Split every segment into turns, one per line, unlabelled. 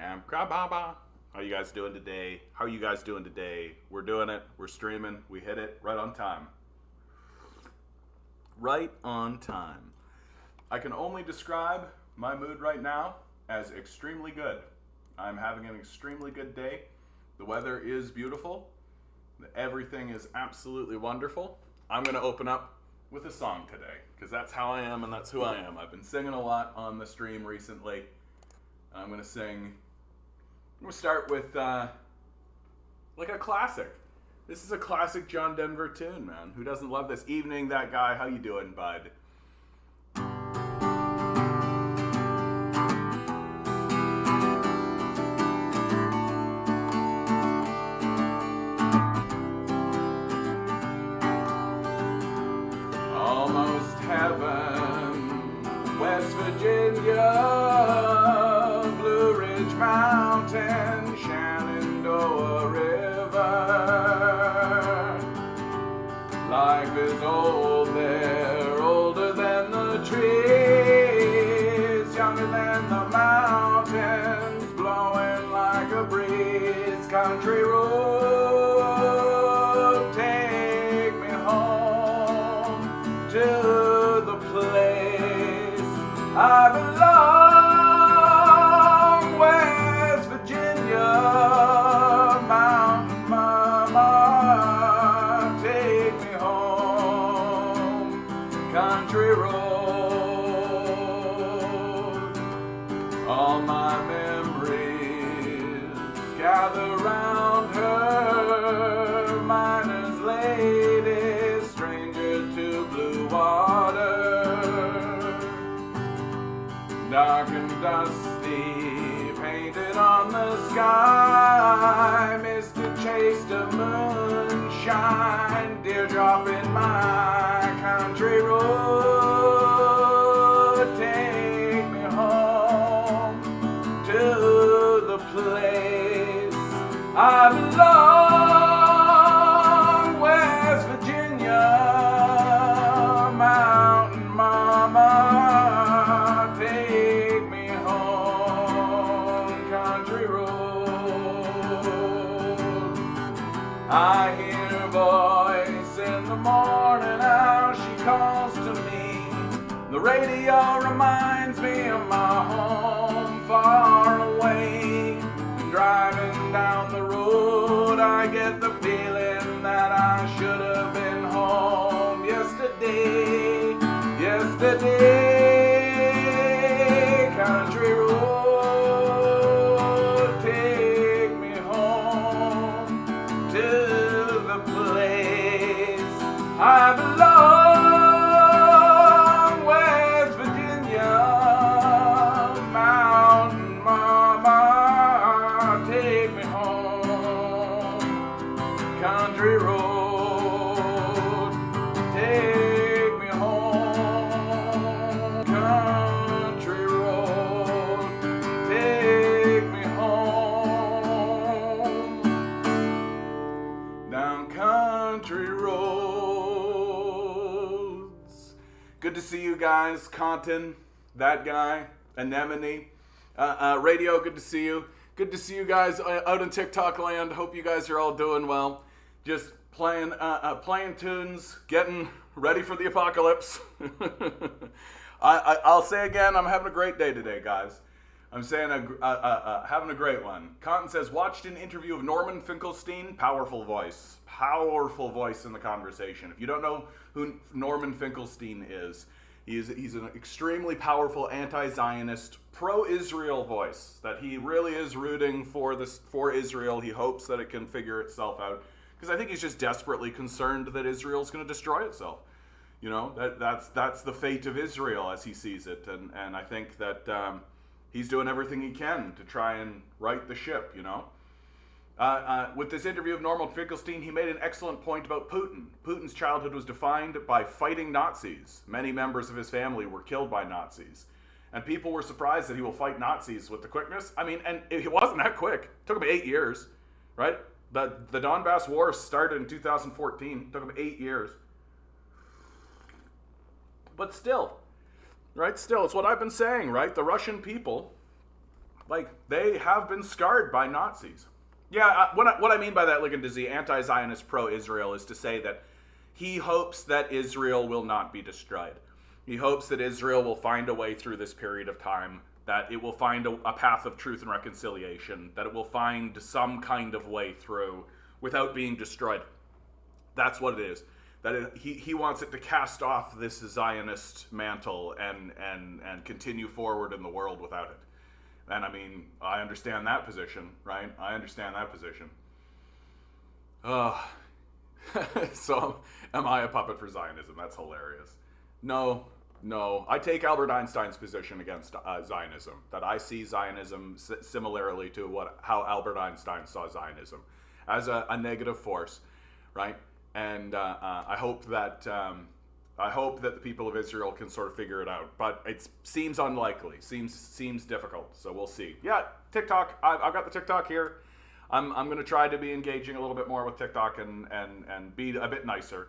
am Krababa. How you guys doing today? How are you guys doing today? We're doing it. We're streaming. We hit it right on time. Right on time. I can only describe my mood right now as extremely good. I'm having an extremely good day. The weather is beautiful. Everything is absolutely wonderful. I'm going to open up with a song today because that's how I am and that's who I am. I've been singing a lot on the stream recently. I'm going to start with like a classic. This is a classic John Denver tune, man. Who doesn't love this? Evening, that guy. How you doing, bud? Almost heaven, West Virginia, Blue Ridge Mountain, Shenandoah River. Life is old there, older than the trees, younger than the mountains, blowing like a breeze. Country road, take me home to the place I belong, West Virginia, mountain mama, take me home, country road. All my memories gather round her, miner's lady, stranger to blue water. Dark and dusty, painted on the sky, misty chased a moonshine, teardrop in my country road. Take me home to the place I belong, West Virginia, mountain mama, take me home, country road. I hear a voice in the morning, how she calls to me. The radio reminds me of my home far away. Driving down the road, I get the feeling that I should have been home yesterday. Yesterday, country road, take me home to the place I belong, West Virginia, mountain mama, take me home, country road, take me home, country road, take me home, down country roads. Good to see you guys, Compton, that guy, Anemone, Radio, good to see you. Good to see you guys out in TikTok land. Hope you guys are all doing well. Just playing tunes, getting ready for the apocalypse. I'll say again, I'm having a great day today, guys. I'm saying having a great one. Cotton says, watched an interview of Norman Finkelstein. Powerful voice in the conversation. If you don't know who Norman Finkelstein is, he's an extremely powerful anti-Zionist, pro-Israel voice, that he really is rooting for Israel. He hopes that it can figure itself out, because I think he's just desperately concerned that Israel's going to destroy itself. You know, that's the fate of Israel as he sees it, and I think that he's doing everything he can to try and right the ship, you know. With this interview of Norman Finkelstein, he made an excellent point about Putin. Putin's childhood was defined by fighting Nazis. Many members of his family were killed by Nazis. And people were surprised that he will fight Nazis with the quickness. I mean, and it wasn't that quick. It took him 8 years, right? The Donbass War started in 2014. It took him 8 years. But still, right? Still, it's what I've been saying, right? The Russian people Like, they have been scarred by Nazis. Yeah, what I mean by that, Ligon Dizzy, anti-Zionist, pro-Israel, is to say that he hopes that Israel will not be destroyed. He hopes that Israel will find a way through this period of time, that it will find a path of truth and reconciliation, that it will find some kind of way through without being destroyed. That's what it is. That he wants it to cast off this Zionist mantle and continue forward in the world without it. And I mean, I understand that position, right? I understand that position. So, am I a puppet for Zionism? That's hilarious. No. I take Albert Einstein's position against Zionism. That I see Zionism similarly to how Albert Einstein saw Zionism, as a negative force, right? And I hope that the people of Israel can sort of figure it out, but it seems unlikely. Seems difficult. So we'll see. Yeah, TikTok. I've got the TikTok here. I'm going to try to be engaging a little bit more with TikTok and be a bit nicer.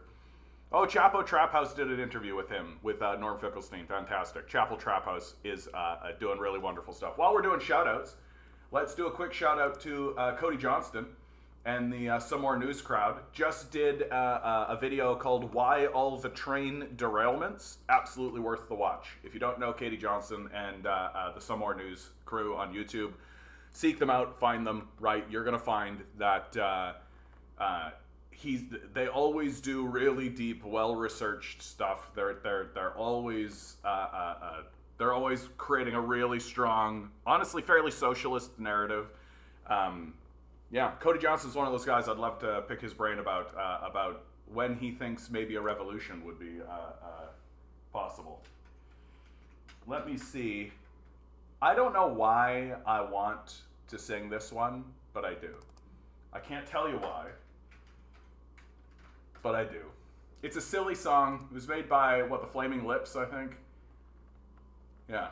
Oh, Chapo Trap House did an interview with him, with Norm Finkelstein. Fantastic. Chapo Trap House is doing really wonderful stuff. While we're doing shout-outs, let's do a quick shout-out to Cody Johnston and the Some More News crowd. Just did a video called Why All the Train Derailments. Absolutely worth the watch. If you don't know Katie Johnston and the Some More News crew on YouTube, seek them out, find them, right? You're going to find that they always do really deep, well-researched stuff. They're always creating a really strong, honestly, fairly socialist narrative. Yeah, Cody Johnston's one of those guys I'd love to pick his brain about when he thinks maybe a revolution would be possible. Let me see. I don't know why I want to sing this one, but I do. I can't tell you why, but I do. It's a silly song. It was made by, the Flaming Lips, I think? Yeah.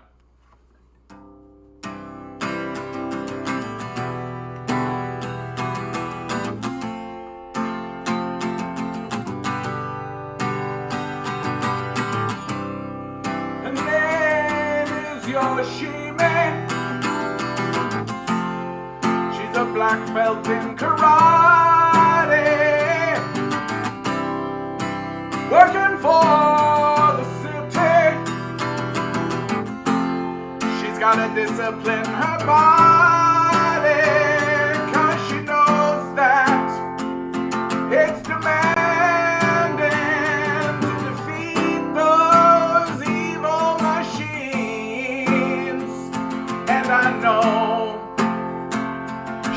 Her name is Yoshime. She's a black belt in karate, working for the city. She's gotta discipline her body, 'cause she knows that it's demanding to defeat those evil machines. And I know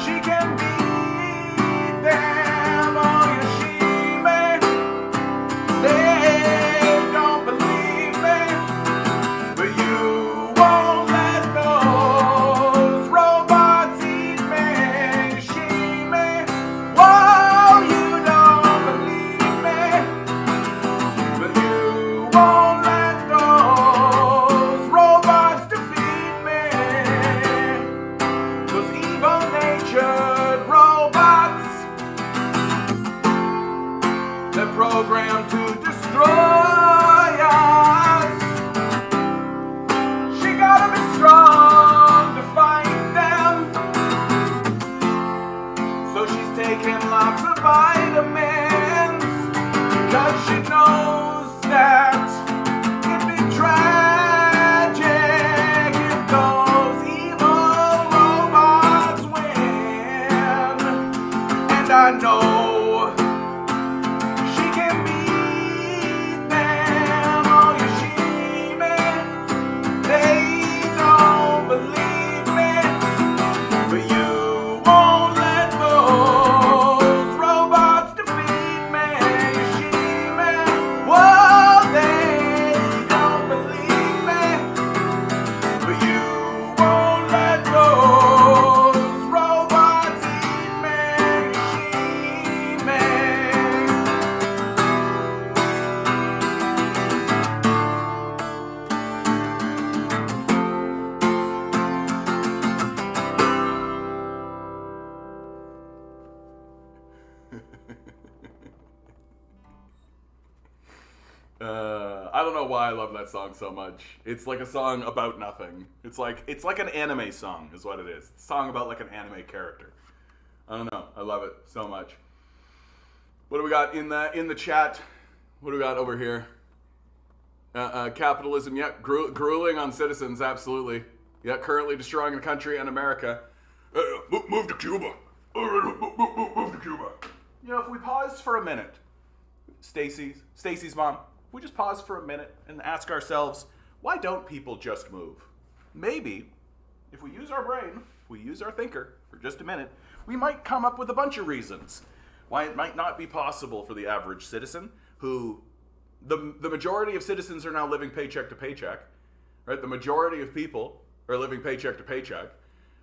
she can beat them. Oh, Yoshime. They don't believe me, but you won't let those robots eat me. Yoshime. Whoa, you don't believe me, but you won't let those robots defeat me. Those evil-natured robots, they're programmed to destroy us. She gotta be strong to fight them, so she's taking lots of vitamins, 'cause she knows that it'd be tragic if those evil robots win. And I know she can beat them. Oh, Yoshime. They don't believe me, but you won't let those robots defeat me. Yoshime. Whoa, they don't believe me, but you won't let those robots eat me. know why I love that song so much. It's like a song about nothing. It's like an anime song is what it is. It's a song about like an anime character. I don't know. I love it so much. What do we got in the chat? What do we got over here? Capitalism, yeah, grueling on citizens, absolutely. Yeah, currently destroying the country and America. Move to Cuba. Move to Cuba. You know, if we pause for a minute, Stacy's mom, we just pause for a minute and ask ourselves, why don't people just move? Maybe, if we use our brain, if we use our thinker for just a minute, we might come up with a bunch of reasons why it might not be possible for the average citizen who, the majority of citizens are now living paycheck to paycheck, right? The majority of people are living paycheck to paycheck,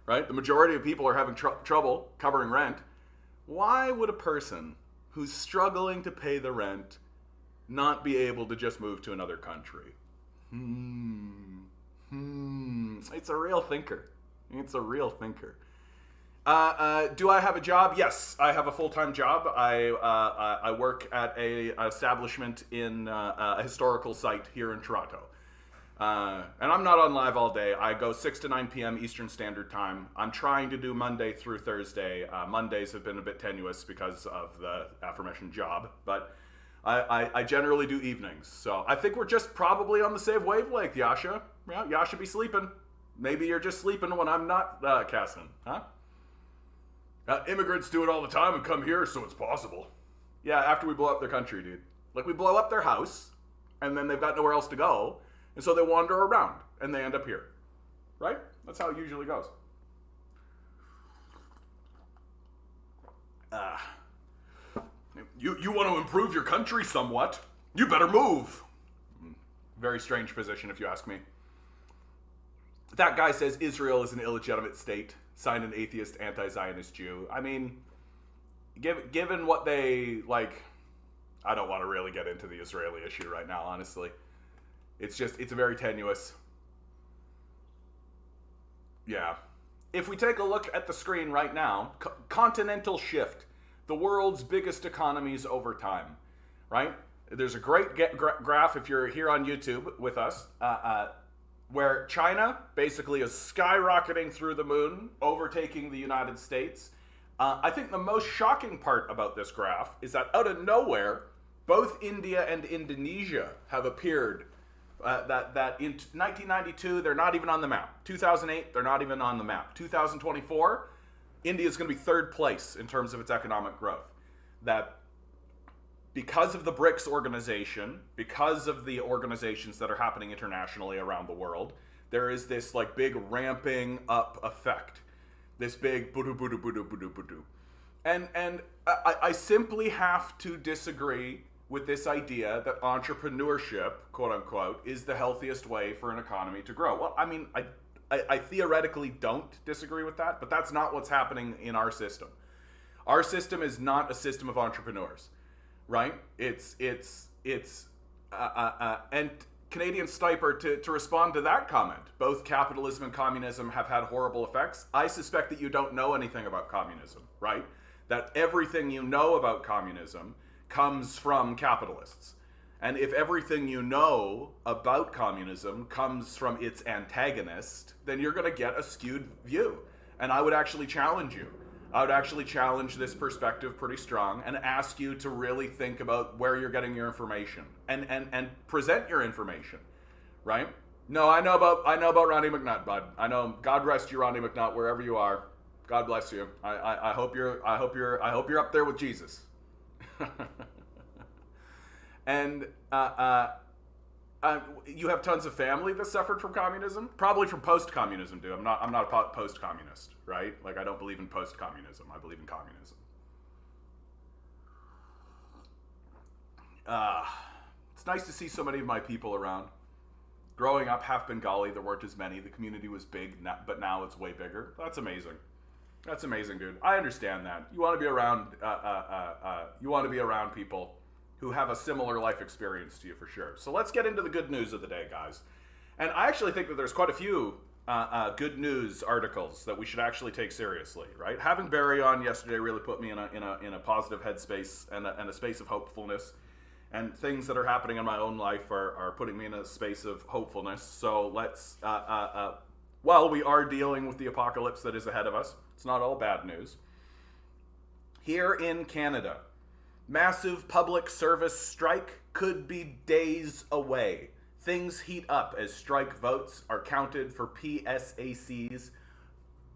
right? The majority of people are having trouble covering rent. Why would a person who's struggling to pay the rent not be able to just move to another country? It's a real thinker. It's a real thinker. Do I have a job? Yes, I have a full-time job. I work at an establishment in a historical site here in Toronto. And I'm not on live all day. I go 6 to 9 p.m. Eastern Standard Time. I'm trying to do Monday through Thursday. Mondays have been a bit tenuous because of the aforementioned job, but I generally do evenings. So I think we're just probably on the same wavelength, Yasha. Yeah, Yasha be sleeping. Maybe you're just sleeping when I'm not casting, huh? Immigrants do it all the time and come here, so it's possible. Yeah, after we blow up their country, dude. Like, we blow up their house, and then they've got nowhere else to go, and so they wander around, and they end up here. Right? That's how it usually goes. You want to improve your country somewhat? You better move. Very strange position, if you ask me. That guy says Israel is an illegitimate state. Signed an atheist, anti-Zionist Jew. I mean, given what they, like, I don't want to really get into the Israeli issue right now, honestly. It's very tenuous. Yeah. If we take a look at the screen right now, continental shift. The world's biggest economies over time, right? There's a great graph, if you're here on YouTube with us, where China basically is skyrocketing through the moon, overtaking the United States. I think the most shocking part about this graph is that out of nowhere, both India and Indonesia have appeared. That in 1992, they're not even on the map. 2008, they're not even on the map. 2024, India is going to be third place in terms of its economic growth. That because of the BRICS organization, because of the organizations that are happening internationally around the world, there is this like big ramping up effect. This big budu budu budu budu budu. And I simply have to disagree with this idea that entrepreneurship, quote unquote, is the healthiest way for an economy to grow. Well, I mean, I theoretically don't disagree with that, but that's not what's happening in our system. Our system is not a system of entrepreneurs. Right? And Canadian Stiper, to respond to that comment, both capitalism and communism have had horrible effects. I suspect that you don't know anything about communism, right? That everything you know about communism comes from capitalists. And if everything you know about communism comes from its antagonist, then you're going to get a skewed view. And I would actually challenge you. I would actually challenge this perspective pretty strong and ask you to really think about where you're getting your information and present your information, right? No, I know about Ronnie McNutt, bud. I know. God rest you, Ronnie McNutt, wherever you are. God bless you. I hope you're up there with Jesus. And you have tons of family that suffered from communism, probably from post-communism, dude. I'm not a post-communist, right? Like, I don't believe in post-communism. I believe in communism. It's nice to see so many of my people around. Growing up, half Bengali, there weren't as many. The community was big, but now it's way bigger. That's amazing. That's amazing, dude. I understand that. You want to be around. You want to be around people who have a similar life experience to you, for sure. So let's get into the good news of the day, guys. And I actually think that there's quite a few good news articles that we should actually take seriously, right? Having Barry on yesterday really put me in a positive headspace and a space of hopefulness. And things that are happening in my own life are putting me in a space of hopefulness. So let's, while we are dealing with the apocalypse that is ahead of us, it's not all bad news. Here in Canada, massive public service strike could be days away. Things heat up as strike votes are counted for PSAC's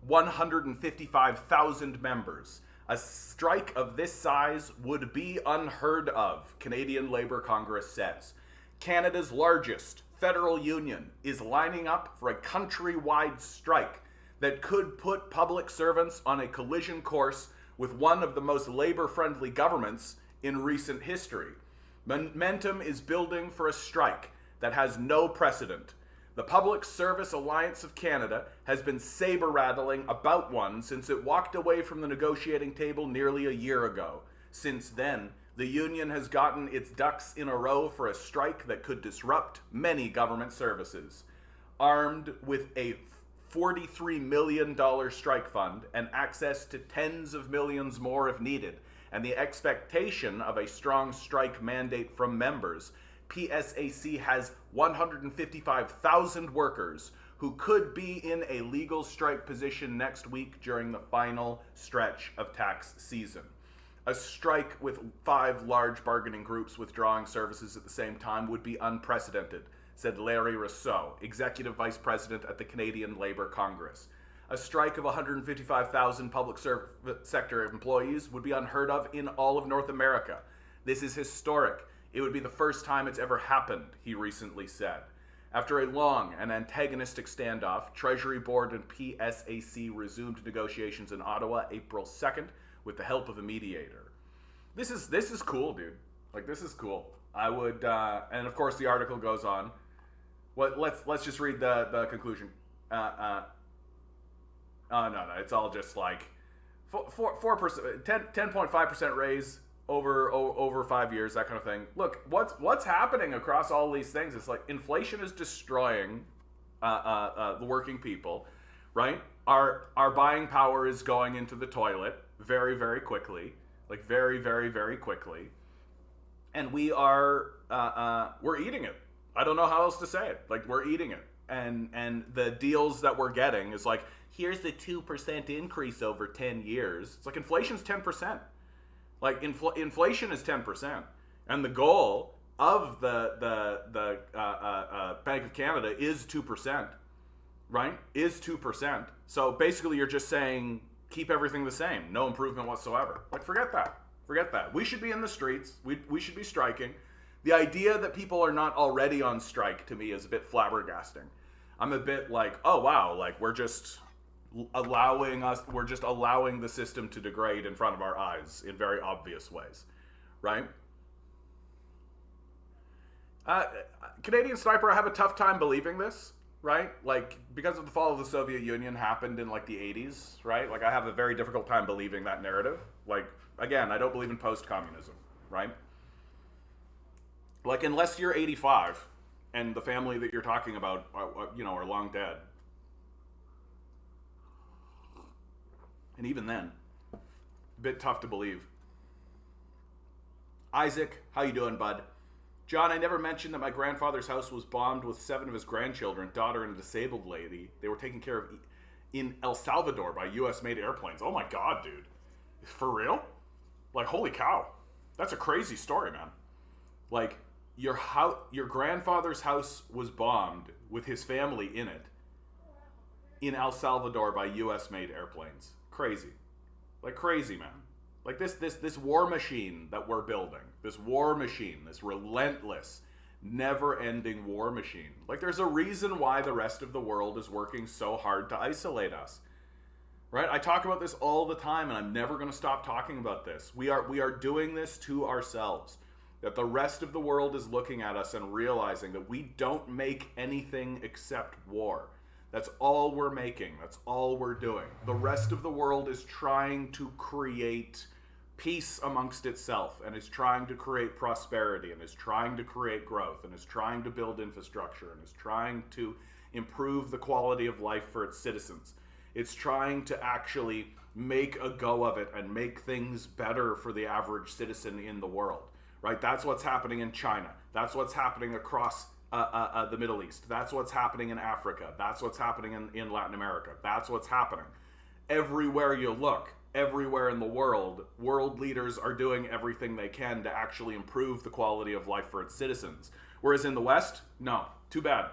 155,000 members. A strike of this size would be unheard of, Canadian Labour Congress says. Canada's largest federal union is lining up for a countrywide strike that could put public servants on a collision course with one of the most labor-friendly governments in recent history. Momentum is building for a strike that has no precedent. The Public Service Alliance of Canada has been saber-rattling about one since it walked away from the negotiating table nearly a year ago. Since then, the union has gotten its ducks in a row for a strike that could disrupt many government services. Armed with a $43 million strike fund and access to tens of millions more if needed, and the expectation of a strong strike mandate from members, PSAC has 155,000 workers who could be in a legal strike position next week during the final stretch of tax season. A strike with 5 large bargaining groups withdrawing services at the same time would be unprecedented, said Larry Rousseau, Executive Vice President at the Canadian Labour Congress. A strike of 155,000 public sector employees would be unheard of in all of North America. This is historic. It would be the first time it's ever happened, he recently said. After a long and antagonistic standoff, Treasury Board and PSAC resumed negotiations in Ottawa April 2nd with the help of a mediator. This is cool, dude. Like, this is cool. I would, and of course the article goes on. Let's just read the conclusion. No, it's all just like 4%, 10.5% raise over 5 years, that kind of thing. Look, what's happening across all these things? It's like inflation is destroying the working people, right? Our buying power is going into the toilet very, very quickly, like very, very, very quickly, and we're eating it. I don't know how else to say it. Like, we're eating it, and the deals that we're getting is like, here's the 2% increase over 10 years. It's like inflation's 10%. Like, inflation is 10%, and the goal of the Bank of Canada is 2%, right? Is 2%. So basically, you're just saying keep everything the same, no improvement whatsoever. Like, forget that. Forget that. We should be in the streets. We should be striking. The idea that people are not already on strike to me is a bit flabbergasting. I'm a bit like, oh wow, like we're just allowing the system to degrade in front of our eyes in very obvious ways, right? Canadian Sniper, I have a tough time believing this, right? Like, because of the fall of the Soviet Union happened in like the 80s, right? Like, I have a very difficult time believing that narrative. Like, again, I don't believe in post-communism, right? Like, unless you're 85 and the family that you're talking about are long dead. And even then, a bit tough to believe. Isaac, how you doing, bud? John, I never mentioned that my grandfather's house was bombed with 7 of his grandchildren, daughter and a disabled lady. They were taken care of in El Salvador by U.S.-made airplanes. Oh my God, dude. For real? Like, holy cow. That's a crazy story, man. Like, your grandfather's house was bombed with his family in it in El Salvador by U.S.-made airplanes. Crazy. Like, crazy, man. Like, this war machine that we're building, this war machine, this relentless, never-ending war machine. Like, there's a reason why the rest of the world is working so hard to isolate us. Right? I talk about this all the time, and I'm never going to stop talking about this. We are doing this to ourselves. That the rest of the world is looking at us and realizing that we don't make anything except war. That's all we're making. That's all we're doing. The rest of the world is trying to create peace amongst itself, and is trying to create prosperity, and is trying to create growth, and is trying to build infrastructure, and is trying to improve the quality of life for its citizens. It's trying to actually make a go of it and make things better for the average citizen in the world. right? That's what's happening in China. That's what's happening across the Middle East. That's what's happening in Africa. That's what's happening in Latin America. That's what's happening. Everywhere you look, everywhere in the world, world leaders are doing everything they can to actually improve the quality of life for its citizens. Whereas in the West, no, too bad.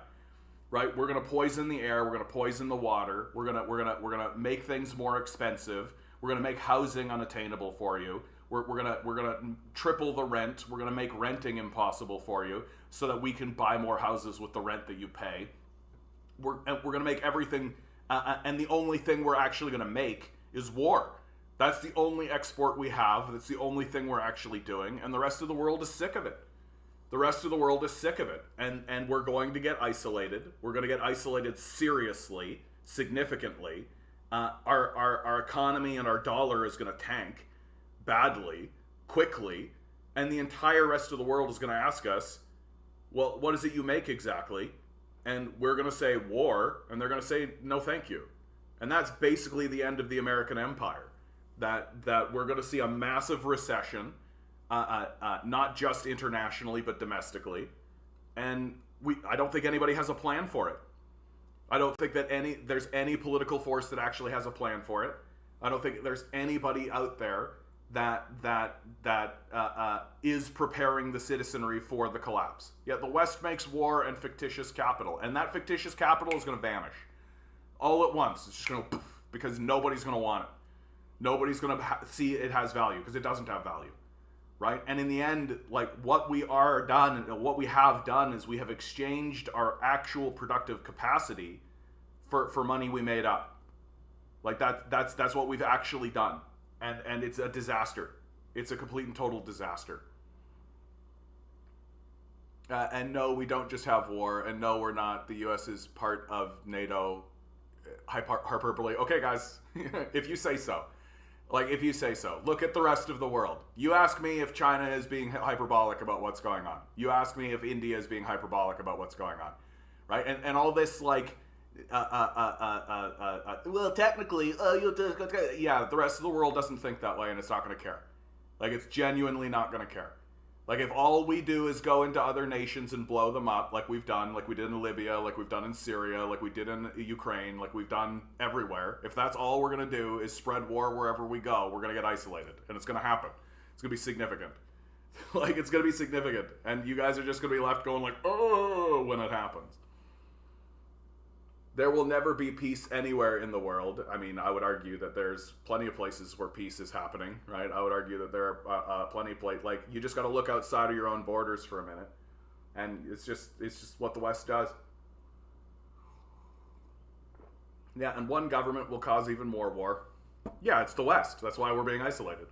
Right? We're going to poison the air. We're going to poison the water. We're going to make things more expensive. We're going to make housing unattainable for you. We're going to triple the rent. We're going to make renting impossible for you so that we can buy more houses with the rent that you pay. We're going to make everything, and the only thing we're actually going to make is war. That's the only export we have. That's the only thing we're actually doing, and the rest of the world is sick of it. The rest of the world is sick of it, and we're going to get isolated. We're going to get isolated seriously, significantly. Our economy and our dollar is going to tank badly, quickly, and the entire rest of the world is going to ask us, well, what is it you make exactly? And we're going to say war, and they're going to say no thank you. And that's basically the end of the American empire. That we're going to see a massive recession, not just internationally, but domestically. And I don't think anybody has a plan for it. I don't think that there's any political force that actually has a plan for it. I don't think there's anybody out there that is preparing the citizenry for the collapse. Yet the West makes war and fictitious capital, and that fictitious capital is going to vanish all at once. It's just going to poof, because nobody's going to want it. Nobody's going to see it has value, because it doesn't have value. Right? And in the end, like what we have done is we have exchanged our actual productive capacity for money we made up. Like that's what we've actually done. And it's a disaster. It's a complete and total disaster. And no, we don't just have war. And no, we're not. The U.S. is part of NATO. Hyperbole. Okay, guys, if you say so. Like, if you say so. Look at the rest of the world. You ask me if China is being hyperbolic about what's going on. You ask me if India is being hyperbolic about what's going on. Right? And all this, like, well, technically, yeah, the rest of the world doesn't think that way, and it's not going to care. Like, it's genuinely not going to care. Like, if all we do is go into other nations and blow them up, like we've done, like we did in Libya, like we've done in Syria, like we did in Ukraine, like we've done everywhere, if that's all we're going to do is spread war wherever we go, we're going to get isolated. And it's going to happen. It's going to be significant. Like, it's going to be significant. And you guys are just going to be left going like, oh, when it happens. There will never be peace anywhere in the world. I mean, I would argue that there's plenty of places where peace is happening, right? I would argue that there are plenty of places. Like, you just got to look outside of your own borders for a minute, and it's just what the West does. Yeah, and one government will cause even more war. Yeah, it's the West. That's why we're being isolated,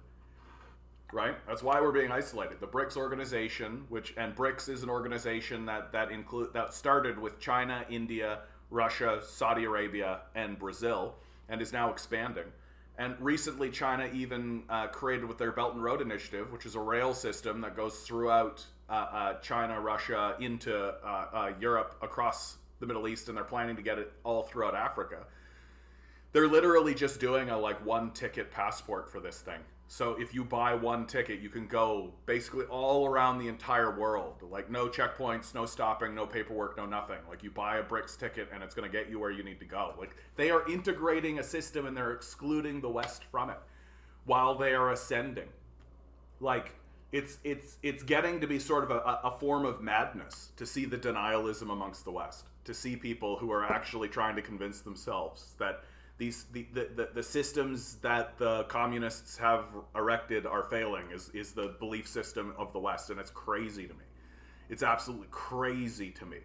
right? That's why we're being isolated. The BRICS organization, and BRICS is an organization that started with China, India, Russia, Saudi Arabia, and Brazil, and is now expanding. And recently, China even created with their Belt and Road Initiative, which is a rail system that goes throughout China, Russia, into Europe, across the Middle East, and they're planning to get it all throughout Africa. They're literally just doing a one-ticket passport for this thing. So if you buy one ticket, you can go basically all around the entire world. Like, no checkpoints, no stopping, no paperwork, no nothing. Like, you buy a BRICS ticket and it's going to get you where you need to go. Like, they are integrating a system and they're excluding the West from it while they are ascending. Like, it's getting to be sort of a form of madness to see the denialism amongst the West, to see people who are actually trying to convince themselves that the systems that the communists have erected are failing is the belief system of the West, and it's crazy to me. It's absolutely crazy to me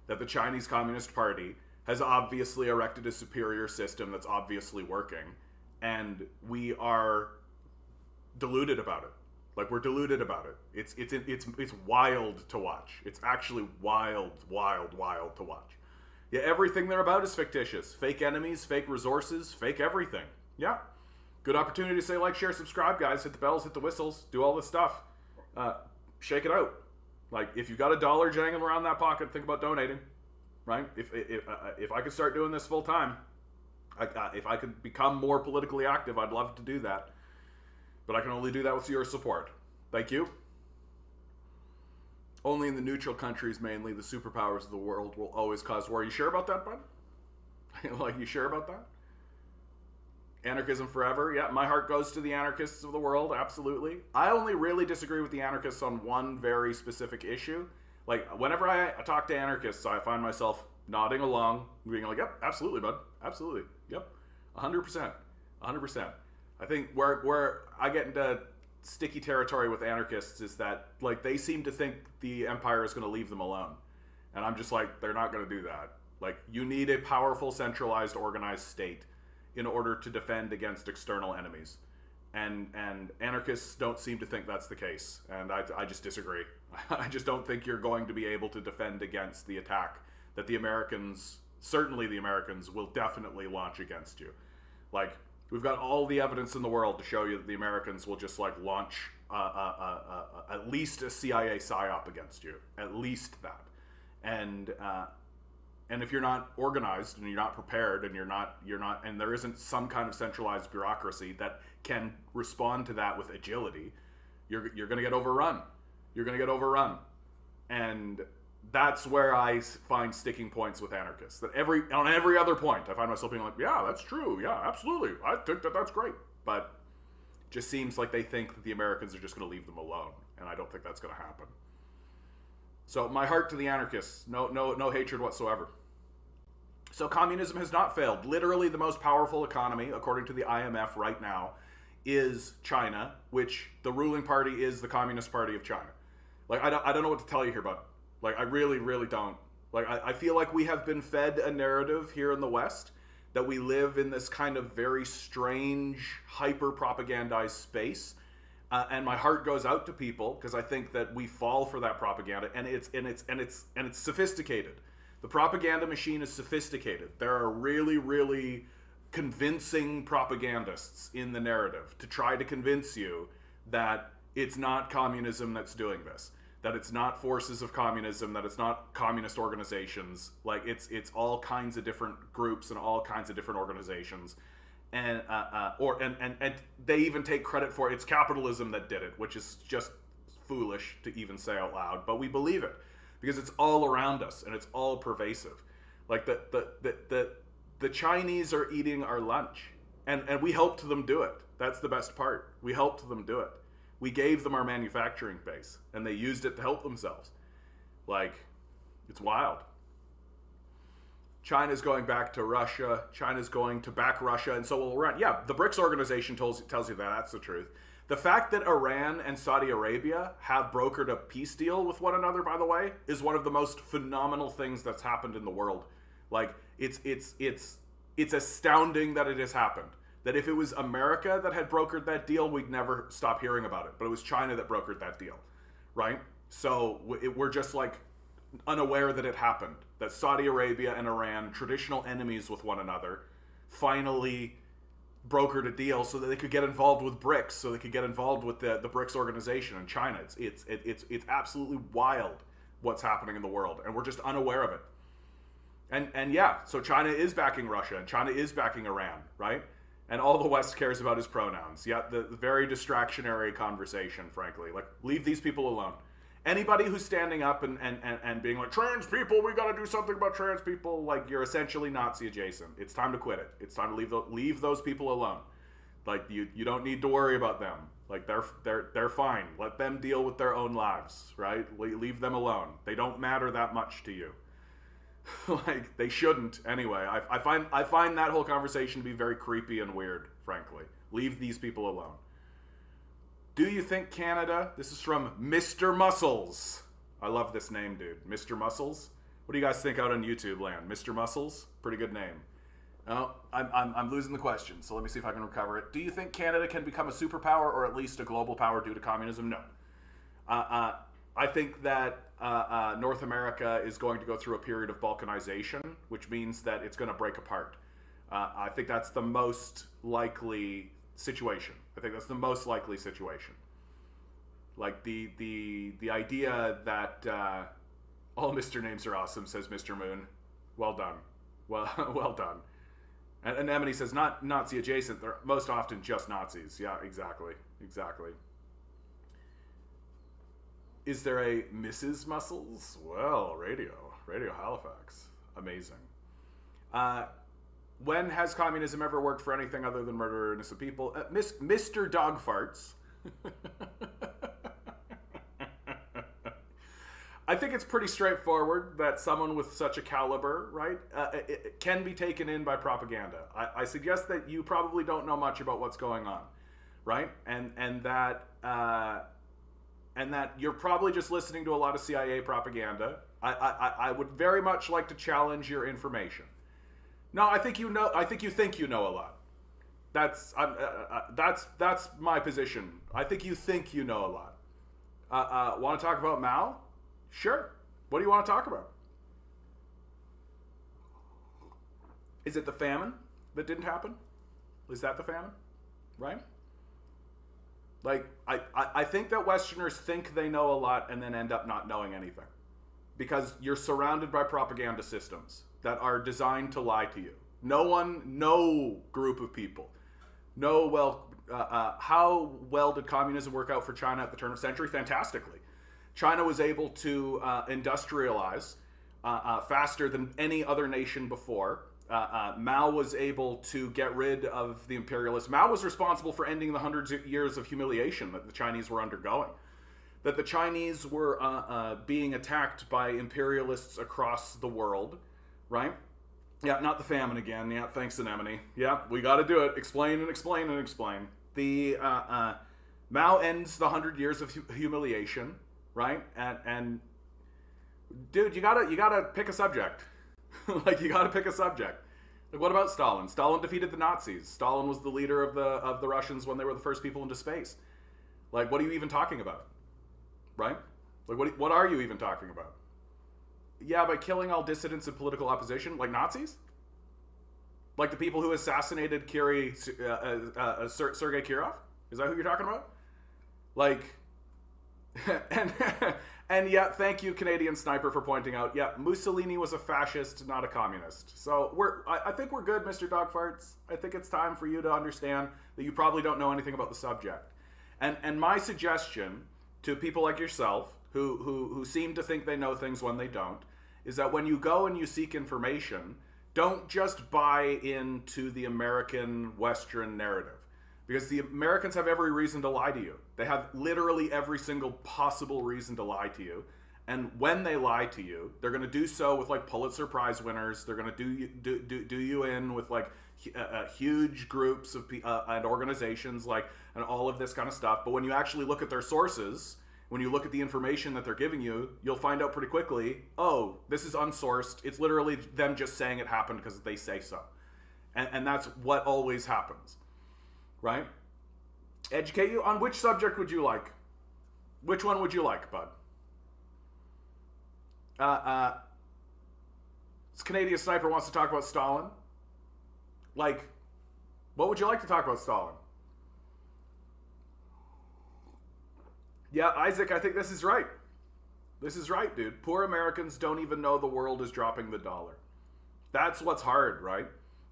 that the Chinese Communist Party has obviously erected a superior system that's obviously working, and we are deluded about it. Like, we're deluded about it. It's wild to watch. It's actually wild to watch. Yeah, everything they're about is fictitious. Fake enemies, fake resources, fake everything. Yeah. Good opportunity to say like, share, subscribe, guys. Hit the bells, hit the whistles, do all this stuff. Shake it out. Like, if you got $1 jangling around that pocket, think about donating, right? If I could start doing this full time, if I could become more politically active, I'd love to do that. But I can only do that with your support. Thank you. Only in the neutral countries, mainly the superpowers of the world, will always cause war. You sure about that, bud? Like, you sure about that? Anarchism forever. Yeah, my heart goes to the anarchists of the world, absolutely. I only really disagree with the anarchists on one very specific issue. Like, whenever I talk to anarchists, I find myself nodding along, being like, yep, absolutely, bud. Absolutely. Yep. 100%. 100%. I think where I get into sticky territory with anarchists is that, like, they seem to think the empire is going to leave them alone. And I'm just like, they're not going to do that. Like, you need a powerful, centralized, organized state in order to defend against external enemies. And anarchists don't seem to think that's the case. And I just disagree. I just don't think you're going to be able to defend against the attack that the Americans, certainly the Americans, will definitely launch against you. Like, we've got all the evidence in the world to show you that the Americans will just, like, launch at least a CIA psyop against you. At least that. And if you're not organized and you're not prepared and you're not, and there isn't some kind of centralized bureaucracy that can respond to that with agility, you're going to get overrun. You're going to get overrun. And that's where I find sticking points with anarchists. That on every other point, I find myself being like, yeah, that's true. Yeah, absolutely. I think that's great. But it just seems like they think that the Americans are just going to leave them alone. And I don't think that's going to happen. So my heart to the anarchists, no hatred whatsoever. So communism has not failed. Literally the most powerful economy, according to the IMF right now, is China, which the ruling party is the Communist Party of China. Like, I don't know what to tell you here, but like, I really, really don't. Like, I feel like we have been fed a narrative here in the West that we live in this kind of very strange, hyper-propagandized space. And my heart goes out to people because I think that we fall for that propaganda, and it's sophisticated. The propaganda machine is sophisticated. There are really, really convincing propagandists in the narrative to try to convince you that it's not communism that's doing this, that it's not forces of communism, that it's not communist organizations. Like, it's all kinds of different groups and all kinds of different organizations. And they even take credit for it's capitalism that did it, which is just foolish to even say out loud. But we believe it because it's all around us and it's all pervasive. Like the Chinese are eating our lunch, and we helped them do it. That's the best part. We helped them do it. We gave them our manufacturing base, and they used it to help themselves. Like, it's wild. China's going back to Russia. China's going to back Russia, and so will Iran. Yeah, the BRICS organization tells you that. That's the truth. The fact that Iran and Saudi Arabia have brokered a peace deal with one another, by the way, is one of the most phenomenal things that's happened in the world. Like, it's astounding that it has happened. That if it was America that had brokered that deal, we'd never stop hearing about it. But it was China that brokered that deal, right? So we're just like unaware that it happened. That Saudi Arabia and Iran, traditional enemies with one another, finally brokered a deal so that they could get involved with BRICS, so they could get involved with the BRICS organization in China. It's absolutely wild what's happening in the world, and we're just unaware of it. And yeah, so China is backing Russia, and China is backing Iran, right? And all the West cares about is pronouns. Yeah, the very distractionary conversation, frankly. Like, leave these people alone. Anybody who's standing up and being like, trans people, we gotta do something about trans people, like, you're essentially Nazi adjacent. It's time to quit it. It's time to leave those people alone. Like, you don't need to worry about them. Like, they're fine. Let them deal with their own lives, right? Leave them alone. They don't matter that much to you. Like, they shouldn't anyway. I find that whole conversation to be very creepy and weird, frankly. Leave these people alone. Do you think Canada, this is from Mr. Muscles. I love this name, dude. Mr. Muscles. What do you guys think out on YouTube land? Mr. Muscles? Pretty good name. Oh, I'm losing the question, so let me see if I can recover it. Do you think Canada can become a superpower or at least a global power due to communism? No. I think that North America is going to go through a period of balkanization, which means that it's going to break apart. I think that's the most likely situation. Like the idea that all Mr. Names are awesome, says Mr. Moon. Well done. Well done. And Anemone says, not Nazi adjacent. They're most often just Nazis. Yeah, exactly. Is there a Mrs. Muscles? Well, Radio Halifax. Amazing. When has communism ever worked for anything other than murder of innocent people? Mr. Dog Farts. I think it's pretty straightforward that someone with such a caliber, right, it can be taken in by propaganda. I suggest that you probably don't know much about what's going on, right? And that you're probably just listening to a lot of CIA propaganda. I would very much like to challenge your information. No, I think you know. I think you think you know a lot. That's my position. I think you think you know a lot. Want to talk about Mao? Sure. What do you want to talk about? Is it the famine that didn't happen? Is that the famine? Right? Like, I think that Westerners think they know a lot and then end up not knowing anything. Because you're surrounded by propaganda systems that are designed to lie to you. No group of people. How well did communism work out for China at the turn of the century? Fantastically. China was able to industrialize faster than any other nation before. Mao was able to get rid of the imperialists. Mao was responsible for ending the hundreds of years of humiliation that the Chinese were undergoing. That the Chinese were being attacked by imperialists across the world, right? Yeah, not the famine again. Yeah, thanks, Anemone. Yeah, we got to do it. Explain and explain and explain. The Mao ends the 100 years of humiliation, right? And dude, you gotta pick a subject. Like, you gotta pick a subject. Like, what about Stalin? Stalin defeated the Nazis. Stalin was the leader of the Russians when they were the first people into space. Like, what are you even talking about? Right? Like, what are you even talking about? Yeah, by killing all dissidents and political opposition, like Nazis? Like the people who assassinated Sergei Kirov? Is that who you're talking about? Like, and yeah, thank you, Canadian Sniper, for pointing out, yeah, Mussolini was a fascist, not a communist. So I think we're good, Mr. Dog Farts. I think it's time for you to understand that you probably don't know anything about the subject. And my suggestion to people like yourself, who seem to think they know things when they don't, is that when you go and you seek information, don't just buy into the American Western narrative. Because the Americans have every reason to lie to you. They have literally every single possible reason to lie to you. And when they lie to you, they're going to do so with like Pulitzer Prize winners. They're going to do you in with like huge groups of and organizations, like, and all of this kind of stuff. But when you actually look at their sources, when you look at the information that they're giving you, you'll find out pretty quickly, oh, this is unsourced. It's literally them just saying it happened because they say so. And that's what always happens. Right? Educate you on which subject would you like? Which one would you like, bud? This Canadian Sniper wants to talk about Stalin. Like, what would you like to talk about Stalin? Yeah, Isaac, I think this is right. This is right, dude. Poor Americans don't even know the world is dropping the dollar. That's what's hard, right?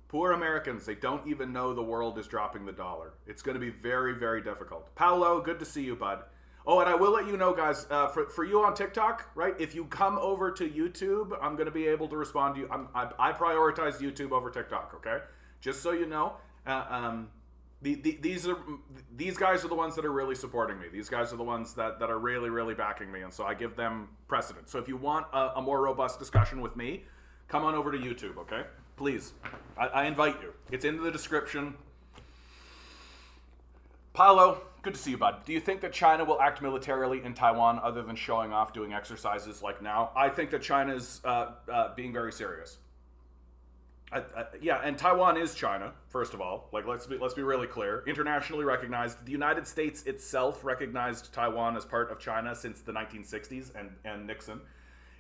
Poor Americans, they don't even know the world is dropping the dollar. It's going to be very, very difficult. Paolo, good to see you, bud. Oh, and I will let you know, guys, for you on TikTok, right, if you come over to YouTube, I'm going to be able to respond to you. I prioritize YouTube over TikTok, okay? Just so you know. These guys are the ones that are really supporting me. These guys are the ones that are really, really backing me, and so I give them precedence. So if you want a more robust discussion with me, come on over to YouTube, okay? Please. I invite you. It's in the description. Paolo, good to see you, bud. Do you think that China will act militarily in Taiwan other than showing off doing exercises like now? I think that China's being very serious. Yeah, and Taiwan is China, first of all. Like, let's be really clear. Internationally recognized. The United States itself recognized Taiwan as part of China since the 1960s and Nixon.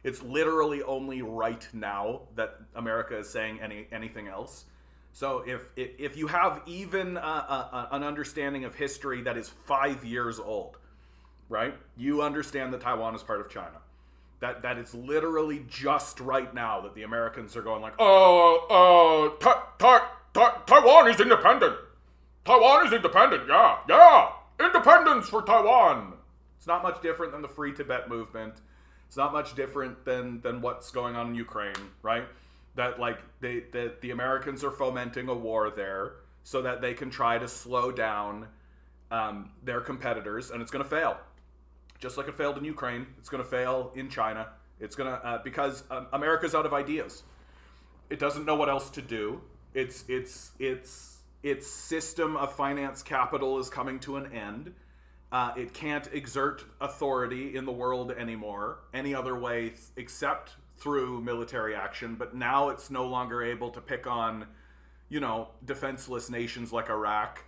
It's literally only right now that America is saying anything else. So if you have even an understanding of history that is 5 years old, right? You understand that Taiwan is part of China. That it's literally just right now that the Americans are going like, Taiwan is independent. Taiwan is independent, yeah. Independence for Taiwan. It's not much different than the Free Tibet movement. It's not much different than what's going on in Ukraine, right? That like the Americans are fomenting a war there so that they can try to slow down their competitors, and it's going to fail. Just like it failed in Ukraine, it's going to fail in China. It's going to because America's out of ideas. It doesn't know what else to do. Its system of finance capital is coming to an end. It can't exert authority in the world anymore any other way except through military action. But now it's no longer able to pick on, defenseless nations like Iraq.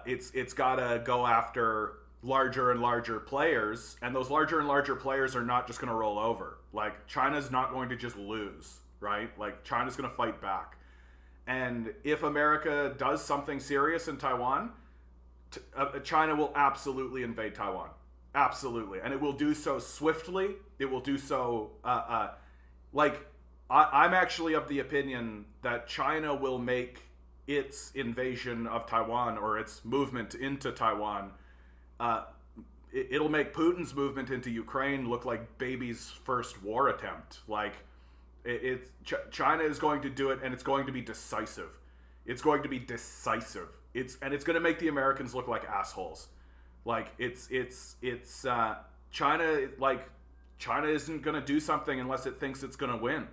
It's got to go after larger and larger players, and those larger and larger players are not just going to roll over. Like, China's not going to just lose, right? Like, China's going to fight back. And if America does something serious in Taiwan, China will absolutely invade Taiwan. Absolutely. And it will do so swiftly. It will do so, I'm actually of the opinion that China will make its invasion of Taiwan, or its movement into Taiwan, it'll make Putin's movement into Ukraine look like baby's first war attempt. Like, China is going to do it, and it's going to be decisive. It's going to be decisive. It's going to make the Americans look like assholes. Like, China. Like, China isn't going to do something unless it thinks it's going to win,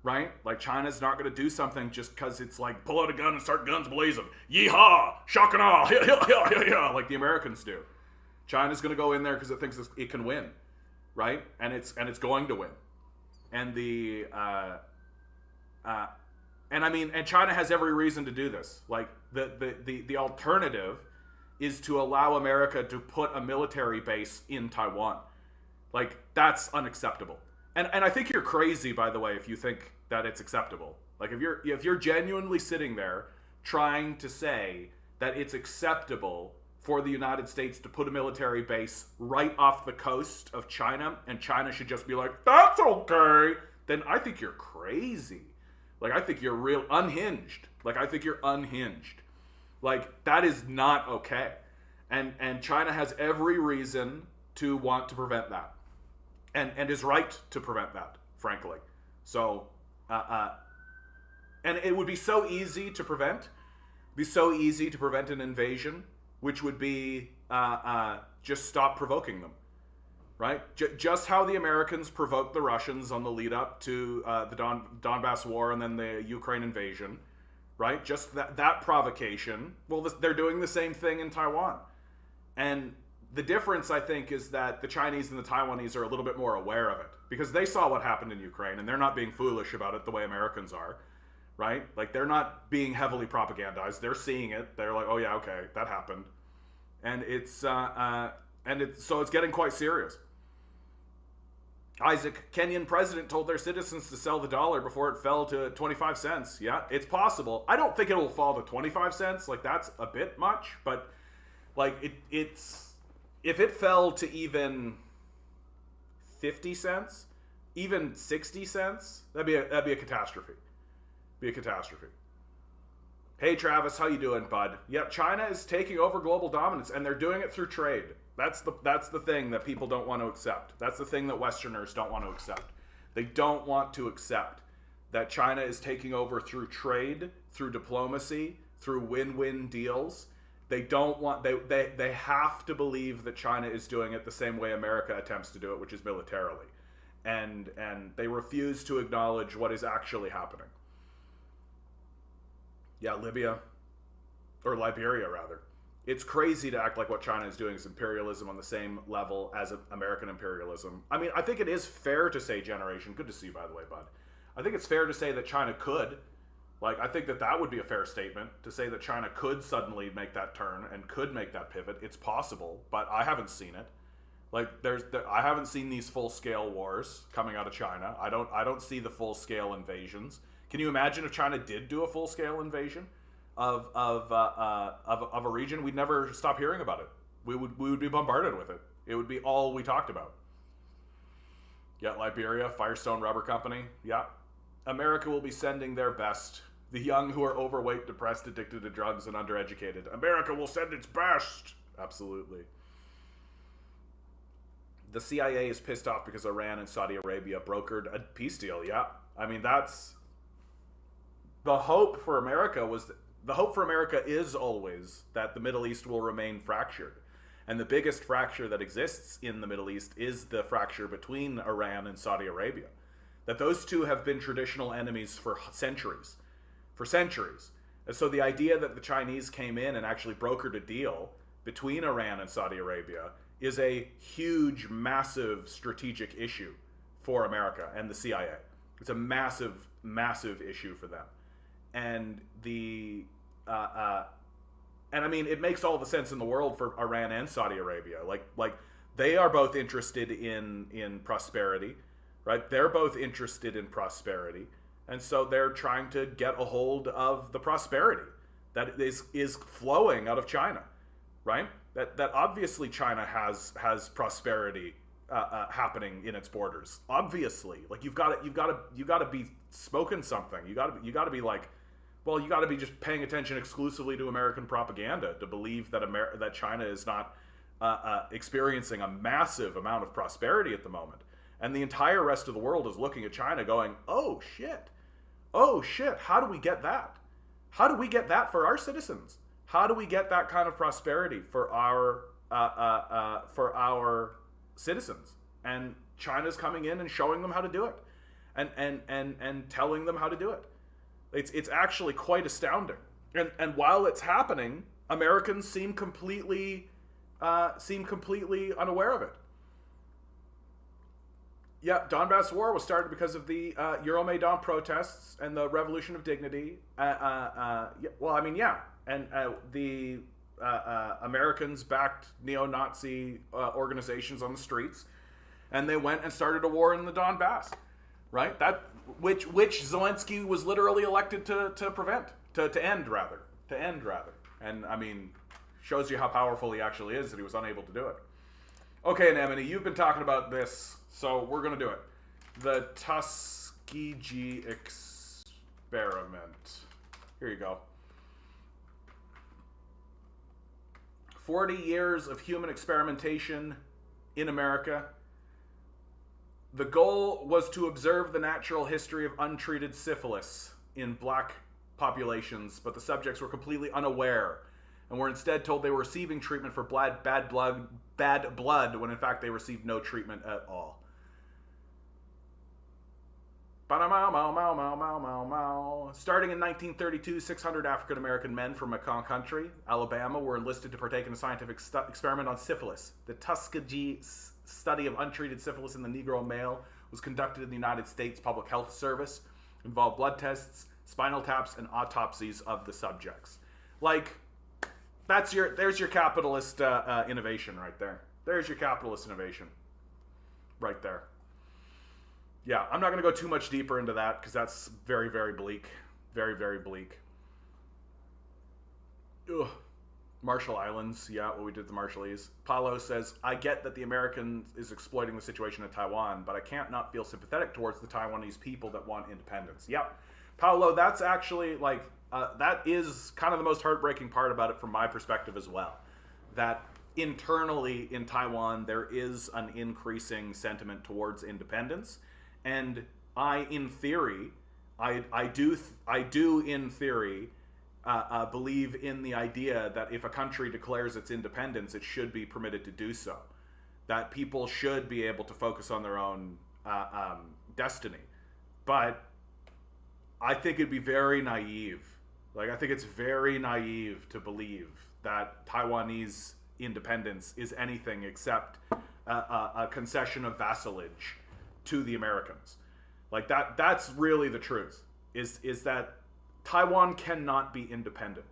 right? Like, China's not going to do something just because it's like, pull out a gun and start guns blazing, yeehaw, shock and awe, yeah, like the Americans do. China's going to go in there because it thinks it can win, right? And it's going to win. And and China has every reason to do this. Like, the alternative is to allow America to put a military base in Taiwan. Like, that's unacceptable. And I think you're crazy, by the way, if you think that it's acceptable. Like, if you're genuinely sitting there trying to say that it's acceptable for the United States to put a military base right off the coast of China, and China should just be like, that's okay, then I think you're crazy. Like, I think you're real unhinged. Like, I think you're unhinged. Like, that is not okay. And China has every reason to want to prevent that. And is right to prevent that, frankly. So, and it would be so easy to prevent. It'd be so easy to prevent an invasion, which would be just stop provoking them, right? Just how the Americans provoked the Russians on the lead up to the Donbass war and then the Ukraine invasion, right? Just that provocation. Well, they're doing the same thing in Taiwan. And the difference, I think, is that the Chinese and the Taiwanese are a little bit more aware of it because they saw what happened in Ukraine, and they're not being foolish about it the way Americans are, right? Like, they're not being heavily propagandized. They're seeing it. They're like, oh yeah, okay, that happened. And so it's getting quite serious. Isaac, Kenyan president told their citizens to sell the dollar before it fell to 25 cents. Yeah, it's possible. I don't think it'll fall to 25 cents. Like, that's a bit much, but like it's if it fell to even 50 cents, even 60 cents, that'd be a catastrophe. Be a catastrophe. Hey Travis, how you doing, bud? Yep, China is taking over global dominance, and they're doing it through trade. That's the thing that people don't want to accept. That's the thing that Westerners don't want to accept. They don't want to accept that China is taking over through trade, through diplomacy, through win-win deals. They don't want they have to believe that China is doing it the same way America attempts to do it, which is militarily. And they refuse to acknowledge what is actually happening. Yeah, Libya, or Liberia rather. It's crazy to act like what China is doing is imperialism on the same level as American imperialism. I mean, I think it is fair to say generation. Good to see you, by the way, bud. I think it's fair to say that China could. Like, I think that would be a fair statement to say that China could suddenly make that turn and could make that pivot. It's possible, but I haven't seen it. Like, I haven't seen these full-scale wars coming out of China. I don't see the full-scale invasions. Can you imagine if China did do a full-scale invasion of a region? We'd never stop hearing about it. We would be bombarded with it. It would be all we talked about. Yeah, Liberia, Firestone Rubber Company. Yeah. America will be sending their best. The young who are overweight, depressed, addicted to drugs, and undereducated. America will send its best. Absolutely. The CIA is pissed off because Iran and Saudi Arabia brokered a peace deal. Yeah, I mean that's the hope for America. The hope for America is always that the Middle East will remain fractured, and the biggest fracture that exists in the Middle East is the fracture between Iran and Saudi Arabia. That those two have been traditional enemies for centuries, And so the idea that the Chinese came in and actually brokered a deal between Iran and Saudi Arabia is a huge, massive strategic issue for America and the CIA. It's a massive, massive issue for them. And and I mean, it makes all the sense in the world for Iran and Saudi Arabia. Like they are both interested in prosperity, right? They're both interested in prosperity. And so they're trying to get a hold of the prosperity that is flowing out of China, right? That obviously China has prosperity happening in its borders. Obviously, like you've got to be smoking something. You got to be like, well, you got to be just paying attention exclusively to American propaganda to believe that that China is not experiencing a massive amount of prosperity at the moment, and the entire rest of the world is looking at China, going, "Oh shit, how do we get that? How do we get that for our citizens? How do we get that kind of prosperity for our citizens?" And China's coming in and showing them how to do it, and telling them how to do it. It's actually quite astounding. And while it's happening, Americans seem completely unaware of it. Yeah, Donbass War was started because of the Euromaidan protests and the Revolution of Dignity. And the Americans backed neo-Nazi organizations on the streets, and they went and started a war in the Donbass, right? Which Zelensky was literally elected to end rather. And I mean, shows you how powerful he actually is that he was unable to do it. Okay, Anemone, you've been talking about this, so we're gonna do it. The Tuskegee experiment. Here you go. 40 years of human experimentation in America. The goal was to observe the natural history of untreated syphilis in black populations, but the subjects were completely unaware and were instead told they were receiving treatment for bad blood, when in fact they received no treatment at all. Starting in 1932, 600 African American men from Macon Country, Alabama, were enlisted to partake in a scientific experiment on syphilis. The Tuskegee study of untreated syphilis in the Negro male was conducted in the United States Public Health Service, involved blood tests, spinal taps, and autopsies of the subjects. Like, there's your capitalist innovation right there. There's your capitalist innovation right there. Yeah, I'm not going to go too much deeper into that because that's very, very bleak. Very, very bleak. Ugh. Marshall Islands, yeah, what we did to the Marshallese. Paulo says, I get that the American is exploiting the situation in Taiwan, but I can't not feel sympathetic towards the Taiwanese people that want independence. Yeah, Paulo, that's actually, like, that is kind of the most heartbreaking part about it from my perspective as well. That internally in Taiwan, there is an increasing sentiment towards independence. And in theory, I do in theory believe in the idea that if a country declares its independence, it should be permitted to do so. That people should be able to focus on their own destiny. But I think it'd be very naive. Like, I think it's very naive to believe that Taiwanese independence is anything except a concession of vassalage to the Americans. Like, that's really the truth, is that Taiwan cannot be independent.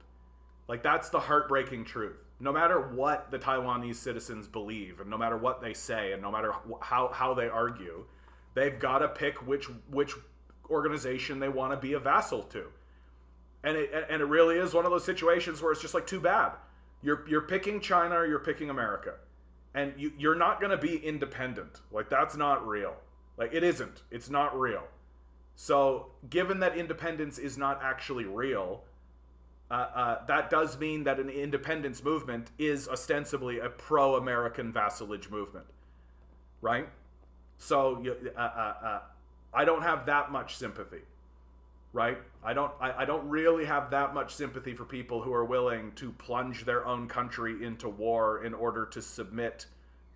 Like, that's the heartbreaking truth. No matter what the Taiwanese citizens believe, and no matter what they say, and no matter how they argue, they've got to pick which organization they want to be a vassal to. And it really is one of those situations where it's just like, too bad. You're picking China or you're picking America. And you're not going to be independent. Like, that's not real. Like, it isn't. It's not real. So, given that independence is not actually real, that does mean that an independence movement is ostensibly a pro-American vassalage movement. right? So I don't have that much sympathy, right? I don't really have that much sympathy for people who are willing to plunge their own country into war in order to submit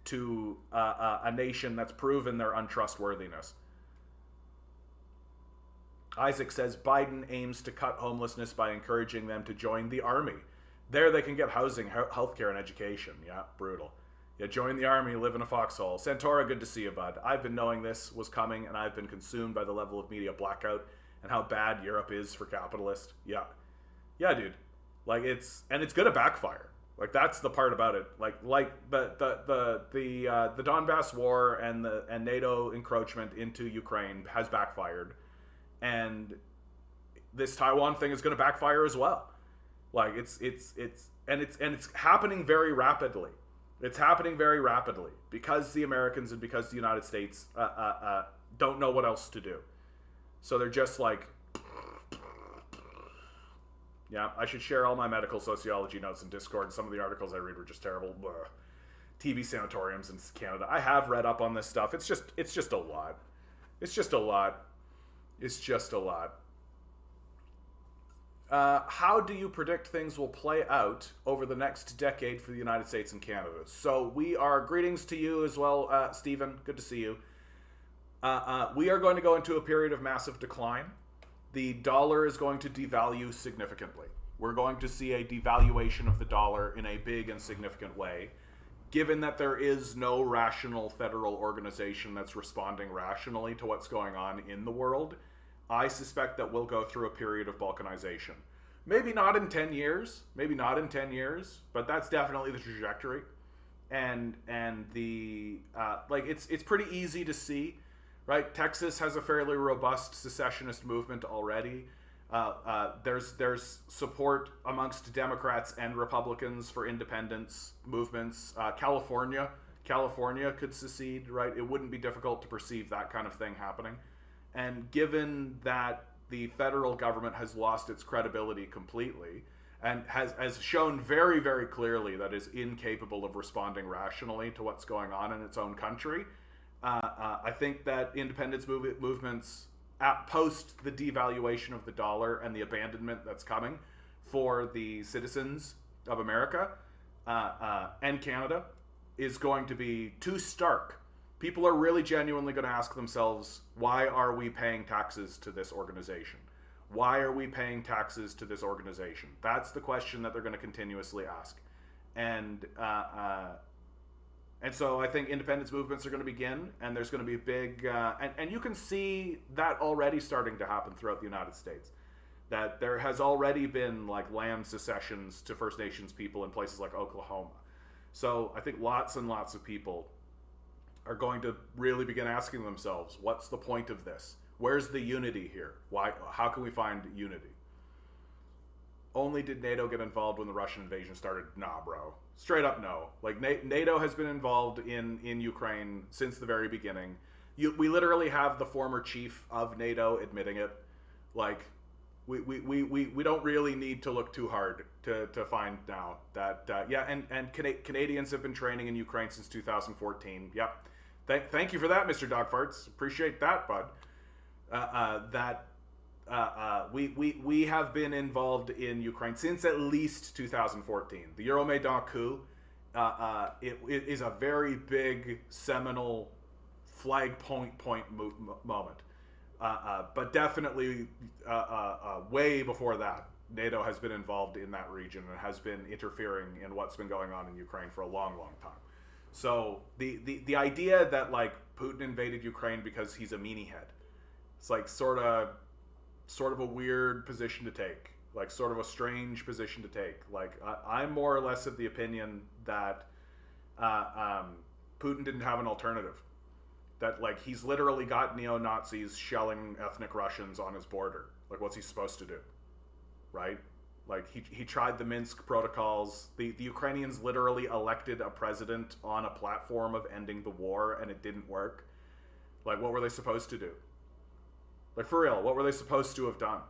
to a nation that's proven their untrustworthiness. Isaac says Biden aims to cut homelessness by encouraging them to join the army. There they can get housing, healthcare, and education. Yeah, brutal. Yeah, join the army, live in a foxhole. Santora, good to see you, bud. I've been knowing this was coming, and I've been consumed by the level of media blackout and how bad Europe is for capitalists. Yeah, dude. Like it's gonna backfire. Like that's the part about it. Like the Donbass war and NATO encroachment into Ukraine has backfired, and this Taiwan thing is gonna backfire as well. Like it's happening very rapidly. It's happening very rapidly because the Americans and because the United States don't know what else to do. So they're just like, yeah, I should share all my medical sociology notes in Discord. Some of the articles I read were just terrible. Blah. TB sanatoriums in Canada. I have read up on this stuff. It's just a lot. It's just a lot. How do you predict things will play out over the next decade for the United States and Canada? So we are, greetings to you as well, Stephen. Good to see you. We are going to go into a period of massive decline. The dollar is going to devalue significantly. We're going to see a devaluation of the dollar in a big and significant way. Given that there is no rational federal organization that's responding rationally to what's going on in the world, I suspect that we'll go through a period of balkanization. Maybe not in 10 years, but that's definitely the trajectory. And the it's pretty easy to see, right? Texas has a fairly robust secessionist movement already. There's support amongst Democrats and Republicans for independence movements. California could secede, right? It wouldn't be difficult to perceive that kind of thing happening. And given that the federal government has lost its credibility completely and has shown very, very clearly that is incapable of responding rationally to what's going on in its own country, I think that independence movements post the devaluation of the dollar and the abandonment that's coming for the citizens of America and Canada is going to be too stark. People are really genuinely going to ask themselves, why are we paying taxes to this organization? Why are we paying taxes to this organization? That's the question that they're going to continuously ask. And so I think independence movements are going to begin, and there's going to be a big, and you can see that already starting to happen throughout the United States. That there has already been like land secessions to First Nations people in places like Oklahoma. So I think lots and lots of people are going to really begin asking themselves, what's the point of this? Where's the unity here? Why? How can we find unity? Only did NATO get involved when the Russian invasion started? Nah, bro. Straight up no. Like NATO has been involved in Ukraine since the very beginning. We literally have the former chief of NATO admitting it. Like we don't really need to look too hard to find now that and Canadians have been training in Ukraine since 2014. Yep. Thank you for that, Mr. Dogfarts. Appreciate that, bud. We have been involved in Ukraine since at least 2014. The Euromaidan coup it is a very big seminal flag point moment. But definitely way before that, NATO has been involved in that region and has been interfering in what's been going on in Ukraine for a long, long time. So the idea that like Putin invaded Ukraine because he's a meanie head, it's like sort of a weird position to take, like sort of a strange position to take. Like I'm more or less of the opinion that Putin didn't have an alternative. That like he's literally got neo-Nazis shelling ethnic Russians on his border. Like what's he supposed to do, right? Like he tried the Minsk protocols. The Ukrainians literally elected a president on a platform of ending the war, and it didn't work. Like what were they supposed to do? Like for real, what were they supposed to have done?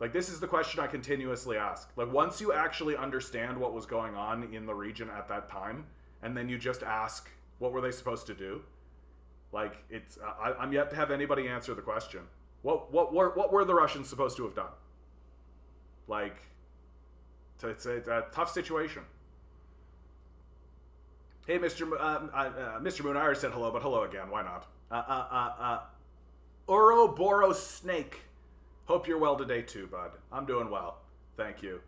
Like this is the question I continuously ask. Like once you actually understand what was going on in the region at that time, and then you just ask
What were they supposed to do? Like, it's I'm yet to have anybody answer the question. What were the Russians supposed to have done? Like, it's a tough situation. Hey, Mr. Moon, I already said hello, but hello again. Why not? Ouroboros Snake. Hope you're well today too, bud. I'm doing well. Thank you.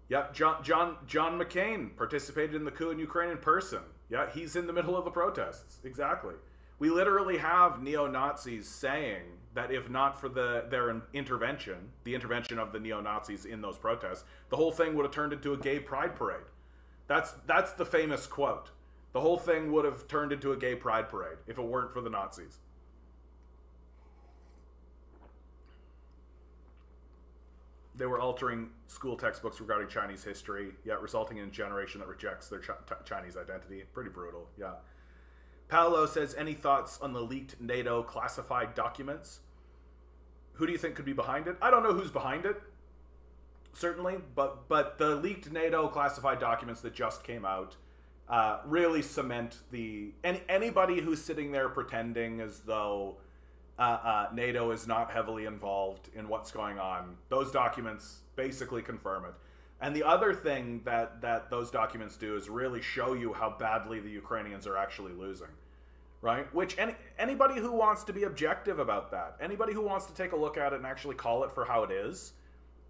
Yep, John McCain participated in the coup in Ukraine in person. Yeah, he's in the middle of the protests. Exactly. We literally have neo-Nazis saying that if not for their intervention, the intervention of the neo-Nazis in those protests, the whole thing would have turned into a gay pride parade. That's the famous quote. The whole thing would have turned into a gay pride parade if it weren't for the Nazis. They were altering school textbooks regarding Chinese history, yet resulting in a generation that rejects their Chinese identity. Pretty brutal, yeah. Paolo says, any thoughts on the leaked NATO classified documents? Who do you think could be behind it? I don't know who's behind it, certainly, but the leaked NATO classified documents that just came out really cement anybody who's sitting there pretending as though NATO is not heavily involved in what's going on. Those documents basically confirm it. And the other thing that those documents do is really show you how badly the Ukrainians are actually losing, right? Which anybody who wants to be objective about that, anybody who wants to take a look at it and actually call it for how it is,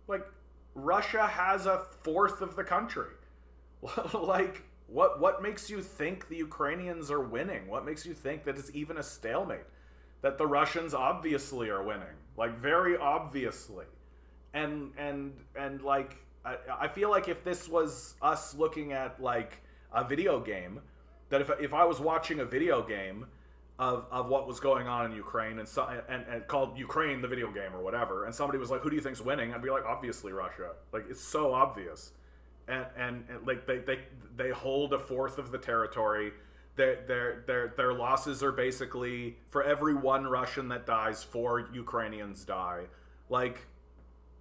like, Russia has a fourth of the country. Like, what makes you think the Ukrainians are winning? What makes you think that it's even a stalemate? That the Russians obviously are winning, like, very obviously. And like, I feel like if this was us looking at, like, a video game, that if I was watching a video game of what was going on in Ukraine and called Ukraine the video game or whatever, and somebody was like, who do you think's winning? I'd be like, obviously Russia. Like, it's so obvious. And like, they hold a fourth of the territory. Their losses are basically, for every one Russian that dies, 4 Ukrainians die. Like,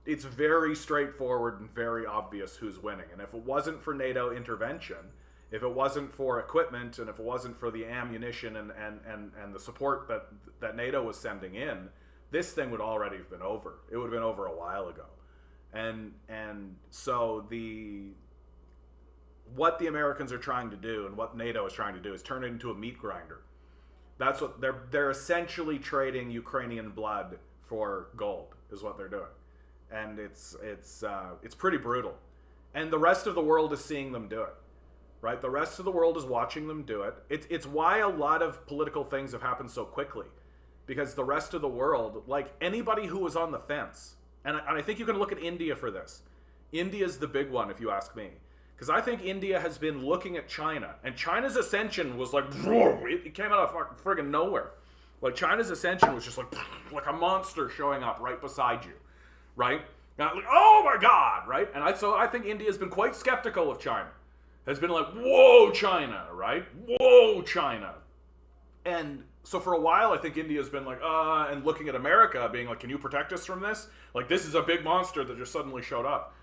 it's very straightforward and very obvious who's winning. And if it wasn't for NATO intervention, if it wasn't for equipment, and if it wasn't for the ammunition and the support that NATO was sending in, this thing would already have been over. It would have been over a while ago. And so what the Americans are trying to do and what NATO is trying to do is turn it into a meat grinder. That's what they're essentially trading Ukrainian blood for gold, is what they're doing. And it's pretty brutal. And the rest of the world is seeing them do it. Right? The rest of the world is watching them do it. It's why a lot of political things have happened so quickly. Because the rest of the world, like, anybody who was on the fence, and I think you can look at India for this. India's the big one, if you ask me. Because I think India has been looking at China, and China's ascension was like, it came out of friggin' nowhere. Like, China's ascension was just like a monster showing up right beside you, right? Now, like, oh my God, right? And so I think India's been quite skeptical of China. Has been like, whoa, China, right? Whoa, China. And so for a while, I think India's been like, and looking at America, being like, can you protect us from this? Like, this is a big monster that just suddenly showed up.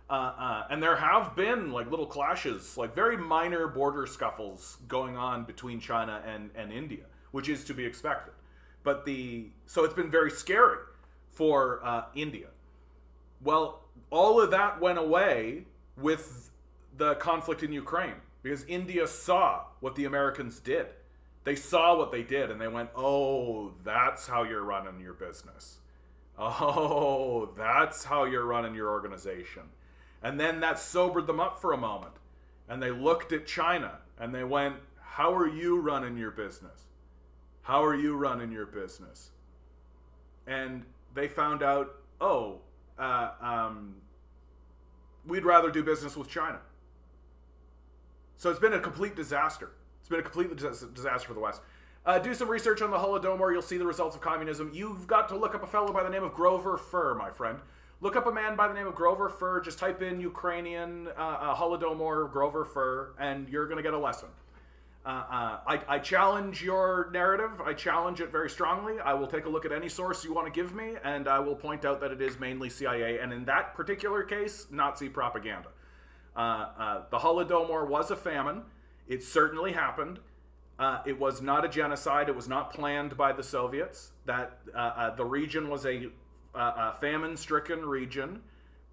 And there have been, like, little clashes, like very minor border scuffles going on between China and India, which is to be expected. But so it's been very scary for India. Well, all of that went away with the conflict in Ukraine, because India saw what the Americans did. They saw what they did, and they went, oh, that's how you're running your business. Oh, that's how you're running your organization. And then that sobered them up for a moment. And they looked at China, and they went, how are you running your business? How are you running your business? And they found out, we'd rather do business with China. So it's been a complete disaster. It's been a complete disaster for the West. Do some research on the Holodomor. You'll see the results of communism. You've got to look up a fellow by the name of Grover Furr, my friend. Look up a man by the name of Grover Furr. Just type in Ukrainian Holodomor Grover Furr, and you're going to get a lesson. I challenge your narrative. I challenge it very strongly. I will take a look at any source you want to give me, and I will point out that it is mainly CIA, and in that particular case, Nazi propaganda. The Holodomor was a famine. It certainly happened. It was not a genocide. It was not planned by the Soviets. That the region was a famine-stricken region.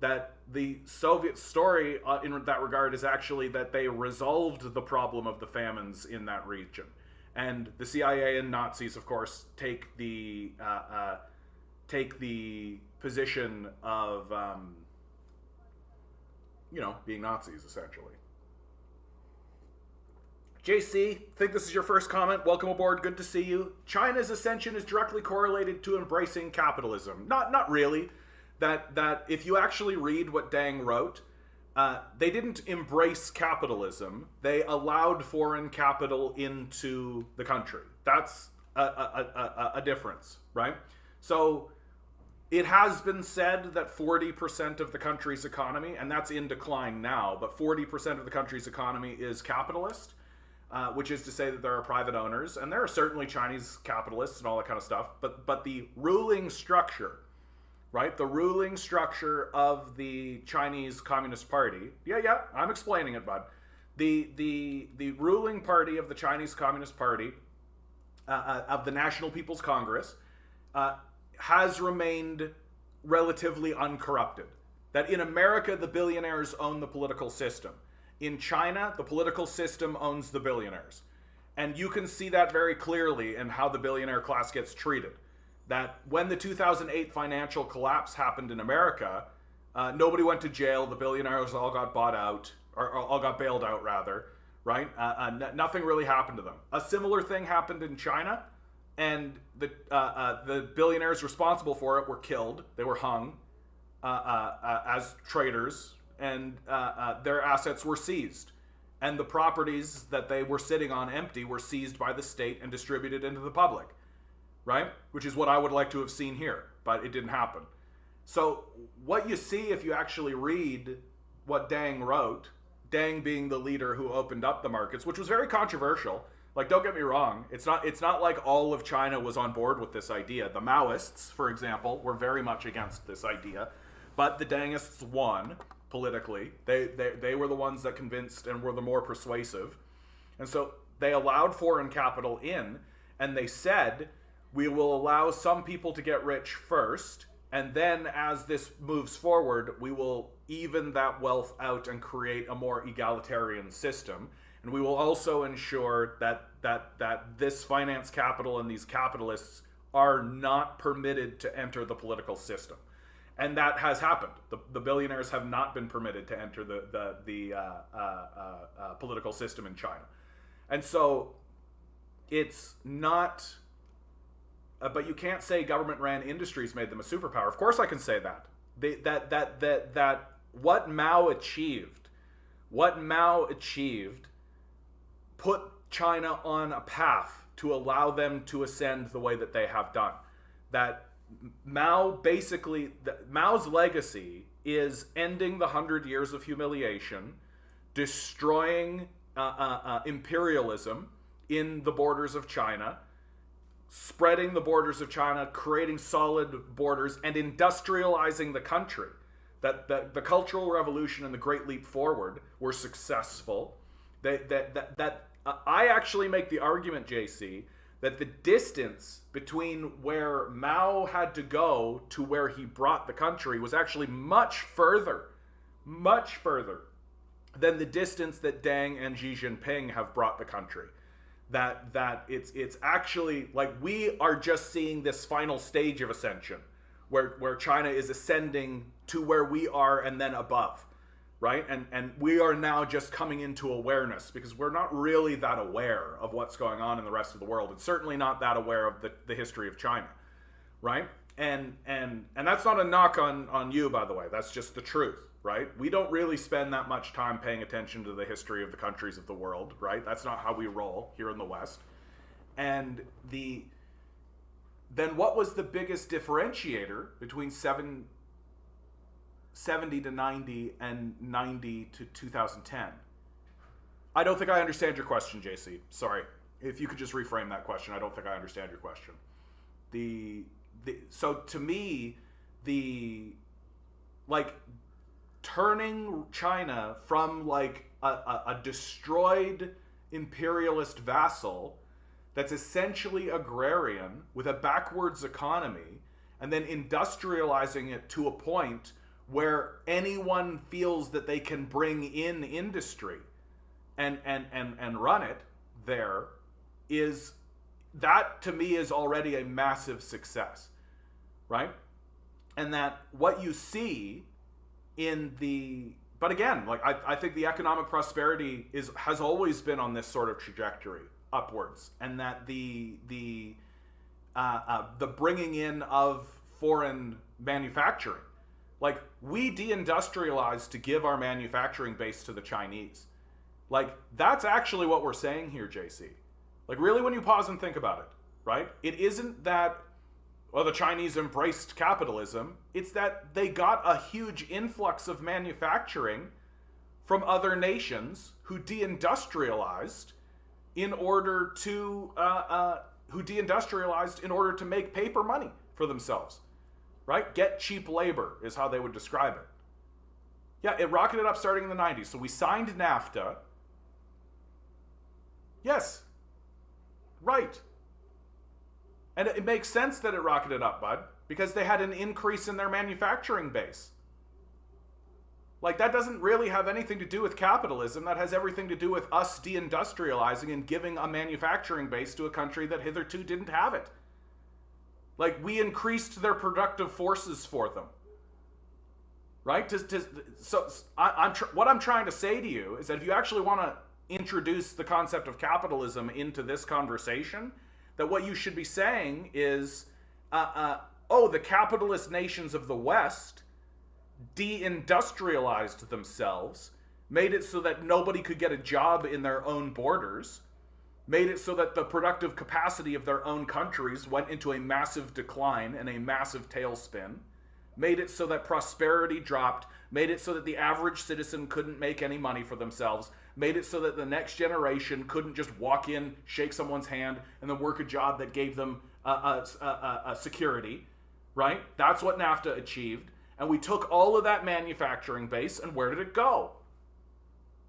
That the Soviet story in that regard is actually that they resolved the problem of the famines in that region. And the CIA and Nazis, of course, take the position of being Nazis, essentially. JC, think this is your first comment. Welcome aboard. Good to see you. China's ascension is directly correlated to embracing capitalism. Not really. That if you actually read what Deng wrote, they didn't embrace capitalism. They allowed foreign capital into the country. That's a difference, right? So it has been said that 40% of the country's economy, and that's in decline now, but 40% of the country's economy is capitalist. Which is to say that there are private owners, and there are certainly Chinese capitalists and all that kind of stuff, but the ruling structure, right? The ruling structure of the Chinese Communist Party, yeah, I'm explaining it, bud. The ruling party of the Chinese Communist Party, of the National People's Congress, has remained relatively uncorrupted. That in America, the billionaires own the political system. In China, the political system owns the billionaires. And you can see that very clearly in how the billionaire class gets treated. That when the 2008 financial collapse happened in America, nobody went to jail. The billionaires all got bought out, or all got bailed out, rather, right? Nothing really happened to them. A similar thing happened in China, and the billionaires responsible for it were killed. They were hung as traitors, and their assets were seized. And the properties that they were sitting on empty were seized by the state and distributed into the public, right? Which is what I would like to have seen here, but it didn't happen. So what you see if you actually read what Deng wrote, Deng being the leader who opened up the markets, which was very controversial. Like, don't get me wrong, it's not like all of China was on board with this idea. The Maoists, for example, were very much against this idea, but the Dengists won politically. They were the ones that convinced and were the more persuasive. And so they allowed foreign capital in, and they said, we will allow some people to get rich first, and then as this moves forward, we will even that wealth out and create a more egalitarian system. And we will also ensure that this finance capital and these capitalists are not permitted to enter the political system. And that has happened. The billionaires have not been permitted to enter the political system in China. And so it's not, but you can't say government-ran industries made them a superpower. Of course I can say that. That what Mao achieved put China on a path to allow them to ascend the way that they have done. That Mao's legacy is ending the 100 years of humiliation, destroying imperialism in the borders of China, spreading the borders of China, creating solid borders, and industrializing the country. That the Cultural Revolution and the Great Leap Forward were successful. I actually make the argument, JC, that the distance between where Mao had to go to where he brought the country was actually much further than the distance that Deng and Xi Jinping have brought the country. That it's actually like we are just seeing this final stage of ascension where China is ascending to where we are and then above, right? And we are now just coming into awareness because we're not really that aware of what's going on in the rest of the world. It's certainly not that aware of the history of China, right? And that's not a knock on you, by the way. That's just the truth, right? We don't really spend that much time paying attention to the history of the countries of the world, right? That's not how we roll here in the West. And then what was the biggest differentiator between 70 to 90 and 90 to 2010? I don't think I understand your question, JC. Sorry. If you could just reframe that question. I don't think I understand your question. So to me, turning China from like a destroyed imperialist vassal that's essentially agrarian with a backwards economy, and then industrializing it to a point where anyone feels that they can bring in industry and run it there, is that, to me, is already a massive success, right? And that what you see in the, but again, like I think the economic prosperity has always been on this sort of trajectory upwards, and that the bringing in of foreign manufacturing, like we deindustrialized to give our manufacturing base to the Chinese. Like that's actually what we're saying here, JC. Like really, when you pause and think about it, right? It isn't that, well, the Chinese embraced capitalism. It's that they got a huge influx of manufacturing from other nations who deindustrialized in order to make paper money for themselves, right? Get cheap labor is how they would describe it. Yeah, it rocketed up starting in the 90s. So we signed NAFTA. Yes. Right. And it makes sense that it rocketed up, bud, because they had an increase in their manufacturing base. Like, that doesn't really have anything to do with capitalism. That has everything to do with us deindustrializing and giving a manufacturing base to a country that hitherto didn't have it. Like, we increased their productive forces for them. Right? What I'm trying to say to you is that if you actually want to introduce the concept of capitalism into this conversation, that what you should be saying is, the capitalist nations of the West deindustrialized themselves, made it so that nobody could get a job in their own borders, made it so that the productive capacity of their own countries went into a massive decline and a massive tailspin, made it so that prosperity dropped, made it so that the average citizen couldn't make any money for themselves, made it so that the next generation couldn't just walk in, shake someone's hand, and then work a job that gave them a security, right? That's what NAFTA achieved. And we took all of that manufacturing base, and where did it go?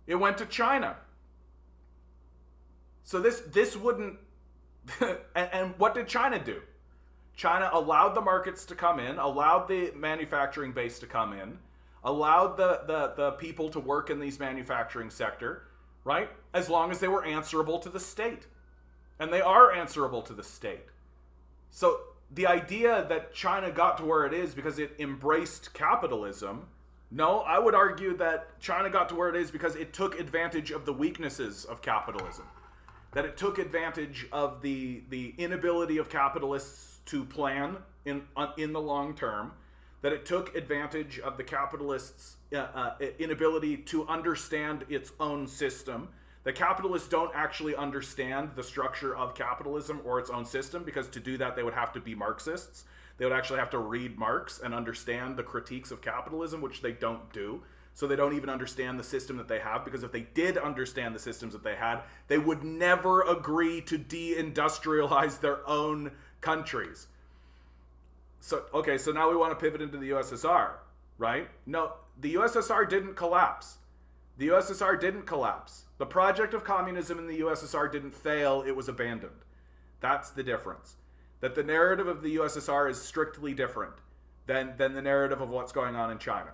It went to China. So this wouldn't... and what did China do? China allowed the markets to come in, allowed the manufacturing base to come in, allowed the people to work in these manufacturing sector, right? As long as they were answerable to the state. And they are answerable to the state. So the idea that China got to where it is because it embraced capitalism, no, I would argue that China got to where it is because it took advantage of the weaknesses of capitalism. That it took advantage of the inability of capitalists to plan in the long term, that it took advantage of the capitalists' inability to understand its own system. The capitalists don't actually understand the structure of capitalism or its own system, because to do that they would have to be Marxists. They would actually have to read Marx and understand the critiques of capitalism, which they don't do. So they don't even understand the system that they have, because if they did understand the systems that they had, they would never agree to deindustrialize their own countries. So now we want to pivot into the USSR, right? No, the USSR didn't collapse. The USSR didn't collapse. The project of communism in the USSR didn't fail, it was abandoned. That's the difference. That the narrative of the USSR is strictly different than the narrative of what's going on in China.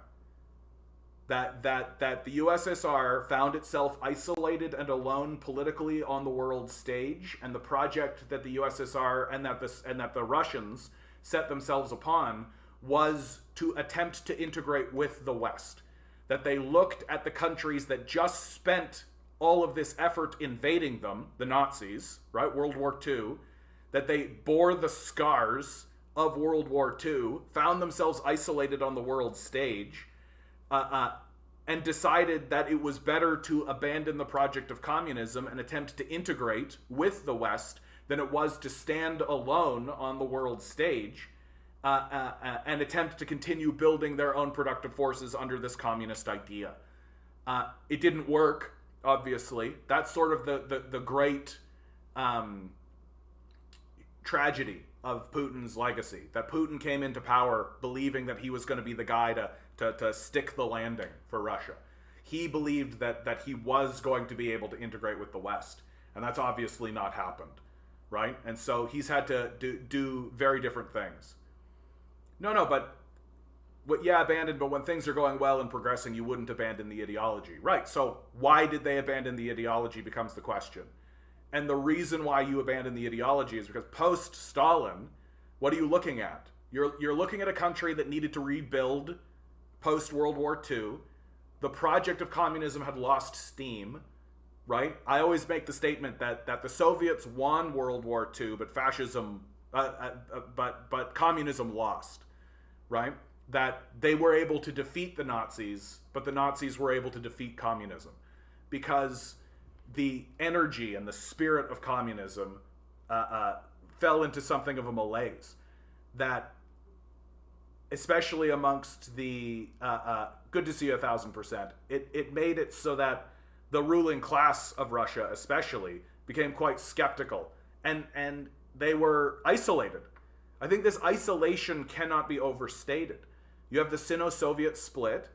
That the USSR found itself isolated and alone politically on the world stage, and the project that the USSR and that the Russians set themselves upon was to attempt to integrate with the West. That they looked at the countries that just spent all of this effort invading them, the Nazis, right, World War II, that they bore the scars of World War II, found themselves isolated on the world stage, and decided that it was better to abandon the project of communism and attempt to integrate with the West than it was to stand alone on the world stage and attempt to continue building their own productive forces under this communist idea. It didn't work, obviously. That's sort of the great tragedy of Putin's legacy. That Putin came into power believing that he was going to be the guy to stick the landing for Russia. he believed that he was going to be able to integrate with the West, and that's obviously not happened, right? And so he's had to do very different things. Abandon, but when things are going well and progressing, you wouldn't abandon the ideology. Right, so why did they abandon the ideology becomes the question. And the reason why you abandon the ideology is because post-Stalin, what are you looking at? You're looking at a country that needed to rebuild post-World War II. The project of communism had lost steam, right? I always make the statement that the Soviets won World War II, but but communism lost, right? That they were able to defeat the Nazis, but the Nazis were able to defeat communism because the energy and the spirit of communism fell into something of a malaise that, especially amongst the good to see you 1,000%, it made it so that the ruling class of Russia especially became quite skeptical, and they were isolated. I think this isolation cannot be overstated. You have the Sino-Soviet split,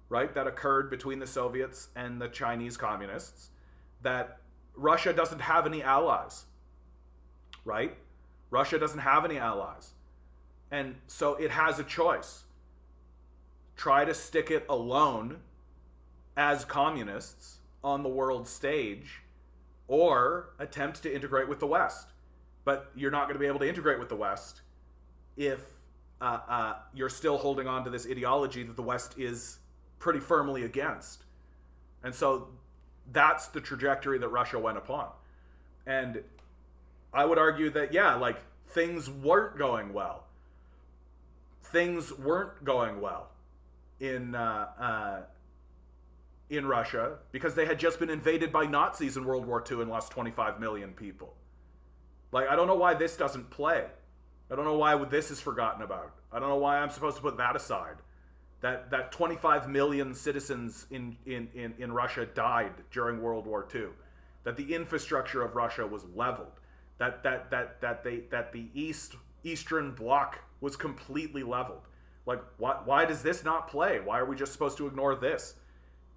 right, that occurred between the Soviets and the Chinese communists, that Russia doesn't have any allies, right? Russia doesn't have any allies. And so it has a choice. Try to stick it alone as communists on the world stage, or attempt to integrate with the West. But you're not going to be able to integrate with the West if you're still holding on to this ideology that the West is pretty firmly against. And so that's the trajectory that Russia went upon. And I would argue that, things weren't going well. Things weren't going well in Russia because they had just been invaded by Nazis in World War II and lost 25 million people. I don't know why this doesn't play. I don't know why this is forgotten about. I don't know why I'm supposed to put that aside. That 25 million citizens in Russia died during World War II. That the infrastructure of Russia was leveled. That the Eastern Bloc was completely leveled. Why does this not play? Why are we just supposed to ignore this?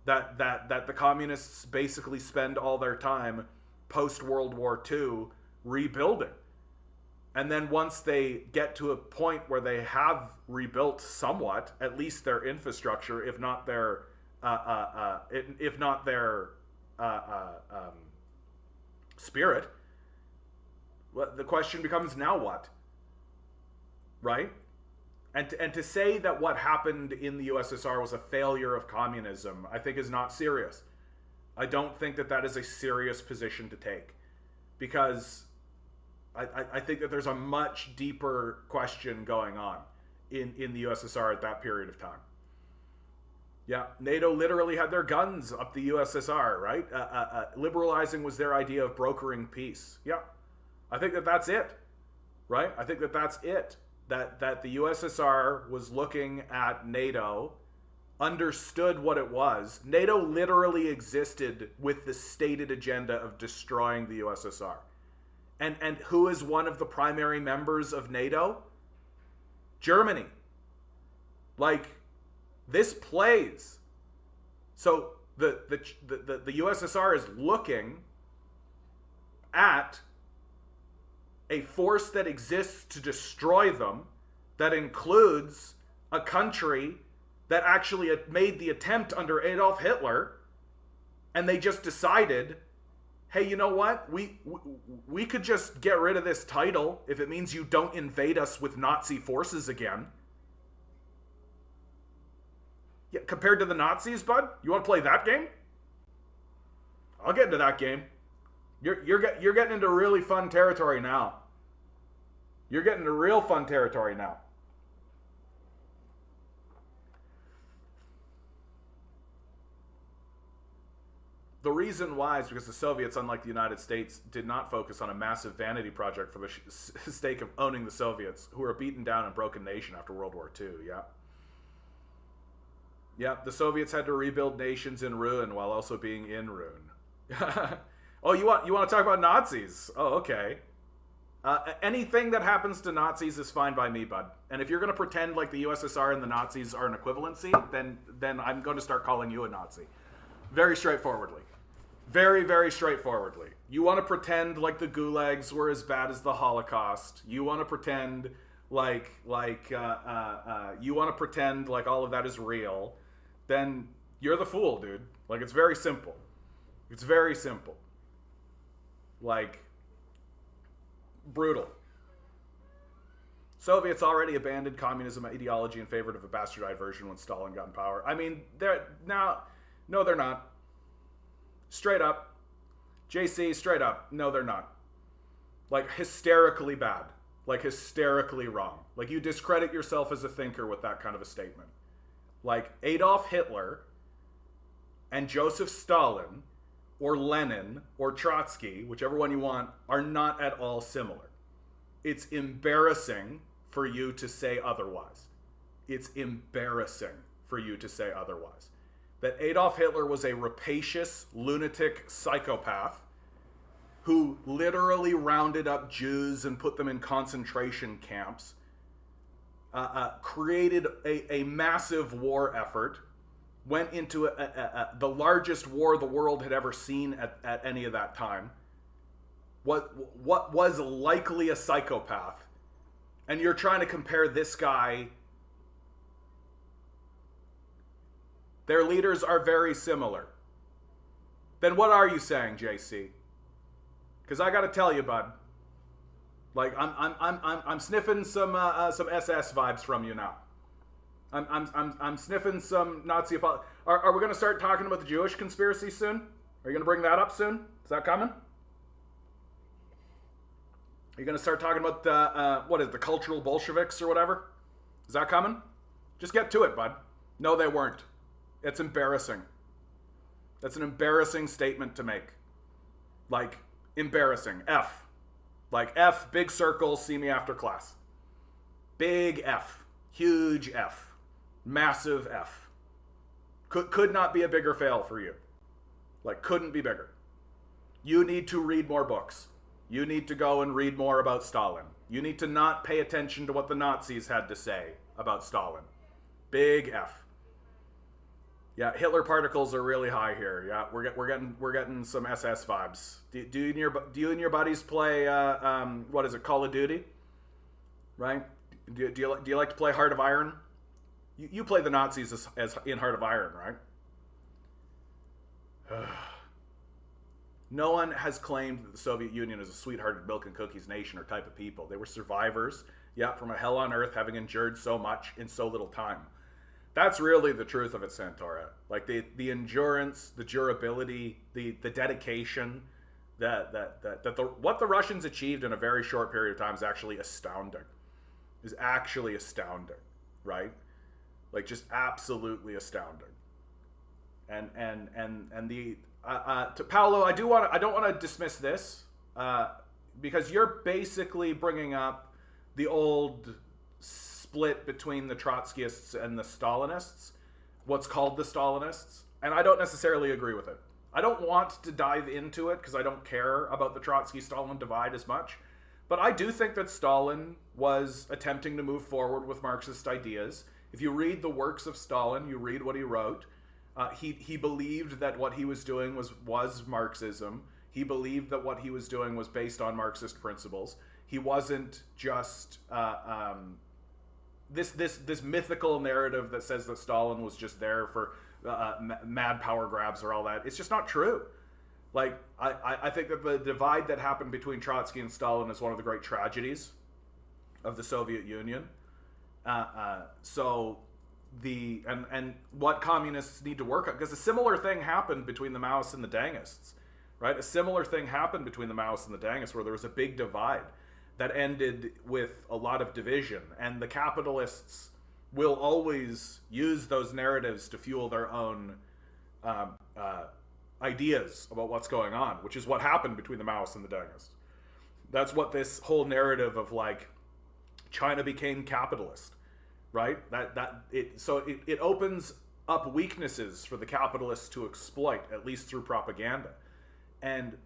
That the communists basically spend all their time post World War II rebuilding. And then once they get to a point where they have rebuilt somewhat, at least their infrastructure, if not their spirit, the question becomes, now what? Right? And to say that what happened in the USSR was a failure of communism, I think is not serious. I don't think that is a serious position to take, because I think that there's a much deeper question going on in the USSR at that period of time. Yeah, NATO literally had their guns up the USSR, right? Liberalizing was their idea of brokering peace. Yeah, I think that's it, right? I think that's it. That the USSR was looking at NATO, understood what it was. NATO literally existed with the stated agenda of destroying the USSR. And who is one of the primary members of NATO? Germany. This plays. So the USSR is looking at a force that exists to destroy them, that includes a country that actually made the attempt under Adolf Hitler, and they just decided, hey, you know what? We could just get rid of this title if it means you don't invade us with Nazi forces again. Yeah, compared to the Nazis, bud? You want to play that game? I'll get into that game. You're getting into really fun territory now. You're getting into real fun territory now. The reason why is because the Soviets, unlike the United States, did not focus on a massive vanity project for the sake of owning the Soviets, who were a beaten down and broken nation after World War II, yeah? Yeah, the Soviets had to rebuild nations in ruin while also being in ruin. Oh, you want to talk about Nazis? Oh, okay. Anything that happens to Nazis is fine by me, bud. And if you're going to pretend like the USSR and the Nazis are an equivalency, then I'm going to start calling you a Nazi. Very straightforwardly. Very, very straightforwardly. You want to pretend like the gulags were as bad as the Holocaust. You want to pretend like you want to pretend like all of that is real. Then you're the fool, dude. Like, it's very simple. It's very simple. Like, brutal. Soviets already abandoned communism ideology in favor of a bastardized version when Stalin got in power. I mean, they're not. Straight up. JC, straight up. No, they're not. Like, hysterically bad. Like, hysterically wrong. Like, you discredit yourself as a thinker with that kind of a statement. Like, Adolf Hitler and Joseph Stalin or Lenin or Trotsky, whichever one you want, are not at all similar. It's embarrassing for you to say otherwise. It's embarrassing for you to say otherwise. That Adolf Hitler was a rapacious, lunatic psychopath who literally rounded up Jews and put them in concentration camps, created a massive war effort, went into the largest war the world had ever seen at any of that time, what was likely a psychopath, and you're trying to compare this guy. Their leaders are very similar. Then what are you saying, JC? Because I got to tell you, bud. Like, I'm sniffing some SS vibes from you now. I'm sniffing some Nazi apology. Are we going to start talking about the Jewish conspiracy soon? Are you going to bring that up soon? Is that coming? Are you going to start talking about the cultural Bolsheviks or whatever? Is that coming? Just get to it, bud. No, they weren't. It's embarrassing. That's an embarrassing statement to make. Like, embarrassing. F. Like, F, big circle, see me after class. Big F. Huge F. Massive F. Could not be a bigger fail for you. Like, couldn't be bigger. You need to read more books. You need to go and read more about Stalin. You need to not pay attention to what the Nazis had to say about Stalin. Big F. Yeah, Hitler particles are really high here. Yeah, we're getting some SS vibes. Do you and your buddies play what is it, Call of Duty? Right? Do you like to play Heart of Iron? You play the Nazis as in Heart of Iron, right? No one has claimed that the Soviet Union is a sweethearted milk and cookies nation or type of people. They were survivors, yeah, from a hell on earth, having endured so much in so little time. That's really the truth of it, Santora. Like, the endurance, the durability, the dedication, what the Russians achieved in a very short period of time is actually astounding. Is actually astounding, right? Like, just absolutely astounding. And the to Paolo, I don't want to dismiss this because you're basically bringing up the old split between the Trotskyists and the Stalinists, what's called the Stalinists, and I don't necessarily agree with it. I don't want to dive into it because I don't care about the Trotsky-Stalin divide as much, but I do think that Stalin was attempting to move forward with Marxist ideas. If you read the works of Stalin, you read what he wrote, he believed that what he was doing was Marxism. He believed that what he was doing was based on Marxist principles. He wasn't just this mythical narrative that says that Stalin was just there for mad power grabs or all that. It's just not true. Like, I think that the divide that happened between Trotsky and Stalin is one of the great tragedies of the Soviet Union. So what communists need to work on, because a similar thing happened between the Maoists and the Dangists, right? A similar thing happened between the Maoists and the Dangists where there was a big divide that ended with a lot of division, and the capitalists will always use those narratives to fuel their own ideas about what's going on, which is what happened between the Maoists and the Dangists. That's what this whole narrative of, like, China became capitalist, right? It opens up weaknesses for the capitalists to exploit, at least through propaganda. And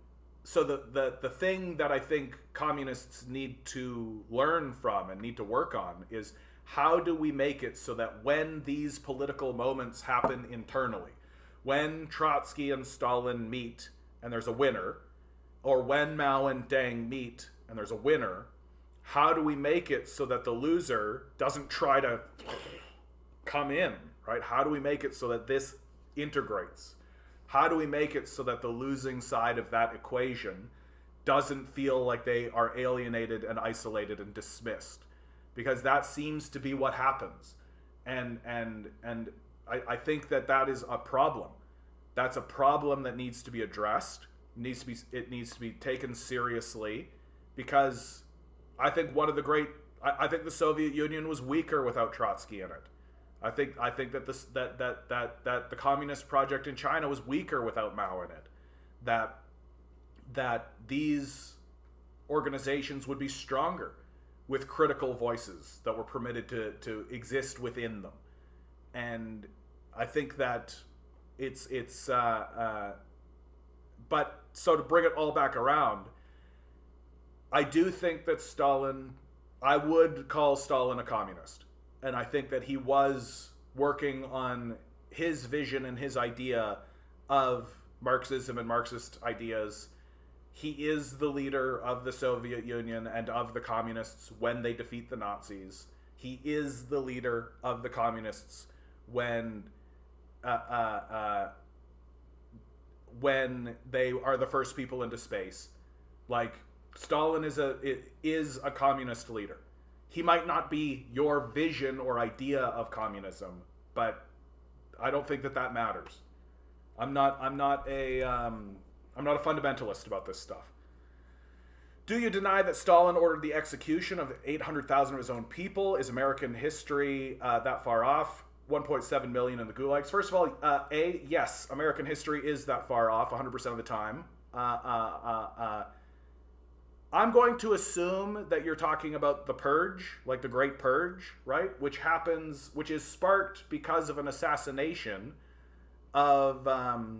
so the thing that I think communists need to learn from and need to work on is, how do we make it so that when these political moments happen internally, when Trotsky and Stalin meet and there's a winner, or when Mao and Deng meet and there's a winner, how do we make it so that the loser doesn't try to come in, right? How do we make it so that this integrates? How do we make it so that the losing side of that equation doesn't feel like they are alienated and isolated and dismissed? Because that seems to be what happens. And I think that is a problem. That's a problem that needs to be addressed. It needs to be taken seriously, because I think I think the Soviet Union was weaker without Trotsky in it. I think that that the communist project in China was weaker without Mao in it. That these organizations would be stronger with critical voices that were permitted to exist within them. And I think that but so to bring it all back around, I do think that I would call Stalin a communist. And I think that he was working on his vision and his idea of Marxism and Marxist ideas. He is the leader of the Soviet Union and of the communists when they defeat the Nazis. He is the leader of the communists when they are the first people into space. Like, Stalin is a communist leader. He might not be your vision or idea of communism, but I don't think that matters. I'm not a fundamentalist about this stuff. Do you deny that Stalin ordered the execution of 800,000 of his own people? Is American history that far off? 1.7 million in the gulags. First of all, yes, American history is that far off 100% of the time. I'm going to assume that you're talking about the Purge, like the Great Purge, right? Which is sparked because of an assassination of a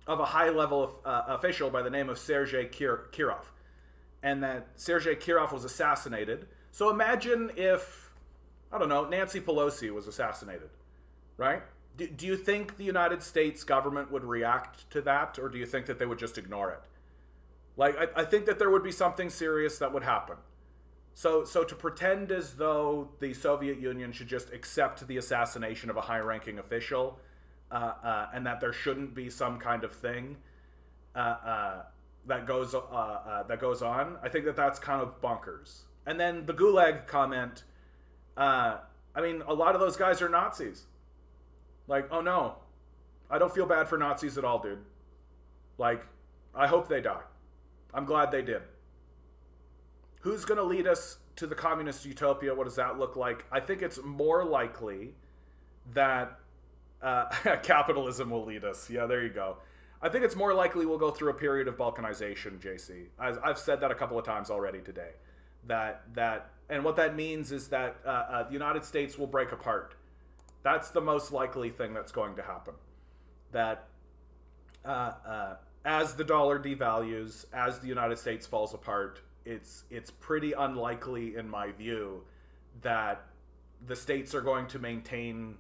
high-level official by the name of Sergei Kirov. And that Sergei Kirov was assassinated. So imagine if, I don't know, Nancy Pelosi was assassinated, right? Do you think the United States government would react to that, or do you think that they would just ignore it? Like, I think that there would be something serious that would happen. So to pretend as though the Soviet Union should just accept the assassination of a high-ranking official, and that there shouldn't be some kind of thing that goes on, I think that that's kind of bonkers. And then the Gulag comment, I mean, a lot of those guys are Nazis. Like, oh no, I don't feel bad for Nazis at all, dude. Like, I hope they die. I'm glad they did. Who's going to lead us to the communist utopia? What does that look like? I think it's more likely that capitalism will lead us. Yeah, there you go. I think it's more likely we'll go through a period of balkanization, JC. I've said that a couple of times already today. And what that means is that the United States will break apart. That's the most likely thing that's going to happen. That as the dollar devalues, as the United States falls apart, it's pretty unlikely, in my view, that the states are going to maintain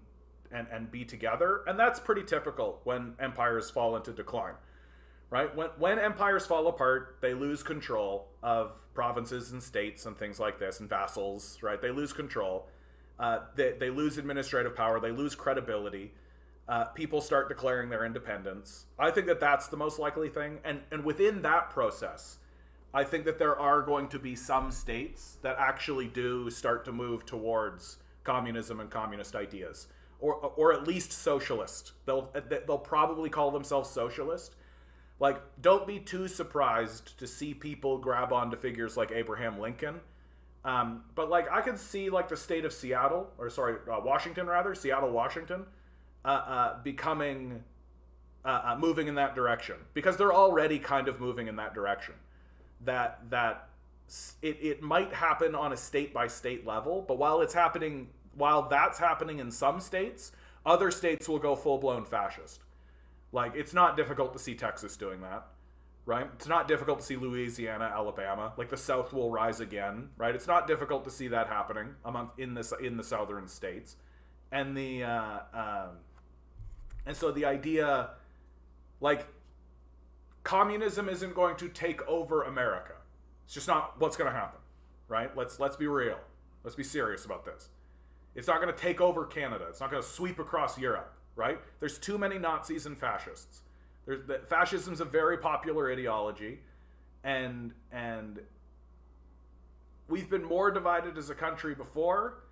and be together. And that's pretty typical when empires fall into decline, right? When empires fall apart, they lose control of provinces and states and things like this, and vassals, right? They lose control. They lose administrative power. They lose credibility. People start declaring their independence. I think that that's the most likely thing. And within that process, I think that there are going to be some states that actually do start to move towards communism and communist ideas, or at least socialist. They'll probably call themselves socialist. Like, don't be too surprised to see people grab onto figures like Abraham Lincoln. But like, I could see like the state of Washington, Seattle, Washington, becoming, moving in that direction, because they're already kind of moving in that direction. That it might happen on a state by state level, but while that's happening in some states, other states will go full blown fascist. Like, it's not difficult to see Texas doing that, right? It's not difficult to see Louisiana, Alabama. Like, the South will rise again, right? It's not difficult to see that happening in the southern states. And And so the idea, like, communism isn't going to take over America. It's just not what's going to happen, right? Let's be real. Let's be serious about this. It's not going to take over Canada. It's not going to sweep across Europe, right? There's too many Nazis and fascists. Fascism's a very popular ideology, and we've been more divided as a country before.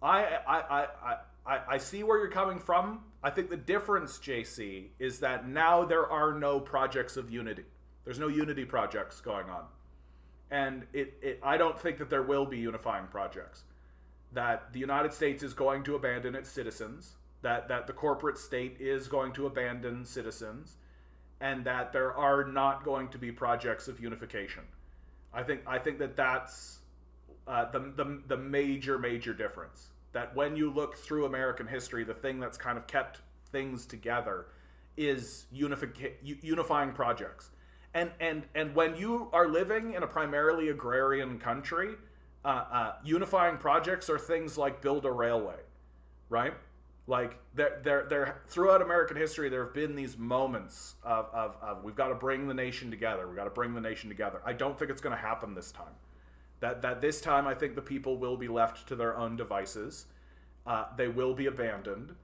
I see where you're coming from. I think the difference, JC, is that now there are no projects of unity. There's no unity projects going on. And I don't think that there will be unifying projects. That the United States is going to abandon its citizens, that the corporate state is going to abandon citizens, and that there are not going to be projects of unification. I think that that's the major difference. That when you look through American history, the thing that's kind of kept things together is unifying projects. And when you are living in a primarily agrarian country, unifying projects are things like build a railway, right? Like there throughout American history, there have been these moments of we've got to bring the nation together. We've got to bring the nation together. I don't think it's going to happen this time. That this time, I think the people will be left to their own devices. They will be abandoned.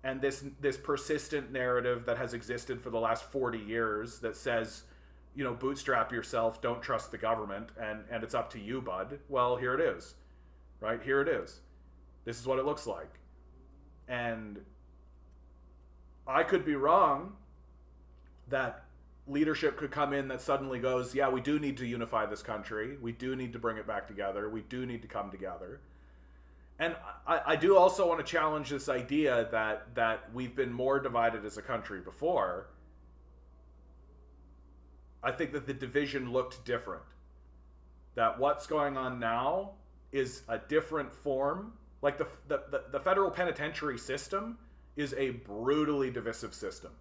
And this persistent narrative that has existed for the last 40 years that says, you know, bootstrap yourself, don't trust the government, and it's up to you, bud. Well, here it is, right? Here it is. This is what it looks like. And I could be wrong that leadership could come in that suddenly goes, yeah, we do need to unify this country. We do need to bring it back together. We do need to come together. And I do also want to challenge this idea that we've been more divided as a country before. I think that the division looked different. That what's going on now is a different form. Like the federal penitentiary system is a brutally divisive system.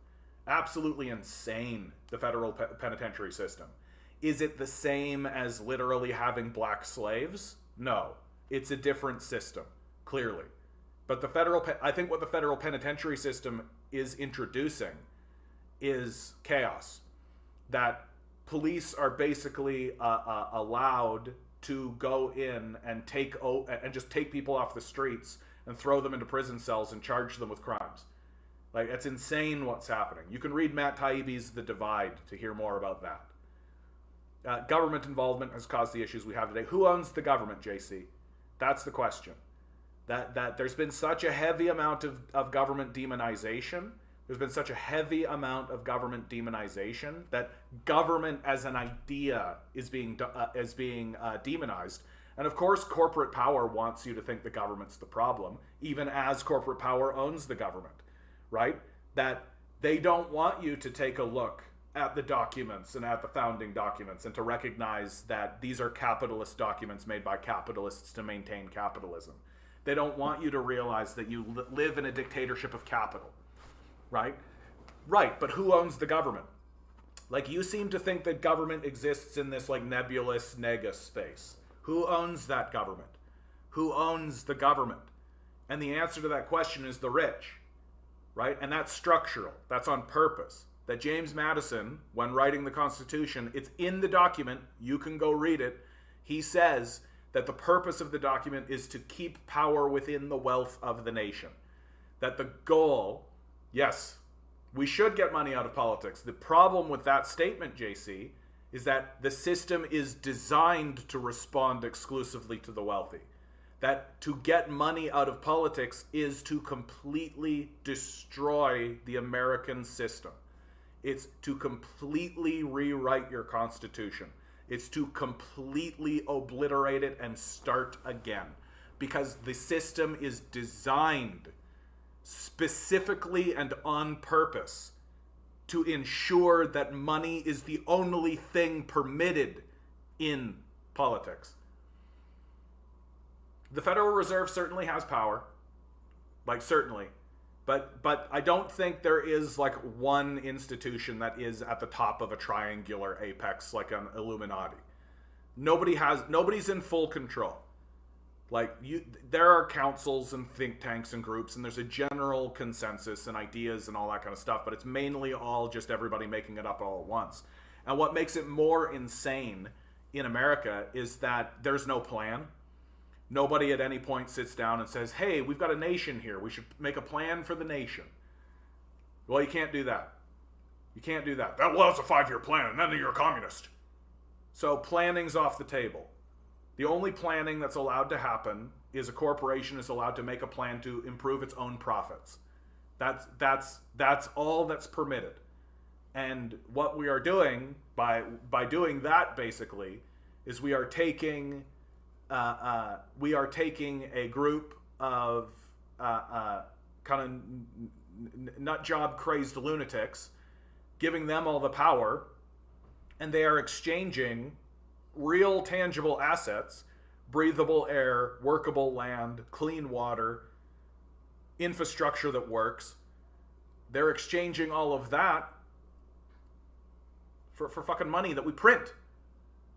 Absolutely insane, the federal penitentiary system. Is it the same as literally having black slaves? No. It's a different system, clearly. But I think what the federal penitentiary system is introducing is chaos. That police are basically allowed to go in and just take people off the streets and throw them into prison cells and charge them with crimes. Like, it's insane what's happening. You can read Matt Taibbi's The Divide to hear more about that. Government involvement has caused the issues we have today. Who owns the government, JC? That's the question. That there's been such a heavy amount of government demonization. There's been such a heavy amount of government demonization that government as an idea is being demonized. And of course, corporate power wants you to think the government's the problem, even as corporate power owns the government, right? That they don't want you to take a look at the documents and at the founding documents and to recognize that these are capitalist documents made by capitalists to maintain capitalism. They don't want you to realize that you live in a dictatorship of capital, right? Right, but who owns the government? Like, you seem to think that government exists in this like nebulous negus space. Who owns that government? Who owns the government? And the answer to that question is the rich, right? And that's structural. That's on purpose. That James Madison, when writing the Constitution, it's in the document, you can go read it, he says that the purpose of the document is to keep power within the wealth of the nation. That the goal, yes, we should get money out of politics. The problem with that statement, JC, is that the system is designed to respond exclusively to the wealthy. That to get money out of politics is to completely destroy the American system. It's to completely rewrite your Constitution. It's to completely obliterate it and start again. Because the system is designed specifically and on purpose to ensure that money is the only thing permitted in politics. The Federal Reserve certainly has power. Like, certainly. But I don't think there is like one institution that is at the top of a triangular apex like an Illuminati. Nobody's in full control. There are councils and think tanks and groups, and there's a general consensus and ideas and all that kind of stuff, but it's mainly all just everybody making it up all at once. And what makes it more insane in America is that there's no plan. Nobody at any point sits down and says, hey, we've got a nation here. We should make a plan for the nation. Well, you can't do that. You can't do that. Well, it's a 5-year plan, and then you're a communist. So planning's off the table. The only planning that's allowed to happen is a corporation is allowed to make a plan to improve its own profits. That's all that's permitted. And what we are doing by doing that basically is we are taking a group of kind of nut job crazed lunatics, giving them all the power, and they are exchanging real tangible assets, breathable air, workable land, clean water, infrastructure that works. They're exchanging all of that for fucking money that we print,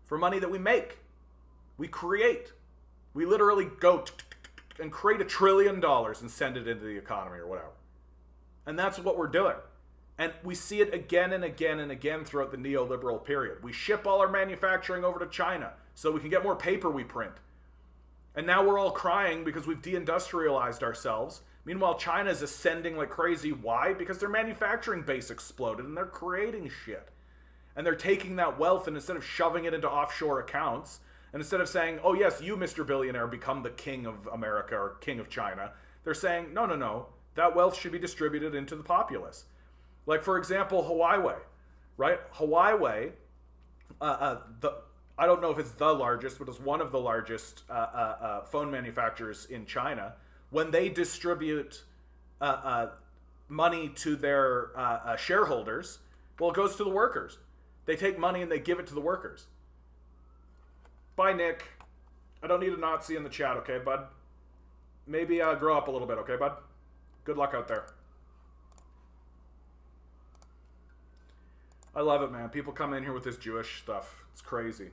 for money that we make, we create. We literally go and create $1 trillion and send it into the economy or whatever. And that's what we're doing. And we see it again and again and again throughout the neoliberal period. We ship all our manufacturing over to China so we can get more paper we print. And now we're all crying because we've deindustrialized ourselves. Meanwhile, China is ascending like crazy. Why? Because their manufacturing base exploded and they're creating shit. And they're taking that wealth, and instead of shoving it into offshore accounts, and instead of saying, oh yes, you, Mr. Billionaire, become the king of America or king of China, they're saying, no, that wealth should be distributed into the populace. Like, for example, Huawei, right? Huawei, I don't know if it's the largest, but it's one of the largest phone manufacturers in China. When they distribute money to their shareholders, well, it goes to the workers. They take money and they give it to the workers. Bye, Nick. I don't need a Nazi in the chat, okay, bud? Maybe grow up a little bit, okay, bud? Good luck out there. I love it, man. People come in here with this Jewish stuff. It's crazy.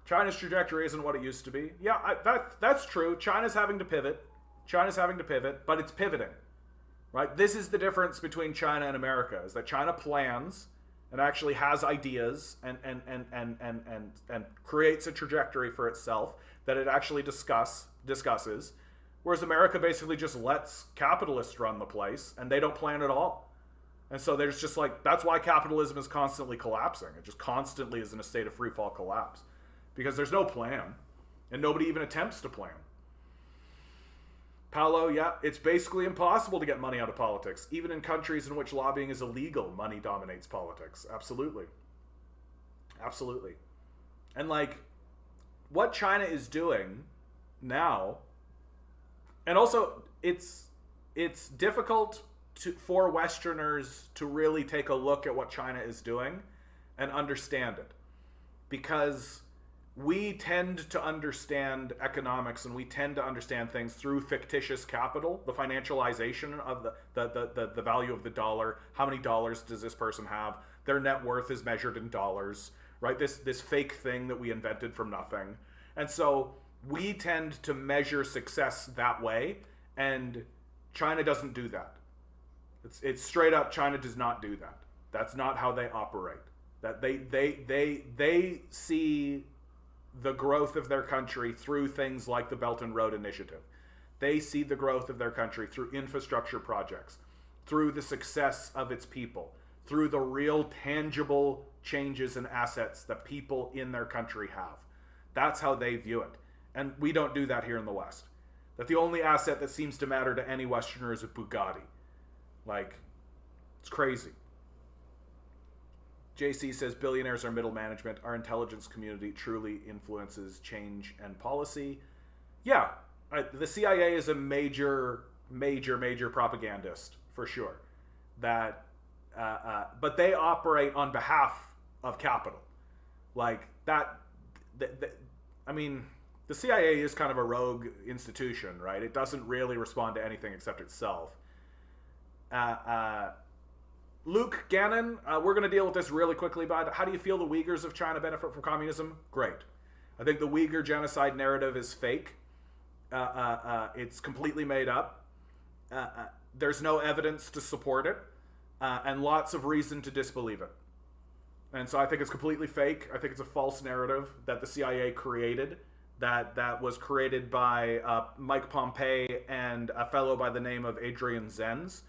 China's trajectory isn't what it used to be. Yeah, that's true. China's having to pivot. But it's pivoting, right? This is the difference between China and America, is that China plans and actually has ideas and creates a trajectory for itself that it actually discusses, whereas America basically just lets capitalists run the place, and they don't plan at all. And so there's just that's why capitalism is constantly collapsing. It just constantly is in a state of free fall collapse, because there's no plan, and nobody even attempts to plan. Paolo, yeah, it's basically impossible to get money out of politics. Even in countries in which lobbying is illegal, money dominates politics. Absolutely. Absolutely. And what China is doing now, and also it's difficult for Westerners to really take a look at what China is doing and understand it, because we tend to understand economics and we tend to understand things through fictitious capital, the financialization of the value of the dollar. How many dollars does this person have? Their net worth is measured in dollars, right? This fake thing that we invented from nothing. And so we tend to measure success that way, and China doesn't do that. It's straight up, China does not do that. That's not how they operate. That they see the growth of their country through things like the Belt and Road Initiative. They see the growth of their country through infrastructure projects, through the success of its people, through the real tangible changes and assets that people in their country have. That's how they view it. And we don't do that here in the West. That the only asset that seems to matter to any Westerner is a Bugatti. It's crazy. JC says, billionaires are middle management. Our intelligence community truly influences change and policy. Yeah, the CIA is a major propagandist, for sure. But they operate on behalf of capital. The CIA is kind of a rogue institution, right? It doesn't really respond to anything except itself. Luke Gannon, we're going to deal with this really quickly, bud. How do you feel the Uyghurs of China benefit from communism? Great. I think the Uyghur genocide narrative is fake. It's completely made up. There's no evidence to support it, and lots of reason to disbelieve it. And so I think it's completely fake. I think it's a false narrative that the CIA created, that was created by Mike Pompeo and a fellow by the name of Adrian Zenz,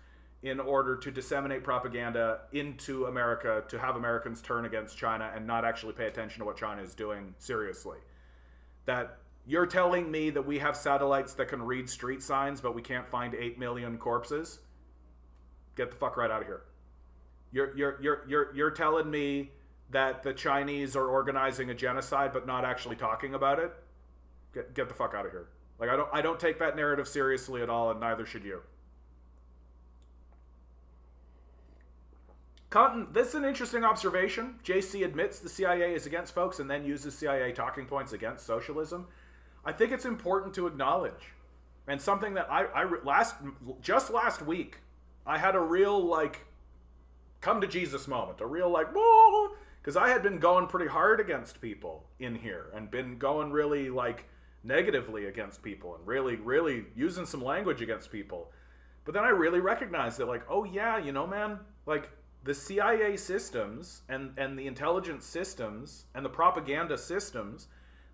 in order to disseminate propaganda into America, to have Americans turn against China and not actually pay attention to what China is doing seriously. That you're telling me that we have satellites that can read street signs, but we can't find 8 million corpses? Get the fuck right out of here. You're telling me that the Chinese are organizing a genocide but not actually talking about it? Get the fuck out of here. Like, I don't take that narrative seriously at all, and neither should you. Cotton, this is an interesting observation. JC admits the CIA is against folks and then uses CIA talking points against socialism. I think it's important to acknowledge. And something that just last week, I had a real, like, come to Jesus moment. A real, like, whoa! Because I had been going pretty hard against people in here and been going really, like, negatively against people and really, really using some language against people. But then I really recognized that, like, oh yeah, you know, man, like, the CIA systems and the intelligence systems and the propaganda systems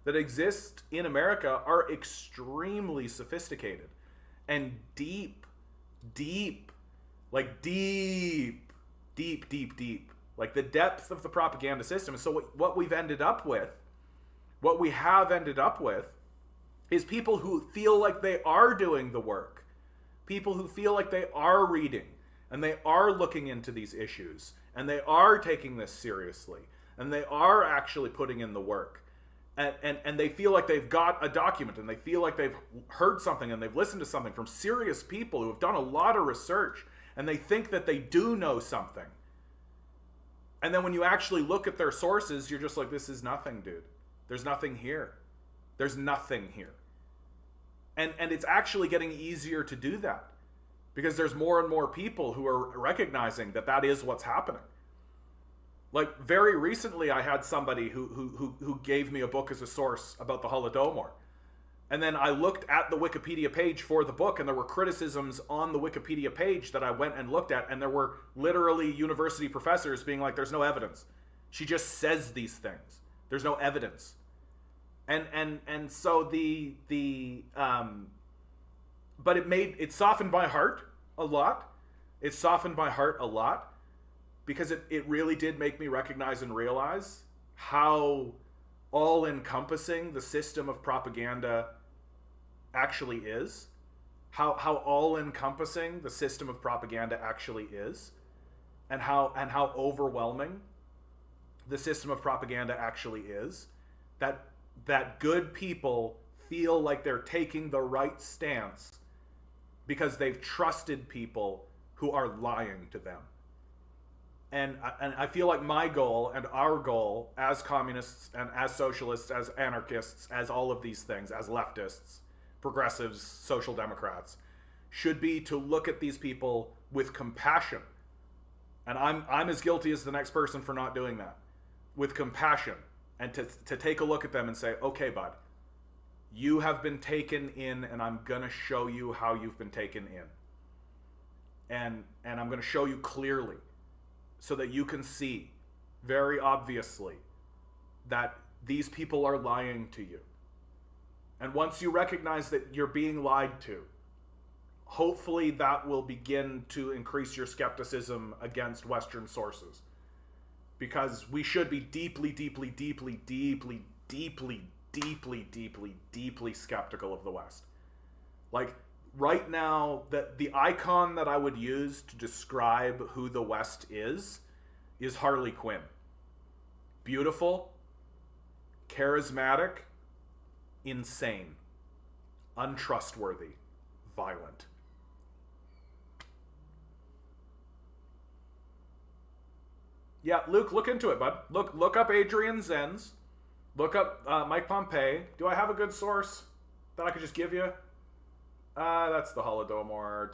that exist in America are extremely sophisticated and deep. Like deep. Like the depth of the propaganda system. And so what we have ended up with is people who feel like they are doing the work. People who feel like they are reading. And they are looking into these issues, and they are taking this seriously, and they are actually putting in the work, and they feel like they've got a document, and they feel like they've heard something, and they've listened to something from serious people who have done a lot of research, and they think that they do know something. And then when you actually look at their sources, you're just like, this is nothing, dude. There's nothing here. There's nothing here. And it's actually getting easier to do that. Because there's more and more people who are recognizing that that is what's happening. Like, very recently, I had somebody who gave me a book as a source about the Holodomor. And then I looked at the Wikipedia page for the book, and there were criticisms on the Wikipedia page that I went and looked at, and there were literally university professors being like, there's no evidence. She just says these things. There's no evidence. And so but it softened my heart a lot. It softened my heart a lot because it really did make me recognize and realize how all-encompassing the system of propaganda actually is. How all-encompassing the system of propaganda actually is. And how overwhelming the system of propaganda actually is. That good people feel like they're taking the right stance because they've trusted people who are lying to them. And I feel like my goal and our goal as communists and as socialists, as anarchists, as all of these things, as leftists, progressives, social democrats, should be to look at these people with compassion. And I'm as guilty as the next person for not doing that. With compassion. And to take a look at them and say, okay, bud, you have been taken in, and I'm going to show you how you've been taken in. And I'm going to show you clearly so that you can see very obviously that these people are lying to you. And once you recognize that you're being lied to, hopefully that will begin to increase your skepticism against Western sources. Because we should be deeply skeptical of the West. Like, right now, the icon that I would use to describe who the West is Harley Quinn. Beautiful, charismatic, insane, untrustworthy, violent. Yeah, Luke, look into it, bud. Look up Adrian Zenz. Look up Mike Pompeo. Do I have a good source that I could just give you? That's the Holodomor.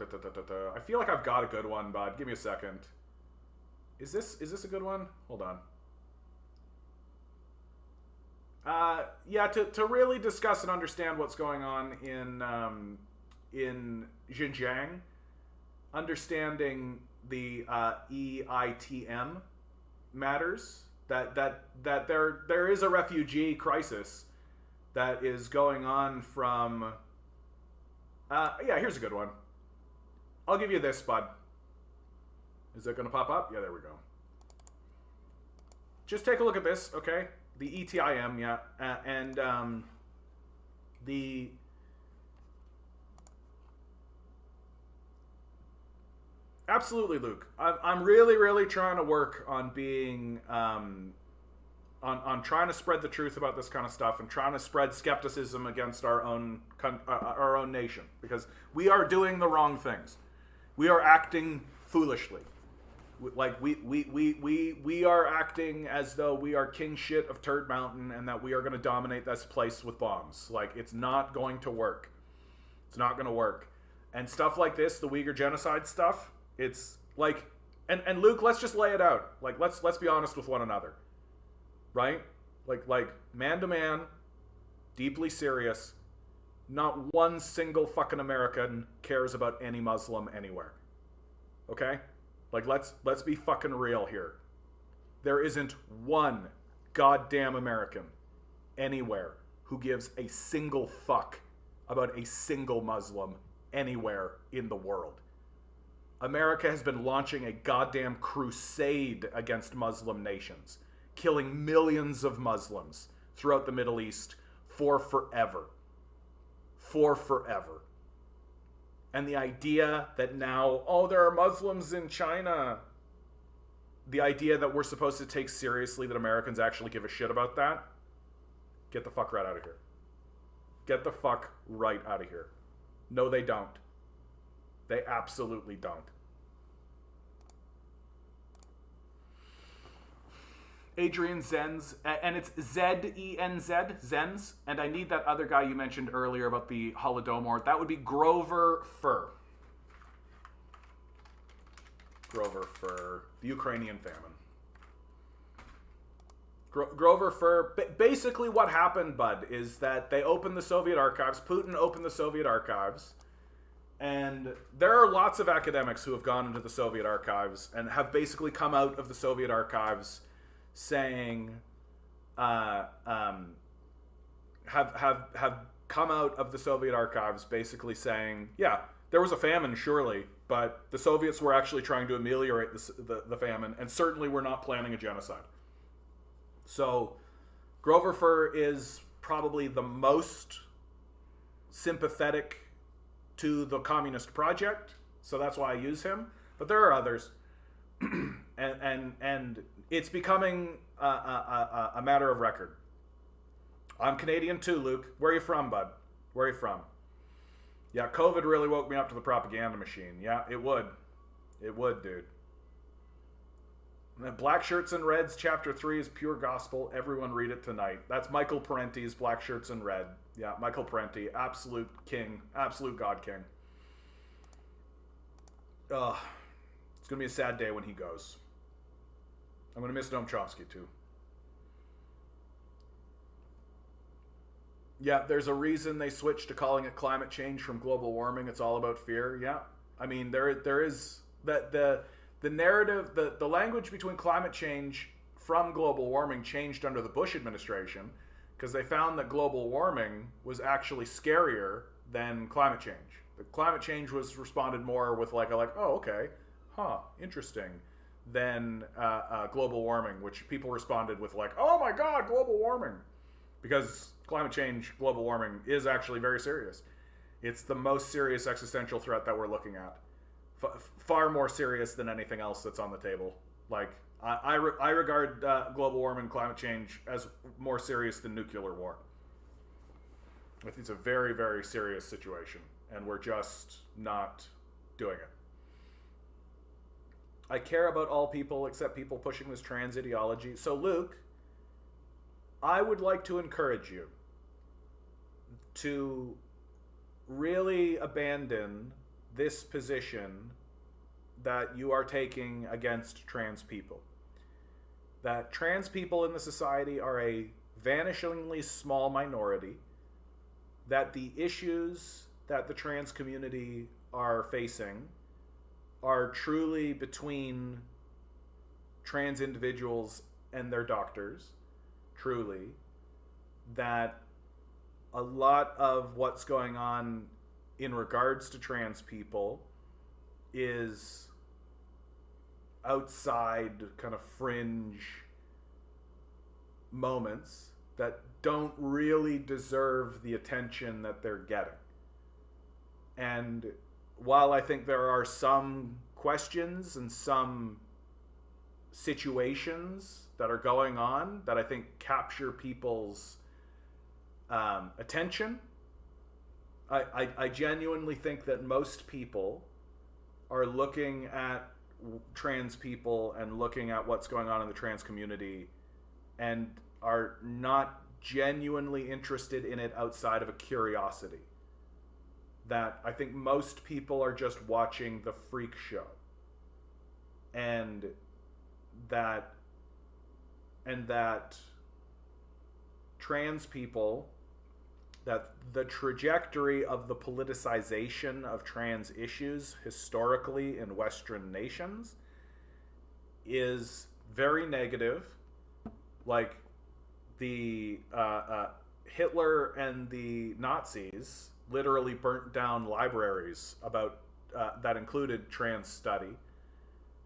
I feel like I've got a good one, bud. Give me a second. Is this a good one? Hold on. Yeah, to really discuss and understand what's going on in Xinjiang, understanding the EITM matters. That there is a refugee crisis that is going on from. Yeah, here's a good one. I'll give you this, bud. Is it going to pop up? Yeah, there we go. Just take a look at this, okay? The ETIM, yeah, and the absolutely, Luke. I'm really trying to work on being on trying to spread the truth about this kind of stuff and trying to spread skepticism against our own nation, because we are doing the wrong things. We are acting foolishly. Like we are acting as though we are king shit of Turd Mountain and that we are going to dominate this place with bombs. Like, it's not going to work. It's not going to work. And stuff like this, the Uyghur genocide stuff, it's like, and Luke, let's just lay it out. Like, let's be honest with one another, right? Like man to man, deeply serious. Not one single fucking American cares about any Muslim anywhere. Okay? Like, let's be fucking real here. There isn't one goddamn American anywhere who gives a single fuck about a single Muslim anywhere in the world. America has been launching a goddamn crusade against Muslim nations, killing millions of Muslims throughout the Middle East for forever. For forever. And the idea that now, oh, there are Muslims in China. The idea that we're supposed to take seriously that Americans actually give a shit about that. Get the fuck right out of here. Get the fuck right out of here. No, they don't. They absolutely don't. Adrian Zenz, and it's Z-E-N-Z, Zenz, and I need that other guy you mentioned earlier about the Holodomor. That would be Grover Fur. Grover Fur, the Ukrainian famine. Grover Fur, basically what happened, bud, is that they opened the Soviet archives, Putin opened the Soviet archives, and there are lots of academics who have gone into the Soviet archives and have basically come out of the Soviet archives saying, have come out of the Soviet archives basically saying, yeah, there was a famine, surely, but the Soviets were actually trying to ameliorate the famine, and certainly were not planning a genocide. So Grover Fur is probably the most sympathetic to the communist project, so that's why I use him. But there are others, and it's becoming a matter of record. I'm Canadian too, Luke. Where are you from, bud? Where are you from? Yeah, COVID really woke me up to the propaganda machine. Yeah, it would. It would, dude. Black Shirts and Reds, Chapter 3 is pure gospel. Everyone read it tonight. That's Michael Parenti's Black Shirts and Red. Yeah, Michael Parenti, absolute king, absolute God king. Ugh. It's going to be a sad day when he goes. I'm going to miss Noam Chomsky, too. Yeah, there's a reason they switched to calling it climate change from global warming. It's all about fear. Yeah. I mean, there is that the narrative, the language between climate change from global warming changed under the Bush administration because they found that global warming was actually scarier than climate change. The climate change was responded more with like, oh, okay, huh, interesting, than global warming, which people responded with like, oh my God, global warming. Because climate change, global warming is actually very serious. It's the most serious existential threat that we're looking at. Far more serious than anything else that's on the table. Like, I regard global warming, climate change as more serious than nuclear war. I think it's a very, very serious situation, and we're just not doing it. I care about all people except people pushing this trans ideology. So, Luke, I would like to encourage you to really abandon this position that you are taking against trans people. That trans people in the society are a vanishingly small minority, that the issues that the trans community are facing are truly between trans individuals and their doctors, truly, that a lot of what's going on in regards to trans people is outside kind of fringe moments that don't really deserve the attention that they're getting. And while I think there are some questions and some situations that are going on that I think capture people's attention, I genuinely think that most people are looking at trans people and looking at what's going on in the trans community and are not genuinely interested in it outside of a curiosity. That I think most people are just watching the freak show. And that trans people, that the trajectory of the politicization of trans issues historically in Western nations is very negative. Like the Hitler and the Nazis literally burnt down libraries about that included trans study,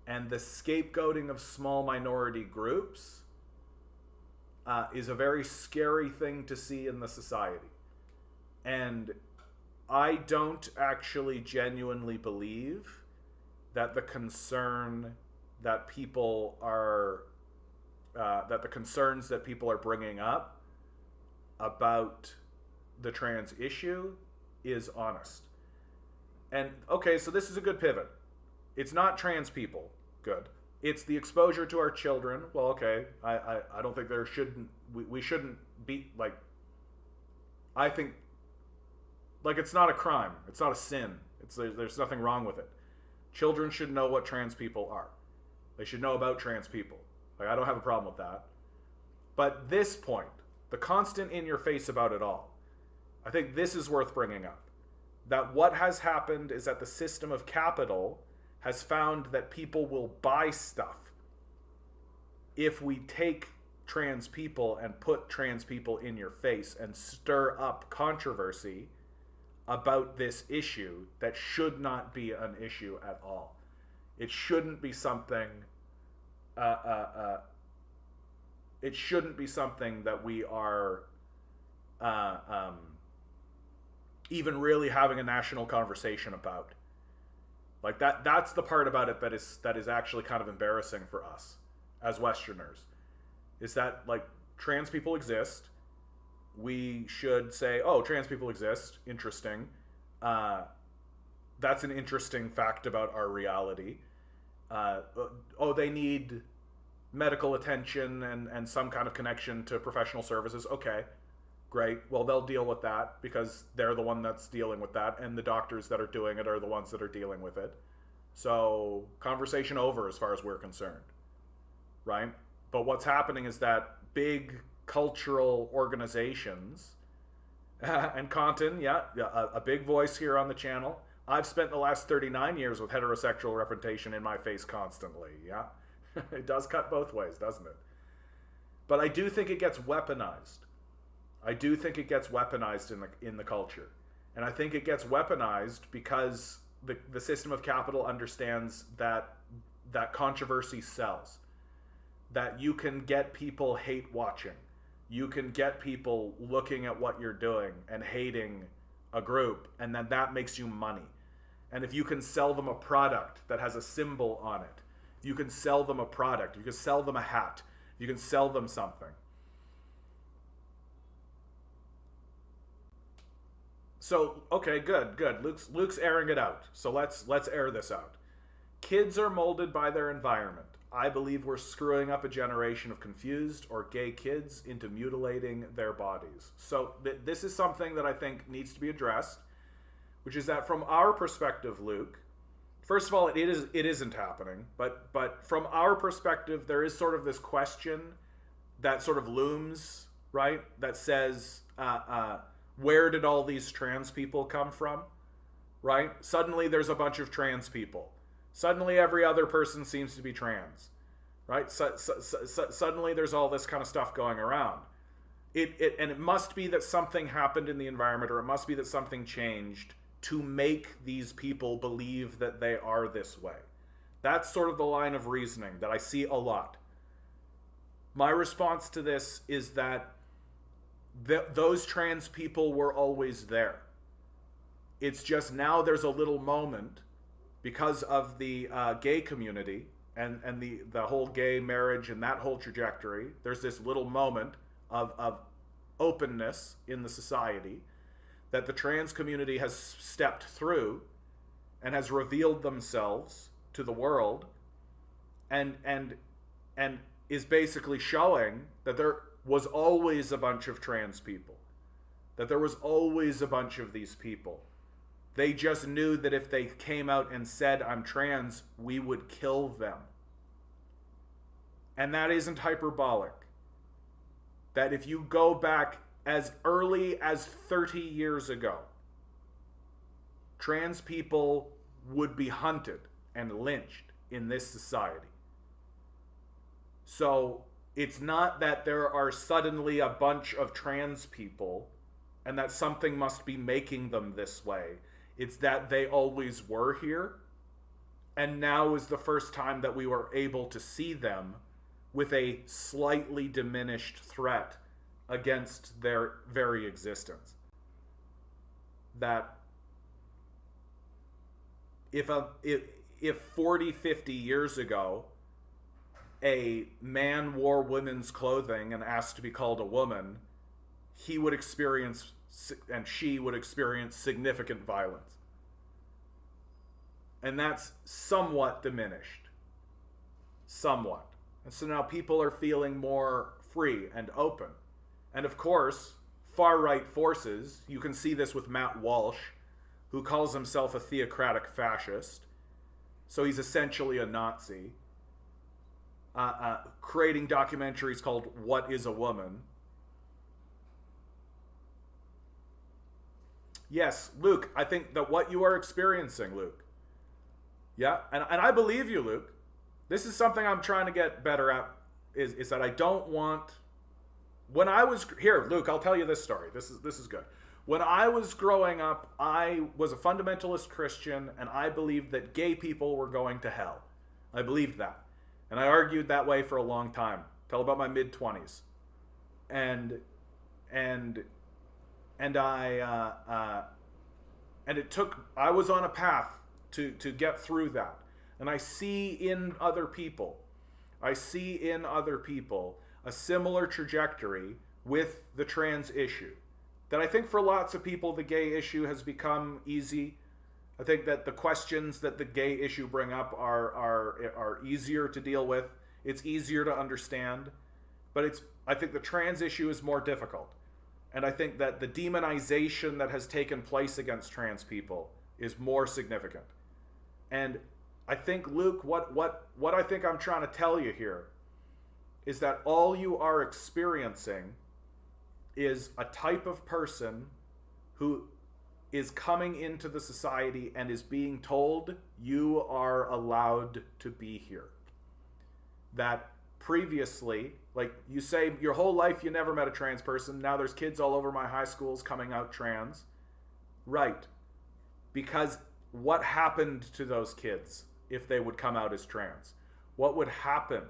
and the scapegoating of small minority groups is a very scary thing to see in the society. And I don't actually genuinely believe that the concern that people are that the concerns that people are bringing up about the trans issue is honest. And okay, so this is a good pivot. It's not trans people. Good. It's the exposure to our children. Well, okay, I don't think there shouldn't, we shouldn't be, like, I think, like, it's not a crime. It's not a sin. There's nothing wrong with it. Children should know what trans people are. They should know about trans people. Like, I don't have a problem with that. But this point, the constant in your face about it all, I think this is worth bringing up. That what has happened is that the system of capital has found that people will buy stuff if we take trans people and put trans people in your face and stir up controversy about this issue that should not be an issue at all. It shouldn't be something it shouldn't be something that we are even really having a national conversation about. Like, that's the part about it that is actually kind of embarrassing for us as Westerners. Is that, like, trans people exist. We should say, oh, trans people exist. Interesting. That's an interesting fact about our reality. Oh, they need medical attention and some kind of connection to professional services. Okay, great. Well, they'll deal with that because they're the one that's dealing with that, and the doctors that are doing it are the ones that are dealing with it. So, conversation over as far as we're concerned, right? But what's happening is that big cultural organizations, and Compton, a big voice here on the channel. I've spent the last 39 years with heterosexual representation in my face constantly, yeah? It does cut both ways, doesn't it? But I do think it gets weaponized. I do think it gets weaponized in the culture. And I think it gets weaponized because the system of capital understands that controversy sells. That you can get people hate watching. You can get people looking at what you're doing and hating a group, and then that makes you money. And if you can sell them a product that has a symbol on it, you can sell them a product, you can sell them a hat, you can sell them something. So, okay, good. Luke's airing it out. So let's air this out. Kids are molded by their environment. I believe we're screwing up a generation of confused or gay kids into mutilating their bodies. So this is something that I think needs to be addressed, which is that from our perspective, Luke, first of all, it isn't happening, but from our perspective, there is sort of this question that sort of looms right? That says, where did all these trans people come from, right? Suddenly there's a bunch of trans people. Suddenly every other person seems to be trans, right? Suddenly there's all this kind of stuff going around. And it must be that something happened in the environment, or it must be that something changed to make these people believe that they are this way. That's sort of the line of reasoning that I see a lot. My response to this is that those trans people were always there. It's just now there's a little moment because of the gay community and the whole gay marriage and that whole trajectory. There's this little moment of openness in the society that the trans community has stepped through and has revealed themselves to the world, and is basically showing that there was always a bunch of trans people, that there was always a bunch of these people. They just knew that if they came out and said, I'm trans, we would kill them. And that isn't hyperbolic. That if you go back as early as 30 years ago, trans people would be hunted and lynched in this society. So it's not that there are suddenly a bunch of trans people and that something must be making them this way. It's that they always were here, and now is the first time that we were able to see them with a slightly diminished threat against their very existence. That if 40, 50 years ago a man wore women's clothing and asked to be called a woman, he would experience, and she would experience, significant violence. And that's somewhat diminished. Somewhat. And so now people are feeling more free and open. And of course, far-right forces, you can see this with Matt Walsh, who calls himself a theocratic fascist. So he's essentially a Nazi. Creating documentaries called What is a Woman? Yes, Luke, I think that what you are experiencing, Luke. Yeah, and I believe you, Luke. This is something I'm trying to get better at, is that I don't want... When I was... Here, Luke, I'll tell you this story. This is good. When I was growing up, I was a fundamentalist Christian, and I believed that gay people were going to hell. I believed that. And I argued that way for a long time, till about my mid-20s. And it took... I was on a path to get through that. And I see in other people a similar trajectory with the trans issue. That I think for lots of people, the gay issue has become easy. I think that the questions that the gay issue bring up are easier to deal with. It's easier to understand. But I think the trans issue is more difficult. And I think that the demonization that has taken place against trans people is more significant. And I think, Luke, what I think I'm trying to tell you here is that all you are experiencing is a type of person who is coming into the society and is being told you are allowed to be here. That previously, like you say, your whole life you never met a trans person. Now there's kids all over my high schools coming out trans. Right. Because what happened to those kids if they would come out as trans? What would happen?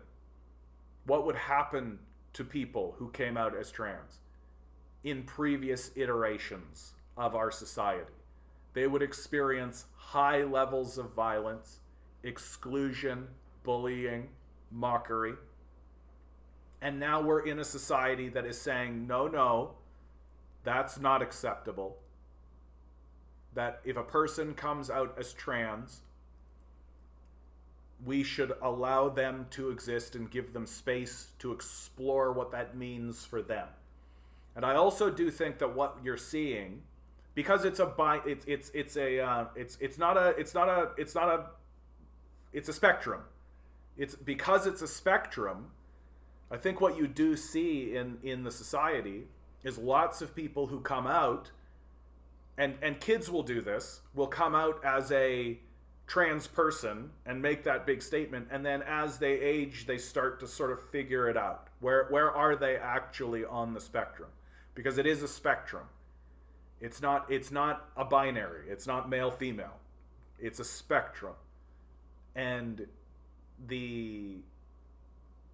What would happen to people who came out as trans in previous iterations of our society? They would experience high levels of violence, exclusion, bullying, mockery. And now we're in a society that is saying, no, that's not acceptable. That if a person comes out as trans, we should allow them to exist and give them space to explore what that means for them. And I also do think that what you're seeing, because it's a spectrum. It's because it's a spectrum. I think what you do see in the society is lots of people who come out, and kids will do this, will come out as a trans person and make that big statement, and then as they age, they start to sort of figure it out. Where are they actually on the spectrum? Because it is a spectrum. It's not a binary. It's not male female. It's a spectrum. And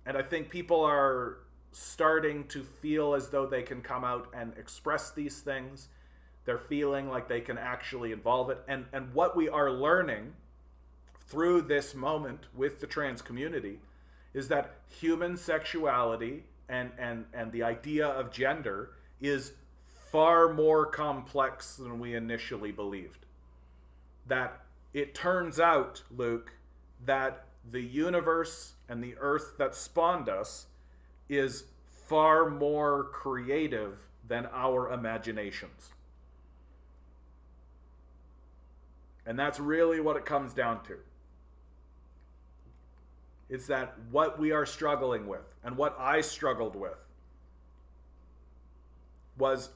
I think people are starting to feel as though they can come out and express these things. They're feeling like they can actually involve it. And what we are learning through this moment with the trans community is that human sexuality and the idea of gender is far more complex than we initially believed. That it turns out, Luke, that the universe and the earth that spawned us is far more creative than our imaginations. And that's really what it comes down to. It's that what we are struggling with, and what I struggled with, was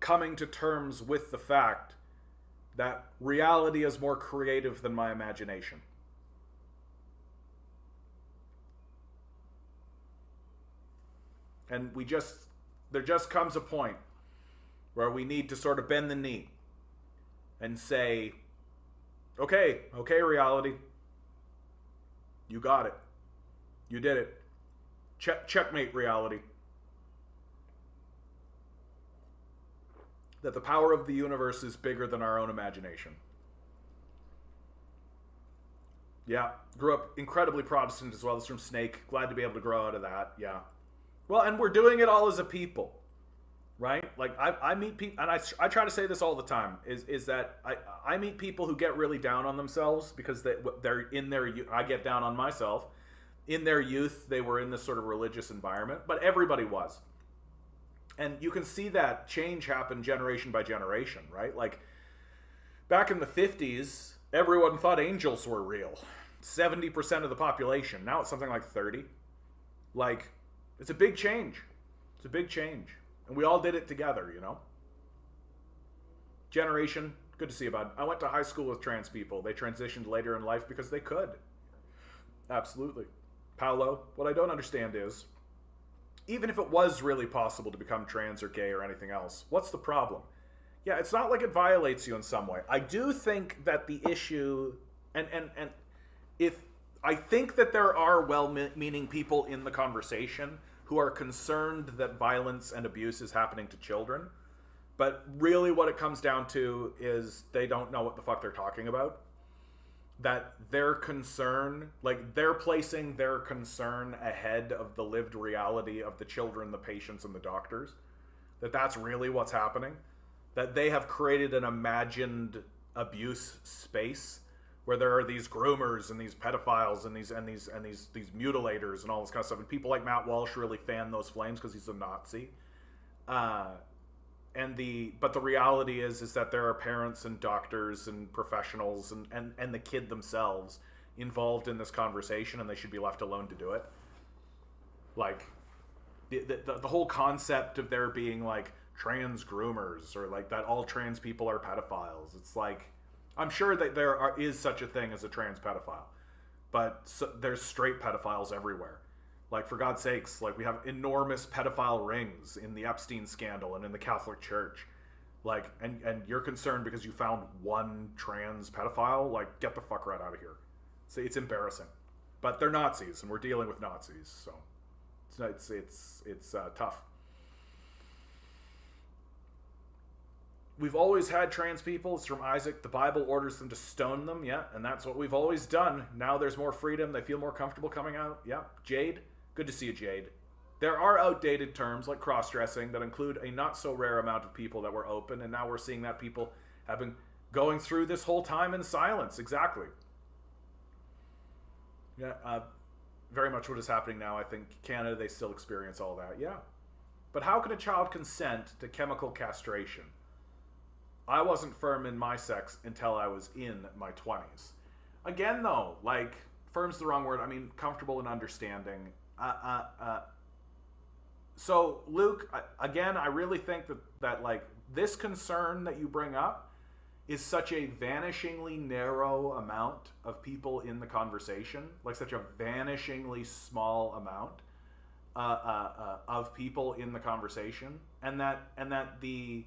coming to terms with the fact that reality is more creative than my imagination. And there just comes a point where we need to sort of bend the knee and say, okay, reality, you got it. You did it. Checkmate, reality. That the power of the universe is bigger than our own imagination. Yeah, grew up incredibly Protestant as well. This from Snake. Glad to be able to grow out of that. Yeah. Well, and we're doing it all as a people, right? Like I meet people, and I try to say this all the time, is that I meet people who get really down on themselves because they're in their, I get down on myself. In their youth, they were in this sort of religious environment, but everybody was. And you can see that change happen generation by generation, right? Like, back in the 50s, everyone thought angels were real. 70% of the population. Now it's something like 30. Like, it's a big change. It's a big change. And we all did it together, you know? Generation, good to see you, bud. I went to high school with trans people. They transitioned later in life because they could. Absolutely. Paolo, what I don't understand is, even if it was really possible to become trans or gay or anything else, what's the problem? Yeah, it's not like it violates you in some way. I do think that the issue, and if I think that there are well-meaning people in the conversation who are concerned that violence and abuse is happening to children, but really what it comes down to is they don't know what the fuck they're talking about. That their concern, like they're placing their concern ahead of the lived reality of the children, the patients, and the doctors. That's really what's happening. That they have created an imagined abuse space where there are these groomers and these pedophiles and these mutilators and all this kind of stuff. And people like Matt Walsh really fan those flames because he's a Nazi. But the reality is that there are parents and doctors and professionals and the kid themselves involved in this conversation, and they should be left alone to do it. Like the whole concept of there being like trans groomers or like that all trans people are pedophiles. It's like, I'm sure that is such a thing as a trans pedophile, but there's straight pedophiles everywhere. Like, for God's sakes, like, we have enormous pedophile rings in the Epstein scandal and in the Catholic Church. Like, and you're concerned because you found one trans pedophile? Like, get the fuck right out of here. It's embarrassing. But they're Nazis, and we're dealing with Nazis, so it's tough. We've always had trans people. It's from Isaac. The Bible orders them to stone them. Yeah, and that's what we've always done. Now there's more freedom. They feel more comfortable coming out. Yeah. Jade. Good to see you, Jade. There are outdated terms like cross-dressing that include a not-so-rare amount of people that were open, and now we're seeing that people have been going through this whole time in silence. Exactly. Yeah, very much what is happening now. I think Canada, they still experience all that. Yeah. But how can a child consent to chemical castration? I wasn't firm in my sex until I was in my 20s. Again, though, like, firm's the wrong word. I mean, comfortable and understanding. So, Luke, again, I really think that like this concern that you bring up is such a vanishingly narrow amount of people in the conversation, like such a vanishingly small amount of people in the conversation, and that the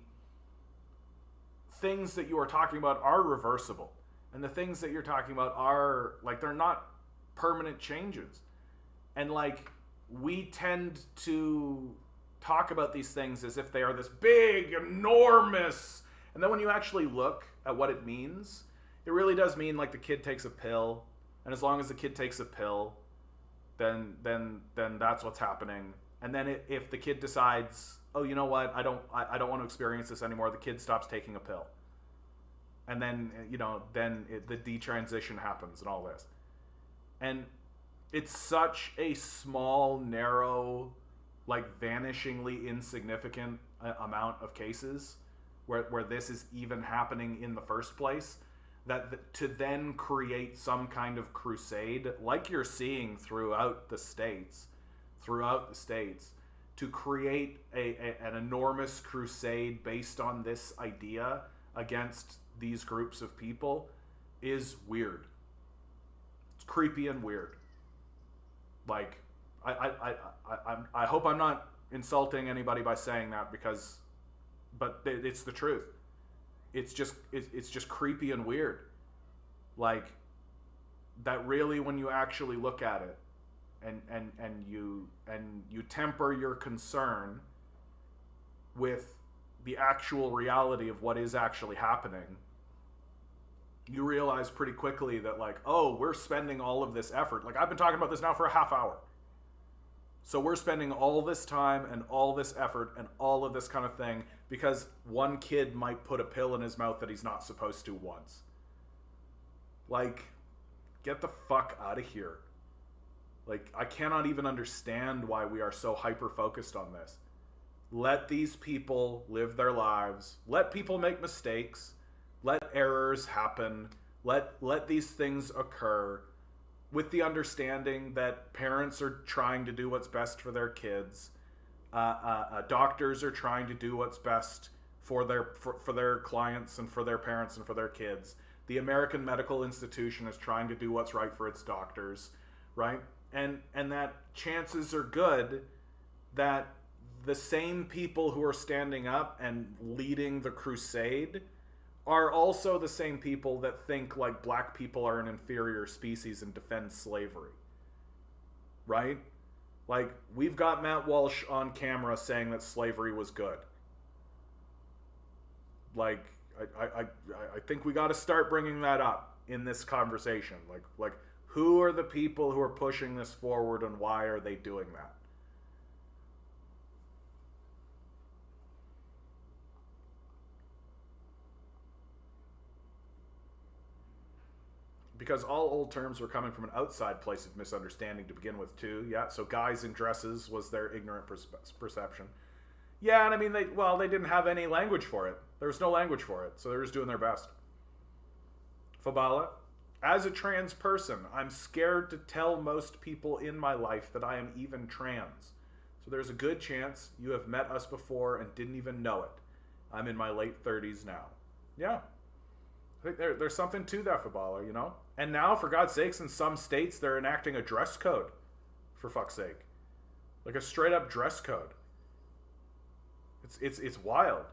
things that you are talking about are reversible, and the things that you're talking about are like they're not permanent changes, and like we tend to talk about these things as if they are this big, enormous, and then when you actually look at what it means, it really does mean like the kid takes a pill, and as long as the kid takes a pill, then that's what's happening. And then if the kid decides, oh, you know what, I don't want to experience this anymore, the kid stops taking a pill, and then the detransition happens and all this, and it's such a small, narrow, like vanishingly insignificant amount of cases where this is even happening in the first place, that to then create some kind of crusade like you're seeing throughout the states, to create an enormous crusade based on this idea against these groups of people is weird. It's creepy and weird. Like, I hope I'm not insulting anybody by saying that, but it's the truth. It's just creepy and weird. Like, that really, when you actually look at it, and you temper your concern with the actual reality of what is actually happening, you realize pretty quickly that, like, oh, we're spending all of this effort. Like, I've been talking about this now for a half hour. So we're spending all this time and all this effort and all of this kind of thing because one kid might put a pill in his mouth that he's not supposed to once. Like, get the fuck out of here. Like, I cannot even understand why we are so hyper-focused on this. Let these people live their lives. Let people make mistakes. Let errors happen. Let these things occur with the understanding that parents are trying to do what's best for their kids. Doctors are trying to do what's best for their clients and for their parents and for their kids. The American medical institution is trying to do what's right for its doctors, right? And that chances are good that the same people who are standing up and leading the crusade are also the same people that think like black people are an inferior species and defend slavery. Right? Like, we've got Matt Walsh on camera saying that slavery was good. Like, I think we got to start bringing that up in this conversation. Like, who are the people who are pushing this forward and why are they doing that? Because all old terms were coming from an outside place of misunderstanding to begin with, too. Yeah, so guys in dresses was their ignorant perception. Yeah, and I mean, they didn't have any language for it. There was no language for it, so they were just doing their best. Fabala, as a trans person, I'm scared to tell most people in my life that I am even trans. So there's a good chance you have met us before and didn't even know it. I'm in my late 30s now. Yeah. I think there's something to that, Fabala, you know? And now, for God's sakes, in some states, they're enacting a dress code. For fuck's sake. Like a straight-up dress code. It's wild.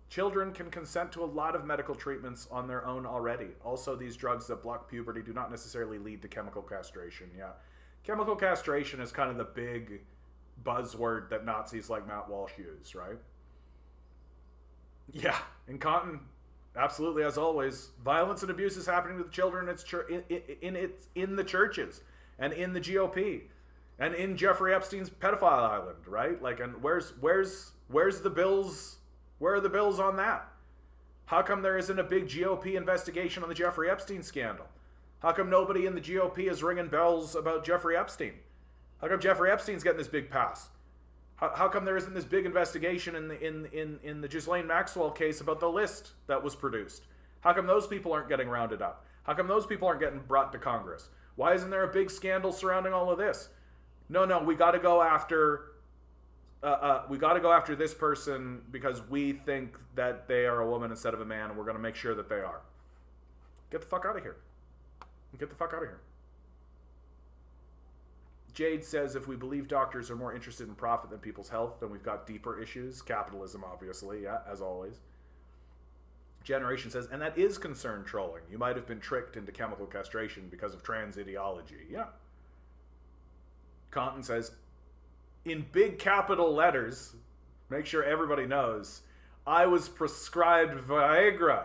Children can consent to a lot of medical treatments on their own already. Also, these drugs that block puberty do not necessarily lead to chemical castration. Yeah. Chemical castration is kind of the big buzzword that Nazis like Matt Walsh use, right? Yeah. In Compton, absolutely, as always, violence and abuse is happening to the children in the churches and in the GOP and in Jeffrey Epstein's pedophile island, right? Like, and where's the bills? Where are the bills on that? How come there isn't a big GOP investigation on the Jeffrey Epstein scandal? How come nobody in the GOP is ringing bells about Jeffrey Epstein? How come Jeffrey Epstein's getting this big pass? How come there isn't this big investigation in the Ghislaine Maxwell case about the list that was produced? How come those people aren't getting rounded up? How come those people aren't getting brought to Congress? Why isn't there a big scandal surrounding all of this? No, we got to go after. We got to go after this person because we think that they are a woman instead of a man, and we're going to make sure that they are. Get the fuck out of here. Get the fuck out of here. Jade says, if we believe doctors are more interested in profit than people's health, then we've got deeper issues. Capitalism, obviously, yeah, as always. Generation says, and that is concerned trolling. You might have been tricked into chemical castration because of trans ideology. Yeah. Conton says, in big capital letters, make sure everybody knows, I was prescribed Viagra.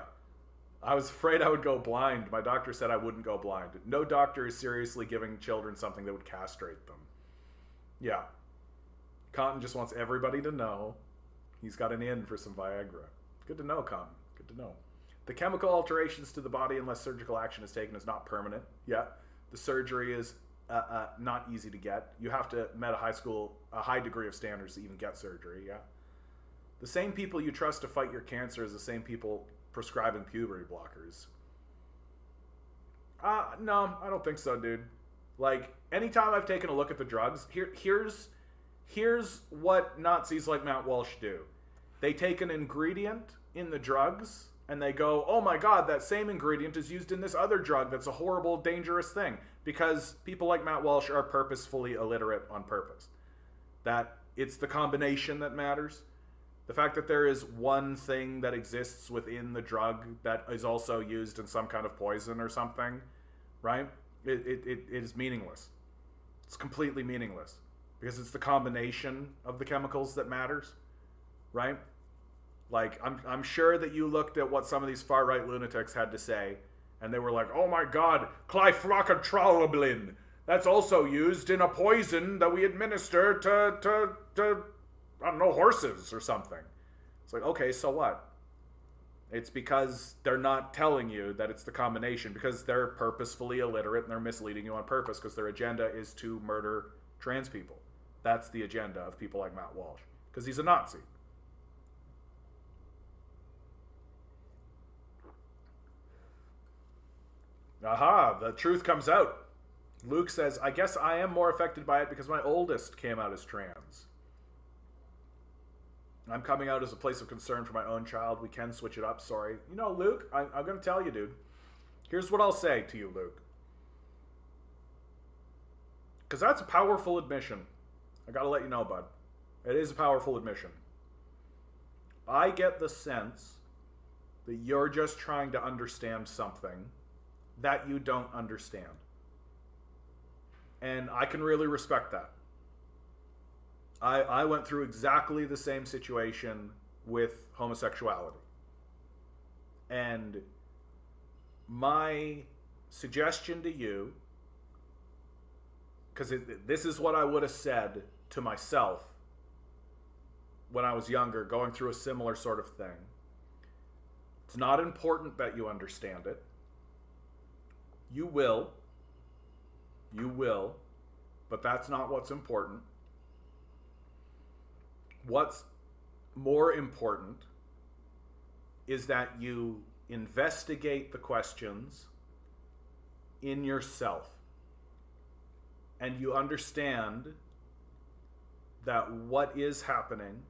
I was afraid I would go blind. My doctor said I wouldn't go blind. No doctor is seriously giving children something that would castrate them. Yeah. Conton just wants everybody to know he's got an in for some Viagra. Good to know, Conton. Good to know. The chemical alterations to the body, unless surgical action is taken, is not permanent. Yeah. The surgery is not easy to get. You have to met a high degree of standards to even get surgery. Yeah. The same people you trust to fight your cancer is the same people prescribing puberty blockers. No, I don't think so, dude. Like, anytime I've taken a look at the drugs, here's what Nazis like Matt Walsh do. They take an ingredient in the drugs and they go, oh my god, that same ingredient is used in this other drug that's a horrible, dangerous thing. Because people like Matt Walsh are purposefully illiterate on purpose. That it's the combination that matters. The fact that there is one thing that exists within the drug that is also used in some kind of poison or something, right? It is meaningless. It's completely meaningless. Because it's the combination of the chemicals that matters, right? Like, I'm sure that you looked at what some of these far-right lunatics had to say, and they were like, oh my god, clifrocatrawlblin. That's also used in a poison that we administer to I don't know, horses or something. It's like, okay, so what? It's because they're not telling you that it's the combination, because they're purposefully illiterate and they're misleading you on purpose because their agenda is to murder trans people. That's the agenda of people like Matt Walsh, because he's a Nazi. Aha, the truth comes out. Luke says, I guess I am more affected by it because my oldest came out as trans. I'm coming out as a place of concern for my own child. We can switch it up, sorry. You know, Luke, I'm going to tell you, dude. Here's what I'll say to you, Luke. Because that's a powerful admission. I got to let you know, bud. It is a powerful admission. I get the sense that you're just trying to understand something that you don't understand. And I can really respect that. I went through exactly the same situation with homosexuality. And my suggestion to you, because this is what I would have said to myself when I was younger, going through a similar sort of thing. It's not important that you understand it. You will, but that's not what's important. What's more important is that you investigate the questions in yourself and you understand that what is happening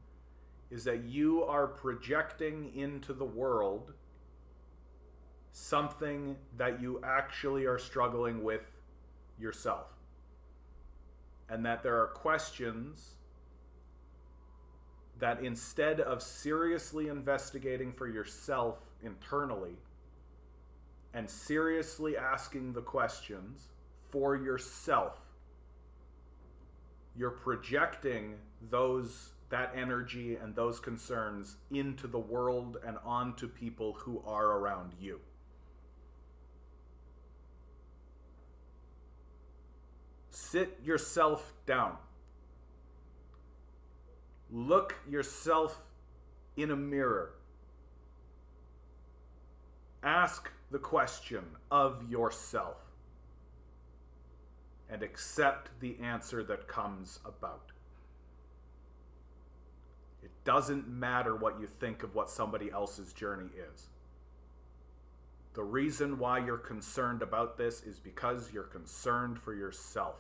is that you are projecting into the world something that you actually are struggling with yourself. And that there are questions that instead of seriously investigating for yourself internally and seriously asking the questions for yourself, you're projecting that energy and those concerns into the world and onto people who are around you. Sit yourself down. Look yourself in a mirror. Ask the question of yourself and accept the answer that comes about. It doesn't matter what you think of what somebody else's journey is. The reason why you're concerned about this is because you're concerned for yourself.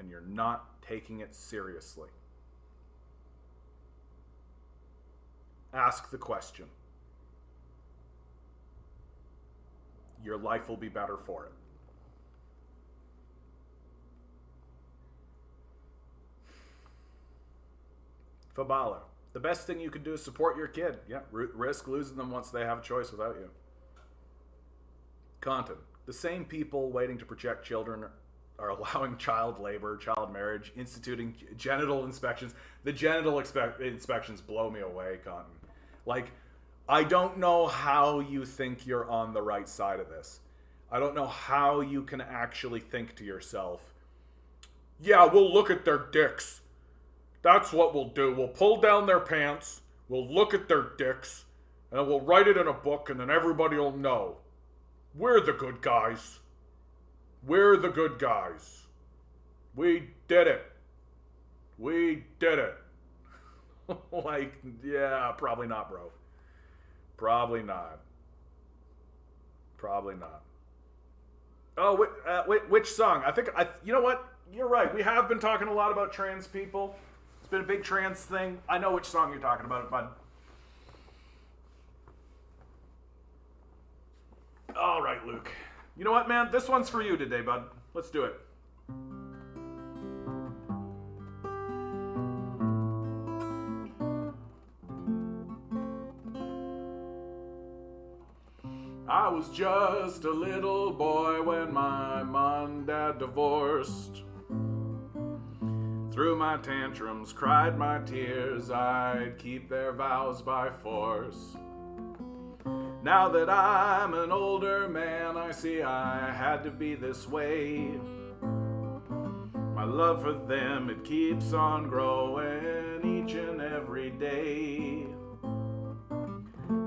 and you're not taking it seriously. Ask the question. Your life will be better for it. Fabala. The best thing you can do is support your kid. Yeah, risk losing them once they have a choice without you. Content. The same people waiting to project children are allowing child labor, child marriage, instituting genital inspections. The genital inspections blow me away, Content. Like, I don't know how you think you're on the right side of this. I don't know how you can actually think to yourself, yeah, we'll look at their dicks. That's what we'll do. We'll pull down their pants, we'll look at their dicks, and we'll write it in a book, and then everybody will know. We're the good guys. We're the good guys. We did it. We did it. Like, yeah, probably not, bro. Probably not. Probably not. Oh, which song? You know what? You're right. We have been talking a lot about trans people. It's been a big trans thing. I know which song you're talking about, bud. All right, Luke. You know what, man? This one's for you today, bud. Let's do it. I was just a little boy when my mom and dad divorced. Through my tantrums, cried my tears, I'd keep their vows by force. Now that I'm an older man, I see I had to be this way. My love for them, it keeps on growing each and every day.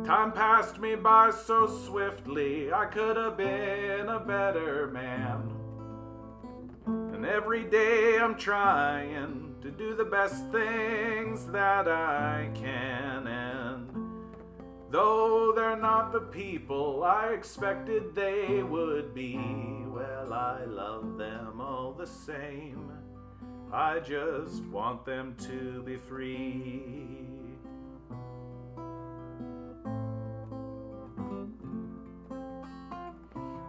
Time passed me by so swiftly, I could have been a better man. And every day I'm trying to do the best things that I can. And though they're not the people I expected they would be, well, I love them all the same. I just want them to be free.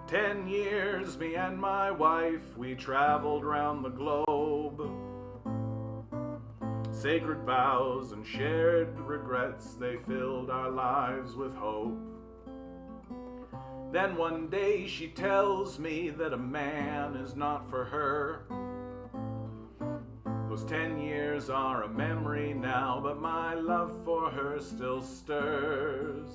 10 years, me and my wife, we traveled round the globe. Sacred vows and shared regrets, they filled our lives with hope. Then one day she tells me that a man is not for her. Those 10 years are a memory now, but my love for her still stirs.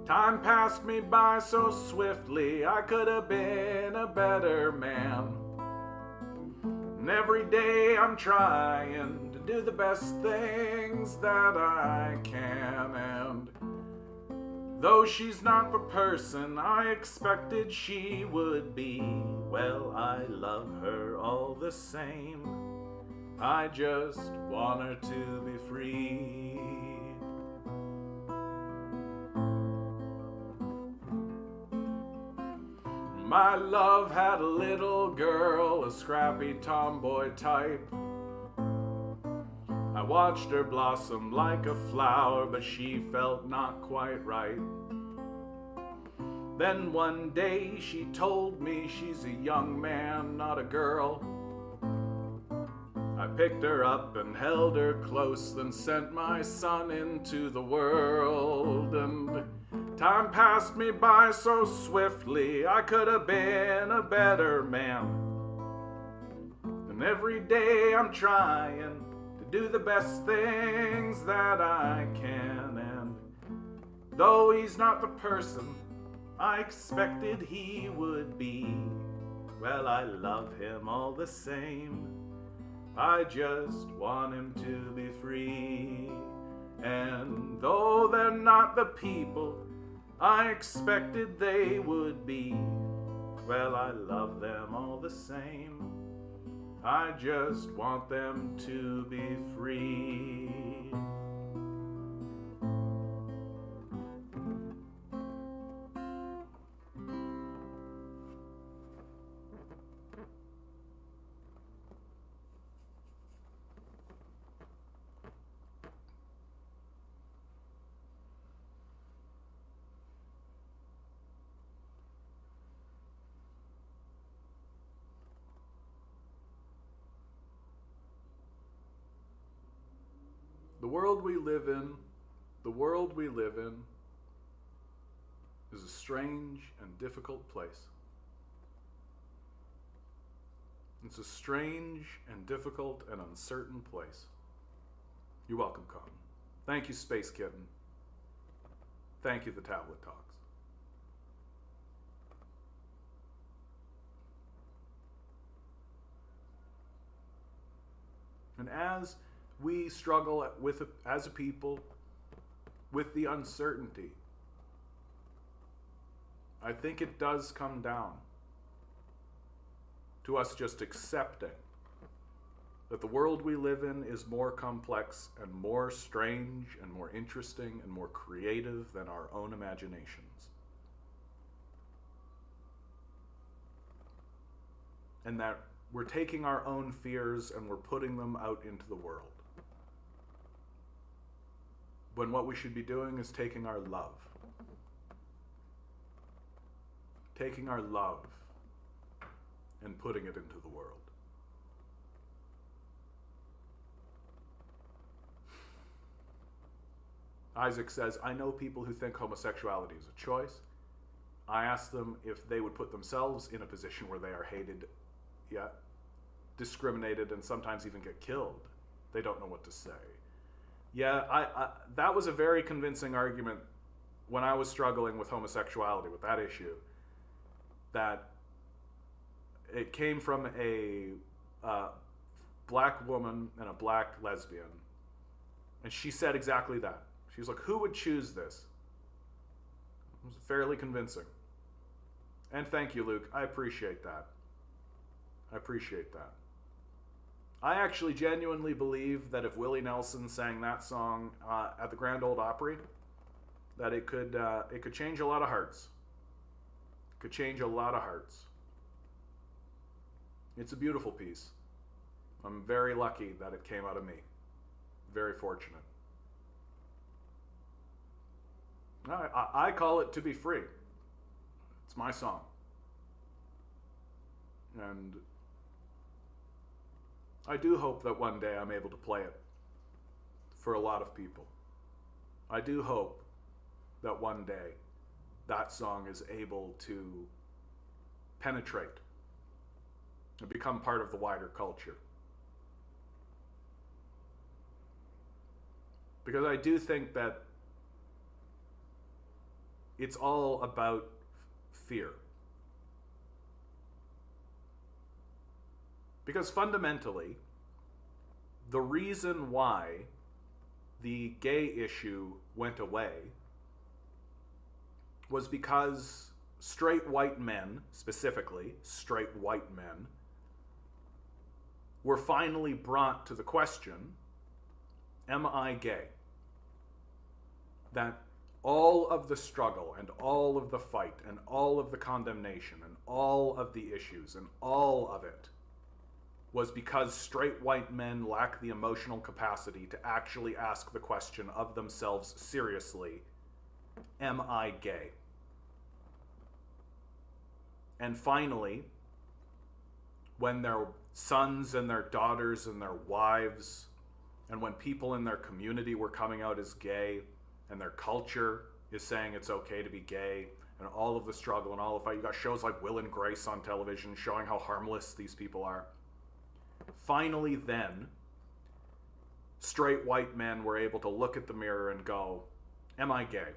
Time passed me by so swiftly, I could have been a better man. And every day I'm trying to do the best things that I can. And though she's not the person I expected she would be, well, I love her all the same. I just want her to be free. My love had a little girl, a scrappy tomboy type. I watched her blossom like a flower, but she felt not quite right. Then one day she told me she's a young man, not a girl. I picked her up and held her close, then sent my son into the world. And time passed me by so swiftly, I could have been a better man. And every day I'm trying to do the best things that I can. And though he's not the person I expected he would be, well, I love him all the same. I just want him to be free. And though they're not the people I expected they would be, well, I love them all the same. I just want them to be free. The world we live in, the world we live in is a strange and difficult place. It's a strange and difficult and uncertain place. You're welcome, Con. Thank you, Space Kitten. Thank you, The Tablet Talks. And as we struggle as a people with the uncertainty, I think it does come down to us just accepting that the world we live in is more complex and more strange and more interesting and more creative than our own imaginations. And that we're taking our own fears and we're putting them out into the world. When what we should be doing is taking our love. Taking our love and putting it into the world. Isaac says, I know people who think homosexuality is a choice. I ask them if they would put themselves in a position where they are hated, discriminated, and sometimes even get killed. They don't know what to say. Yeah, that was a very convincing argument when I was struggling with homosexuality, with that issue, that it came from a black woman and a black lesbian. And she said exactly that. She was like, who would choose this? It was fairly convincing. And thank you, Luke. I appreciate that. I appreciate that. I actually genuinely believe that if Willie Nelson sang that song at the Grand Ole Opry, that it could change a lot of hearts. It could change a lot of hearts. It's a beautiful piece. I'm very lucky that it came out of me. Very fortunate. I call it To Be Free. It's my song. And I do hope that one day I'm able to play it for a lot of people. I do hope that one day that song is able to penetrate and become part of the wider culture. Because I do think that it's all about fear. Because fundamentally, the reason why the gay issue went away was because straight white men, specifically straight white men, were finally brought to the question, am I gay? That all of the struggle and all of the fight and all of the condemnation and all of the issues and all of it was because straight white men lack the emotional capacity to actually ask the question of themselves seriously, am I gay? And finally, when their sons and their daughters and their wives, and when people in their community were coming out as gay, and their culture is saying it's okay to be gay, and all of the struggle and all of that, you got shows like Will and Grace on television showing how harmless these people are. Finally then, straight white men were able to look at the mirror and go, am I gay?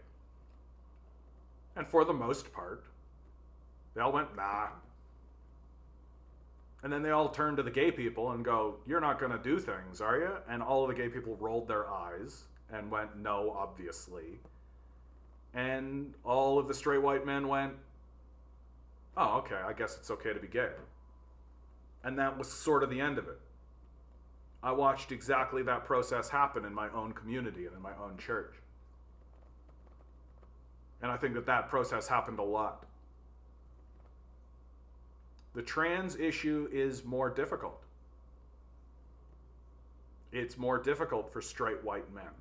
And for the most part, they all went, nah. And then they all turned to the gay people and go, you're not going to do things, are you? And all of the gay people rolled their eyes and went, no, obviously. And all of the straight white men went, oh, okay, I guess it's okay to be gay. And that was sort of the end of it. I watched exactly that process happen in my own community and in my own church. And I think that that process happened a lot. The trans issue is more difficult. It's more difficult for straight white men.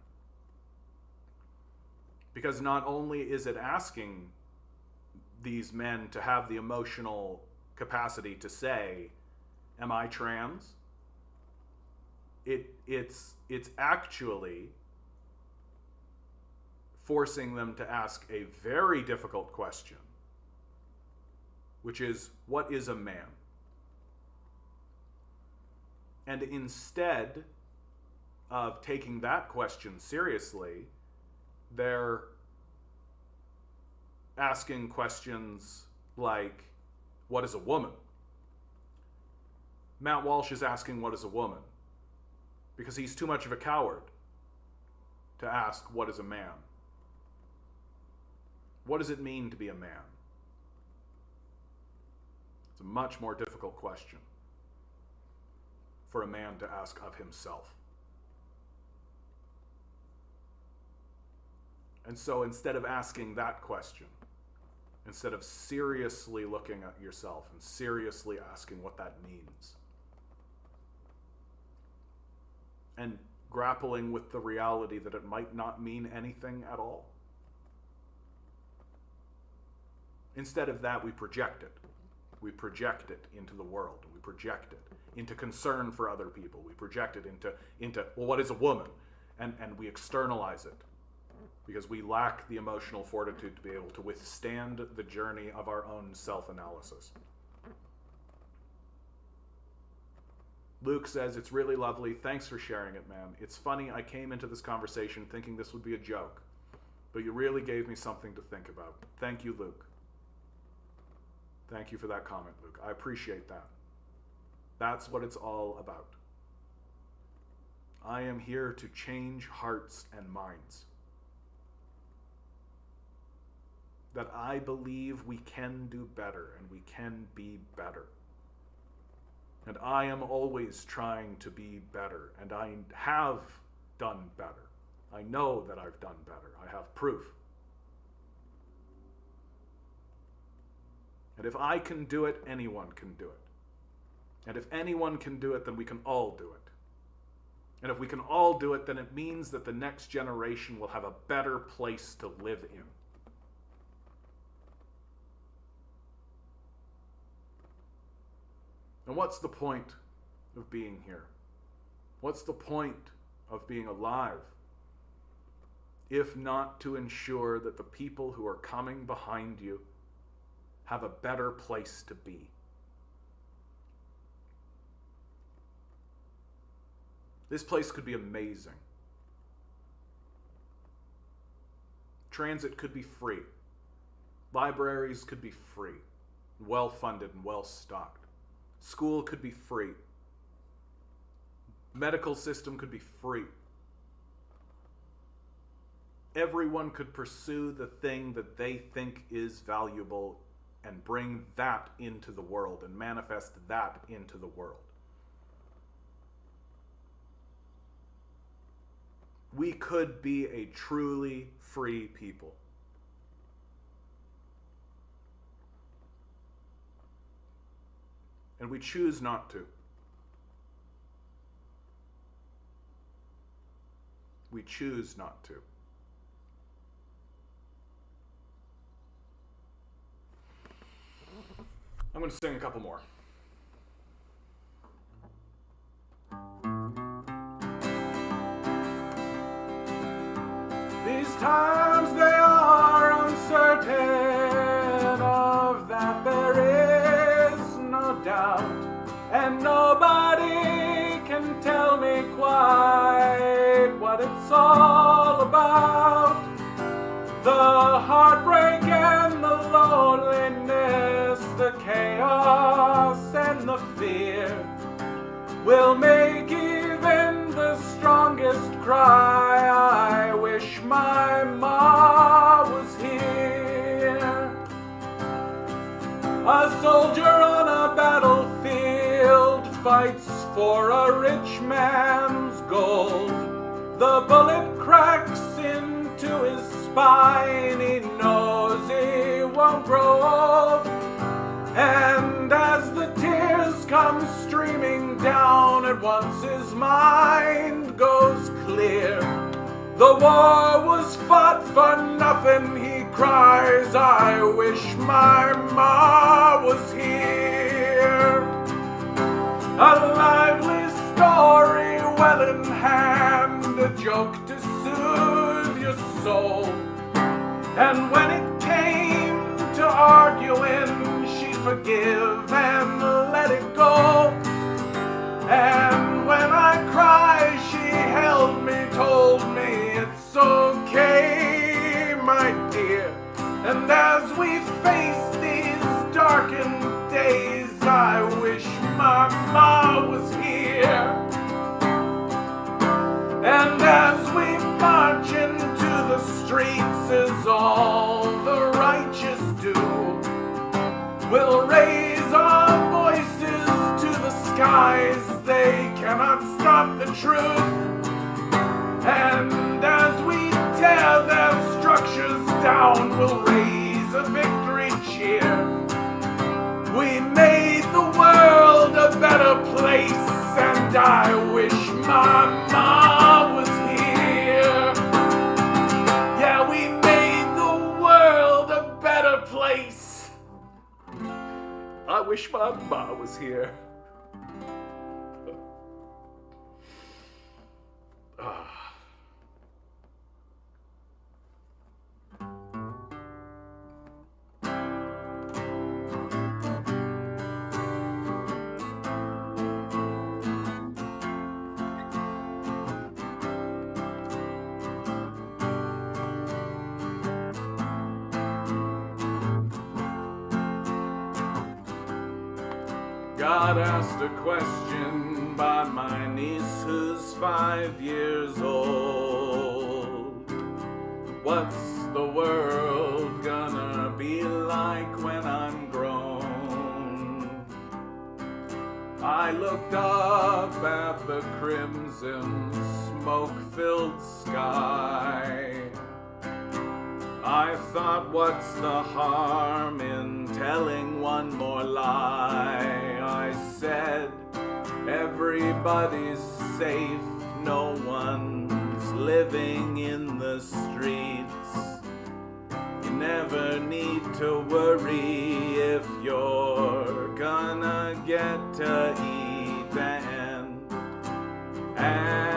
Because not only is it asking these men to have the emotional capacity to say, am I trans? It's actually forcing them to ask a very difficult question, which is, what is a man? And instead of taking that question seriously, they're asking questions like, what is a woman? Matt Walsh is asking, what is a woman? Because he's too much of a coward to ask, what is a man? What does it mean to be a man? It's a much more difficult question for a man to ask of himself. And so instead of asking that question, instead of seriously looking at yourself and seriously asking what that means, and grappling with the reality that it might not mean anything at all, instead of that, we project it. We project it into the world. We project it into concern for other people. We project it into well, what is a woman? And we externalize it because we lack the emotional fortitude to be able to withstand the journey of our own self-analysis. Luke says, it's really lovely. Thanks for sharing it, man. It's funny, I came into this conversation thinking this would be a joke, but you really gave me something to think about. Thank you, Luke. Thank you for that comment, Luke. I appreciate that. That's what it's all about. I am here to change hearts and minds. That I believe we can do better and we can be better. And I am always trying to be better, and I have done better. I know that I've done better. I have proof. And if I can do it, anyone can do it. And if anyone can do it, then we can all do it. And if we can all do it, then it means that the next generation will have a better place to live in. And what's the point of being here? What's the point of being alive? If not to ensure that the people who are coming behind you have a better place to be. This place could be amazing. Transit could be free. Libraries could be free, well-funded and well-stocked. School could be free. Medical system could be free. Everyone could pursue the thing that they think is valuable and bring that into the world and manifest that into the world. We could be a truly free people. And we choose not to. We choose not to. I'm going to sing a couple more. These times they are uncertain, of that there is no doubt, and nobody can tell me quite what it's all about. The heartbreak and the loneliness, the chaos and the fear will make even the strongest cry, I wish my ma was here. A soldier on a battlefield fights for a rich man's gold. The bullet cracks into his spine, he knows he won't grow old. And as the tears come streaming down, at once his mind goes clear. The war was fought for nothing, he cries, I wish my ma was here. A lively story well in hand, a joke to soothe your soul.
And when it came to arguing, she'd forgive and let it go. And when I cried, she held me, told me it's okay, my dear. And as we face these darkened days, I wish my ma was here. And as we march into the streets, as all the righteous do, we'll raise our voices to the skies. They cannot stop the truth. And as we tear their structures down, we'll raise a victory cheer. We made the world a better place, and I wish my ma was here. Yeah, we made the world a better place. I wish my ma was here. God asked a question by my niece who's 5 years old. What's the world gonna be like when I'm grown? I looked up at the crimson smoke-filled sky. I thought, what's the harm in telling one more lie? I said, everybody's safe, no one's living in the streets. You never need to worry if you're gonna get to eat. And Antarctica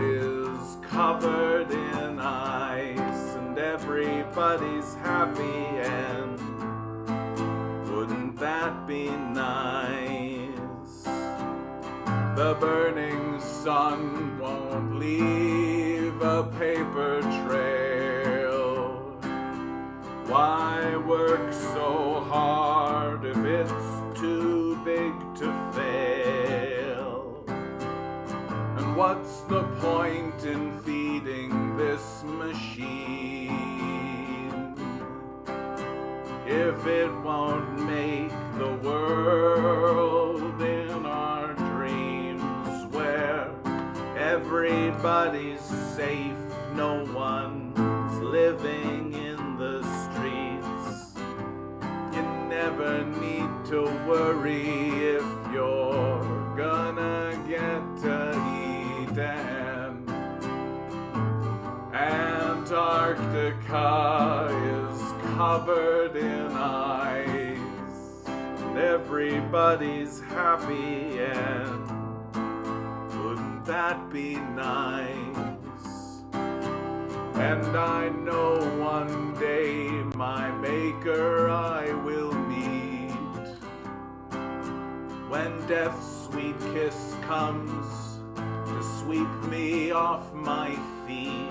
is covered in ice, and everybody's happy, and wouldn't that be nice? The burning sun won't leave a paper trail. Why work so hard if it's too big to fail? And what's the point in feeding this machine if it won't make the world in our dreams, where everybody's safe, no one's living in the streets? You never need to worry if you're gonna get to eat. And Antarctica is covered in ice, and everybody's happy, and wouldn't that be nice? And I know one day my maker I will meet, when death's sweet kiss comes to sweep me off my feet.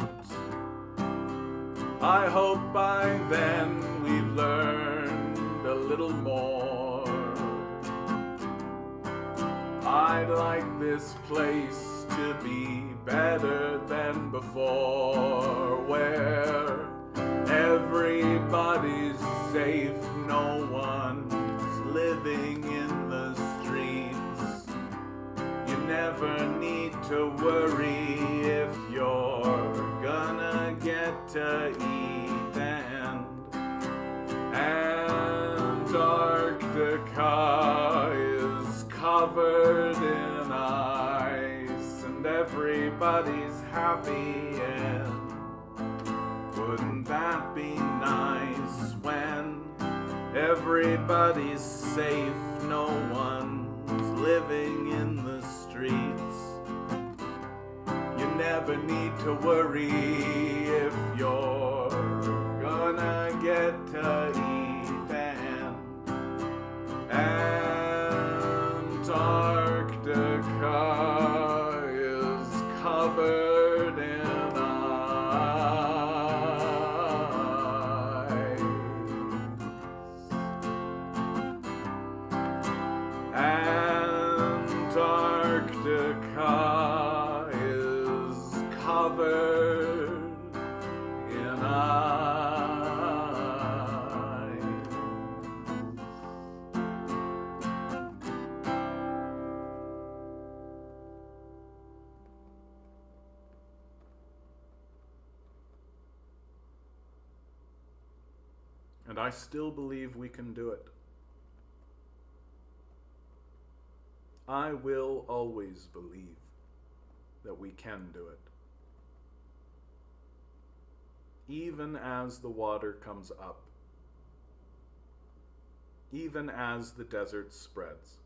I hope by then we've learned a little more. I'd like this place to be better than before, where everybody's safe, no one's living in the streets. You never need to worry if you're gonna get to eat. And Antarctica is covered in ice, and everybody's happy, and wouldn't that be nice? When everybody's safe, no one's living in the streets. You never need to worry if you're gonna get to Ethan. Antarctica is covered in ice. Antarctica is covered in ice. And I still believe we can do it. I will always believe that we can do it. Even as the water comes up, even as the desert spreads,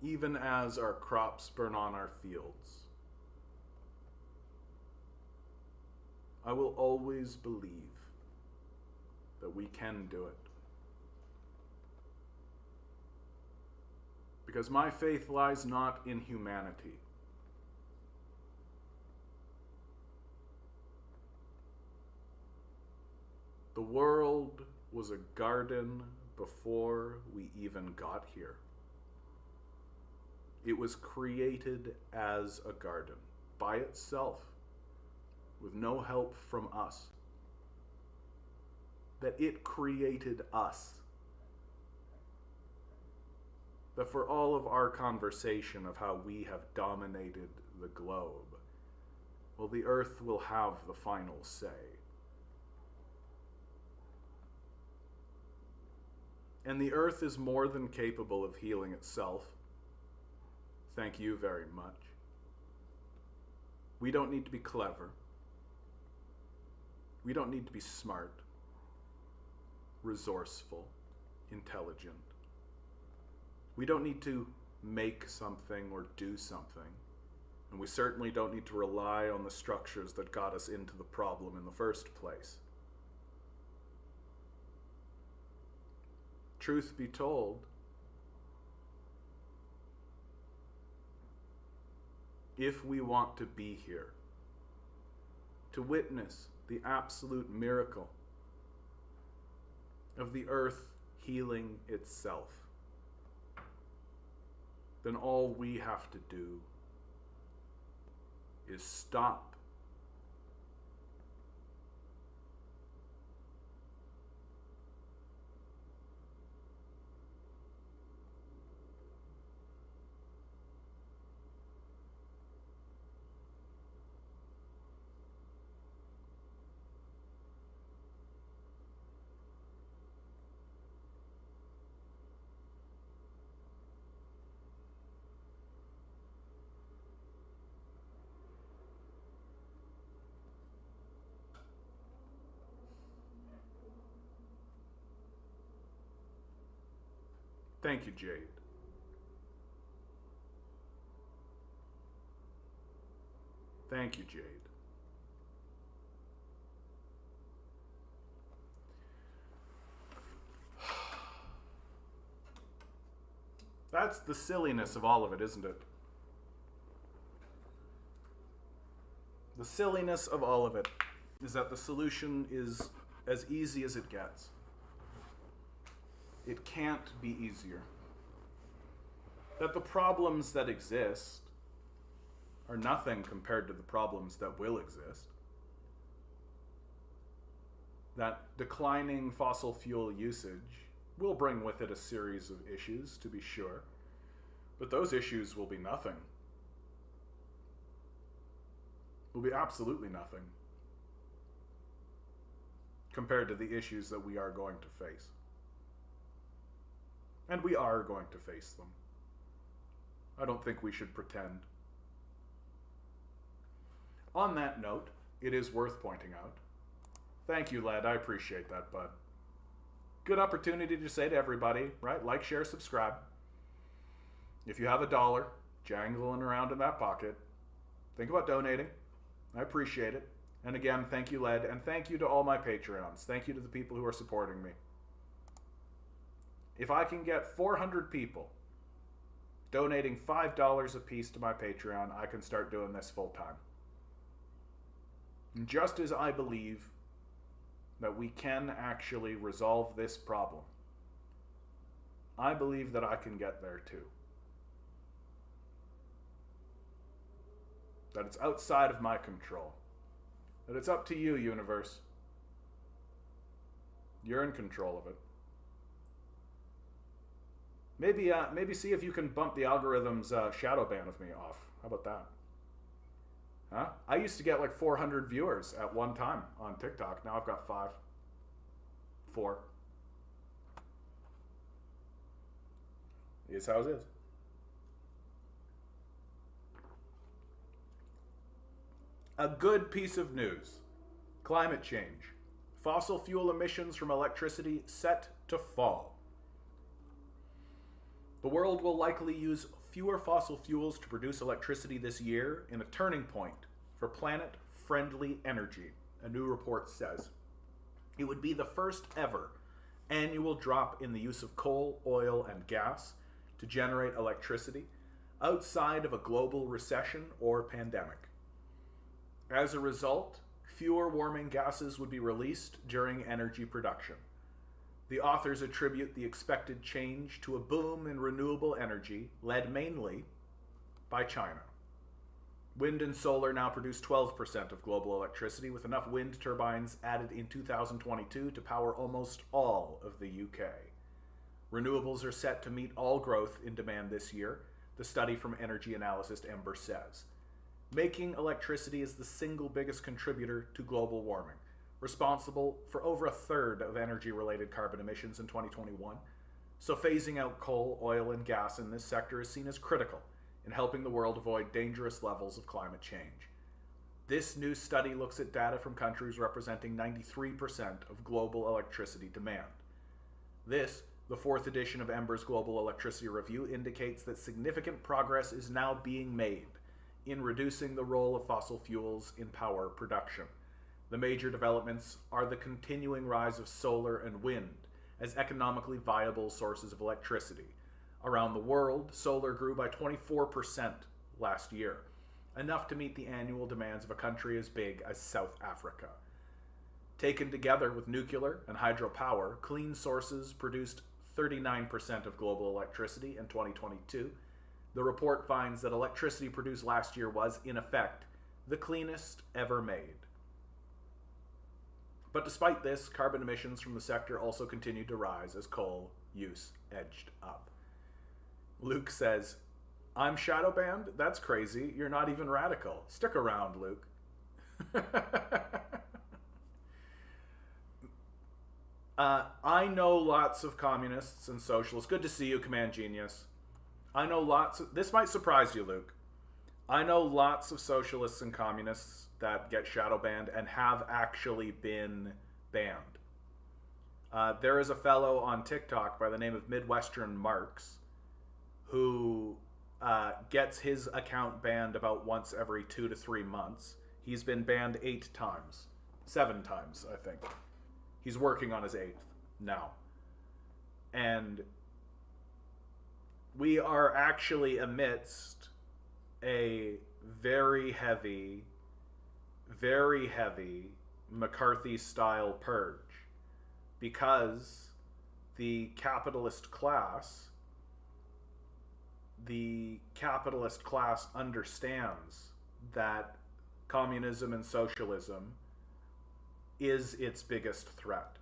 even as our crops burn on our fields, I will always believe that we can do it. Because my faith lies not in humanity. The world was a garden before we even got here. It was created as a garden by itself, with no help from us. That it created us. That for all of our conversation of how we have dominated the globe, well, the earth will have the final say. And the earth is more than capable of healing itself. Thank you very much. We don't need to be clever. We don't need to be smart, resourceful, intelligent. We don't need to make something or do something. And we certainly don't need to rely on the structures that got us into the problem in the first place. Truth be told, if we want to be here, to witness the absolute miracle of the earth healing itself, then all we have to do is stop. Thank you, Jade. Thank you, Jade. That's the silliness of all of it, isn't it? The silliness of all of it is that the solution is as easy as it gets. It can't be easier. That the problems that exist are nothing compared to the problems that will exist. That declining fossil fuel usage will bring with it a series of issues, to be sure, but those issues will be nothing. Will be absolutely nothing compared to the issues that we are going to face. And we are going to face them. I don't think we should pretend. On that note, it is worth pointing out. Thank you, lad. I appreciate that, bud. Good opportunity to say to everybody, right? Like, share, subscribe. If you have $1 jangling around in that pocket,
think about donating. I appreciate it. And again, thank you, Led, and thank you to all my Patreons. Thank you to the people who are supporting me. If I can get 400 people donating $5 a piece to my Patreon, I can start doing this full time. And just as I believe that we can actually resolve this problem, I believe that I can get there too. That it's outside of my control. That it's up to you, universe. You're in control of it. Maybe see if you can bump the algorithm's shadow ban of me off. How about that? Huh? I used to get like 400 viewers at one time on TikTok. Now I've got 4. Is how it is. A good piece of news. Climate change. Fossil fuel emissions from electricity set to fall. The world will likely use fewer fossil fuels to produce electricity this year in a turning point for planet-friendly energy, a new report says. It would be the first ever annual drop in the use of coal, oil, and gas to generate electricity outside of a global recession or pandemic. As a result, fewer warming gases would be released during energy production. The authors attribute the expected change to a boom in renewable energy, led mainly by China. Wind and solar now produce 12% of global electricity, with enough wind turbines added in 2022 to power almost all of the UK. Renewables are set to meet all growth in demand this year, the study from energy analyst Ember says. Making electricity is the single biggest contributor to global warming, responsible for over a third of energy-related carbon emissions in 2021. So phasing out coal, oil, and gas in this sector is seen as critical in helping the world avoid dangerous levels of climate change. This new study looks at data from countries representing 93% of global electricity demand. This, the 4th edition of Ember's Global Electricity Review, indicates that significant progress is now being made in reducing the role of fossil fuels in power production. The major developments are the continuing rise of solar and wind as economically viable sources of electricity. Around the world, solar grew by 24% last year, enough to meet the annual demands of a country as big as South Africa. Taken together with nuclear and hydropower, clean sources produced 39% of global electricity in 2022. The report finds that electricity produced last year was, in effect, the cleanest ever made. But despite this, carbon emissions from the sector also continued to rise as coal use edged up. Luke says, "I'm shadow banned? That's crazy. You're not even radical. Stick around, Luke." I know lots of communists and socialists. Good to see you, Command Genius. I know lots of, this might surprise you, Luke. I know lots of socialists and communists that get shadow banned and have actually been banned. There is a fellow on TikTok by the name of Midwestern Marks who gets his account banned about once every 2 to 3 months. He's been banned 7 times, I think. He's working on his 8th now. And we are actually amidst a very heavy McCarthy-style purge because the capitalist class understands that communism and socialism is its biggest threat.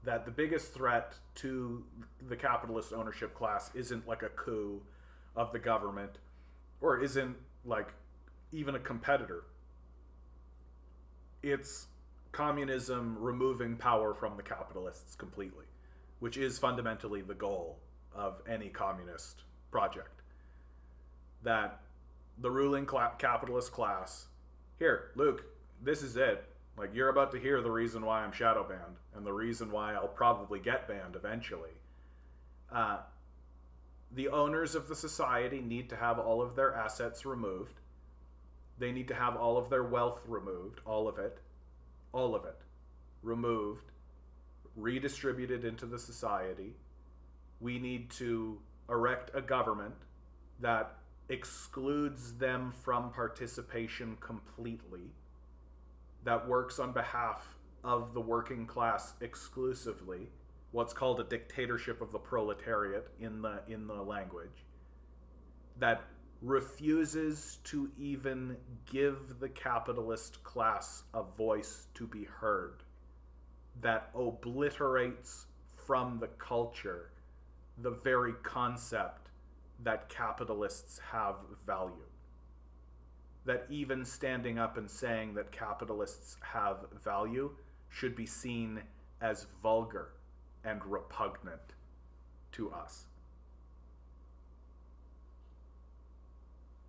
That the biggest threat to the capitalist ownership class isn't like a coup of the government, or isn't like even a competitor. It's communism removing power from the capitalists completely, which is fundamentally the goal of any communist project. That the ruling capitalist class, here, Luke, this is it. Like, you're about to hear the reason why I'm shadow banned, and the reason why I'll probably get banned eventually. The owners of the society need to have all of their assets removed, They need to have all of their wealth removed, all of it, removed, redistributed into the society. We need to erect a government that excludes them from participation completely, that works on behalf of the working class exclusively, what's called a dictatorship of the proletariat in the language, that refuses to even give the capitalist class a voice to be heard, that obliterates from the culture the very concept that capitalists have value. That even standing up and saying that capitalists have value should be seen as vulgar and repugnant to us.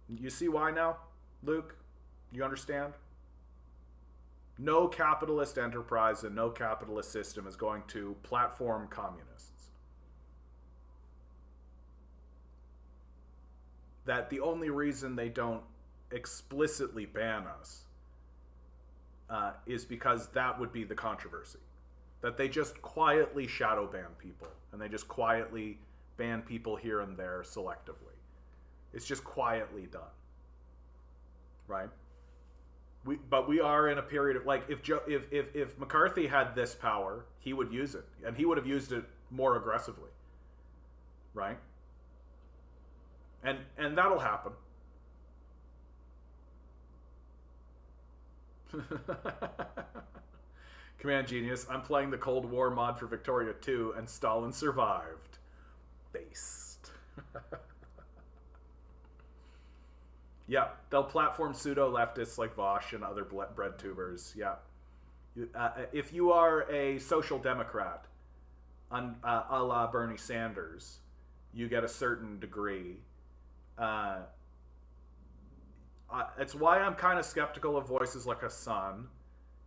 You see why now, Luke? You understand? No capitalist enterprise and no capitalist system is going to platform communists. That the only reason they don't explicitly ban us is because that would be the controversy. That they just quietly shadow ban people, and they just quietly ban people here and there selectively. It's just quietly done, right? But we are in a period of, like, if McCarthy had this power, he would use it, and he would have used it more aggressively, right? And that'll happen. Command Genius, I'm playing the Cold War mod for Victoria 2, and Stalin survived. Based. Yeah, they'll platform pseudo-leftists like Vosh and other bread tubers. Yeah. If you are a social democrat, a la Bernie Sanders, you get a certain degree. It's why I'm kind of skeptical of voices like Hassan,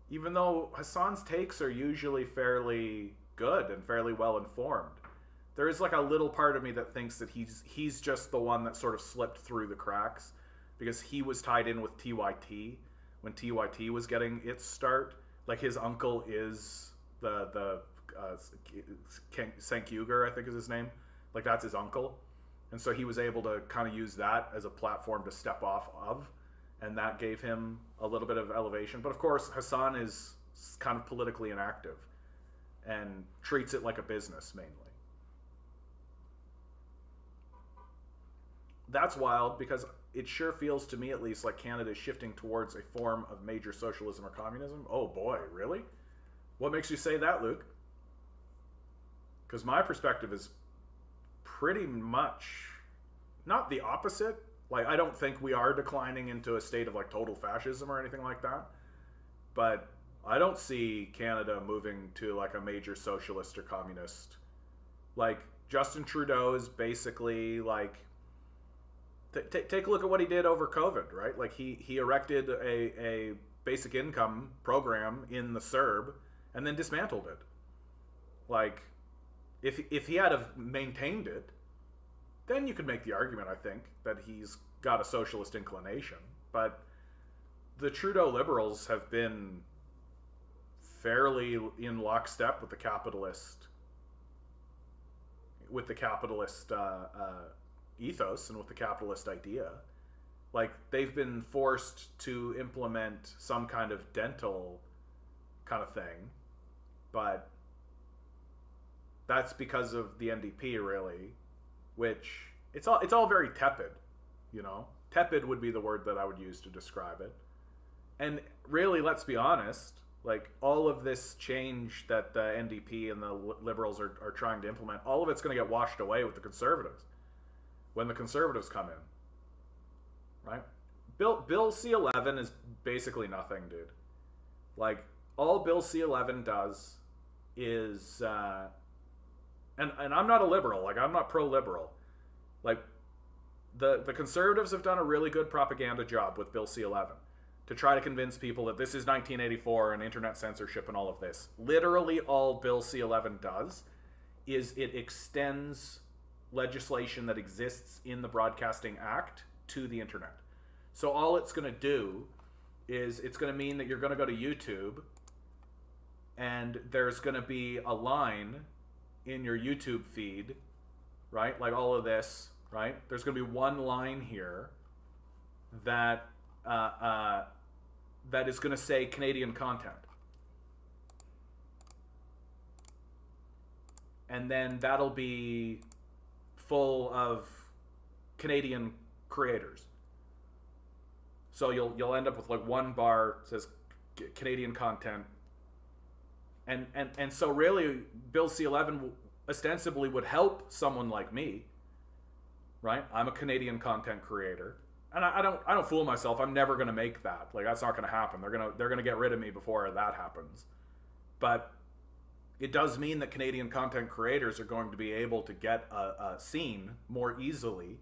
even though Hassan's takes are usually fairly good and fairly well informed. There is like a little part of me that thinks that he's just the one that sort of slipped through the cracks, because he was tied in with TYT when TYT was getting its start. Like, his uncle is the Senkuger, I think is his name. Like, that's his uncle. And so he was able to kind of use that as a platform to step off of, and that gave him a little bit of elevation. But of course, Hassan is kind of politically inactive and treats it like a business mainly. That's wild, because it sure feels to me, at least, like Canada is shifting towards a form of major socialism or communism. Oh boy, really? What makes you say that, Luke? Because my perspective is pretty much not the opposite. Like, I don't think we are declining into a state of like total fascism or anything like that. But I don't see Canada moving to like a major socialist or communist. Like, Justin Trudeau is basically like, take a look at what he did over COVID, right? Like, he erected a basic income program in the CERB and then dismantled it. Like, if he had have maintained it, then you could make the argument, I think, that he's got a socialist inclination. But the Trudeau Liberals have been fairly in lockstep with the capitalist ethos and with the capitalist idea. Like, they've been forced to implement some kind of dental kind of thing, but that's because of the NDP, really, which it's all very tepid, you know. Tepid would be the word that I would use to describe it. And really, let's be honest, like, all of this change that the NDP and the Liberals are trying to implement, all of it's going to get washed away with the Conservatives when the Conservatives come in, right? Bill C-11 is basically nothing, dude. Like, all Bill C-11 does is, and I'm not a liberal, like, I'm not pro-liberal. Like, the Conservatives have done a really good propaganda job with Bill C-11 to try to convince people that this is 1984 and internet censorship and all of this. Literally all Bill C-11 does is it extends legislation that exists in the Broadcasting Act to the internet. So all it's going to do is it's going to mean that you're going to go to YouTube and there's going to be a line in your YouTube feed, right? Like all of this, right? There's going to be one line here that that is going to say Canadian content. And then that'll be full of Canadian creators. So you'll end up with like one bar that says Canadian content. And so really Bill C-11 ostensibly would help someone like me, right? I'm a Canadian content creator. And I don't fool myself. I'm never going to make that. Like, that's not going to happen. They're going to get rid of me before that happens. But it does mean that Canadian content creators are going to be able to get seen more easily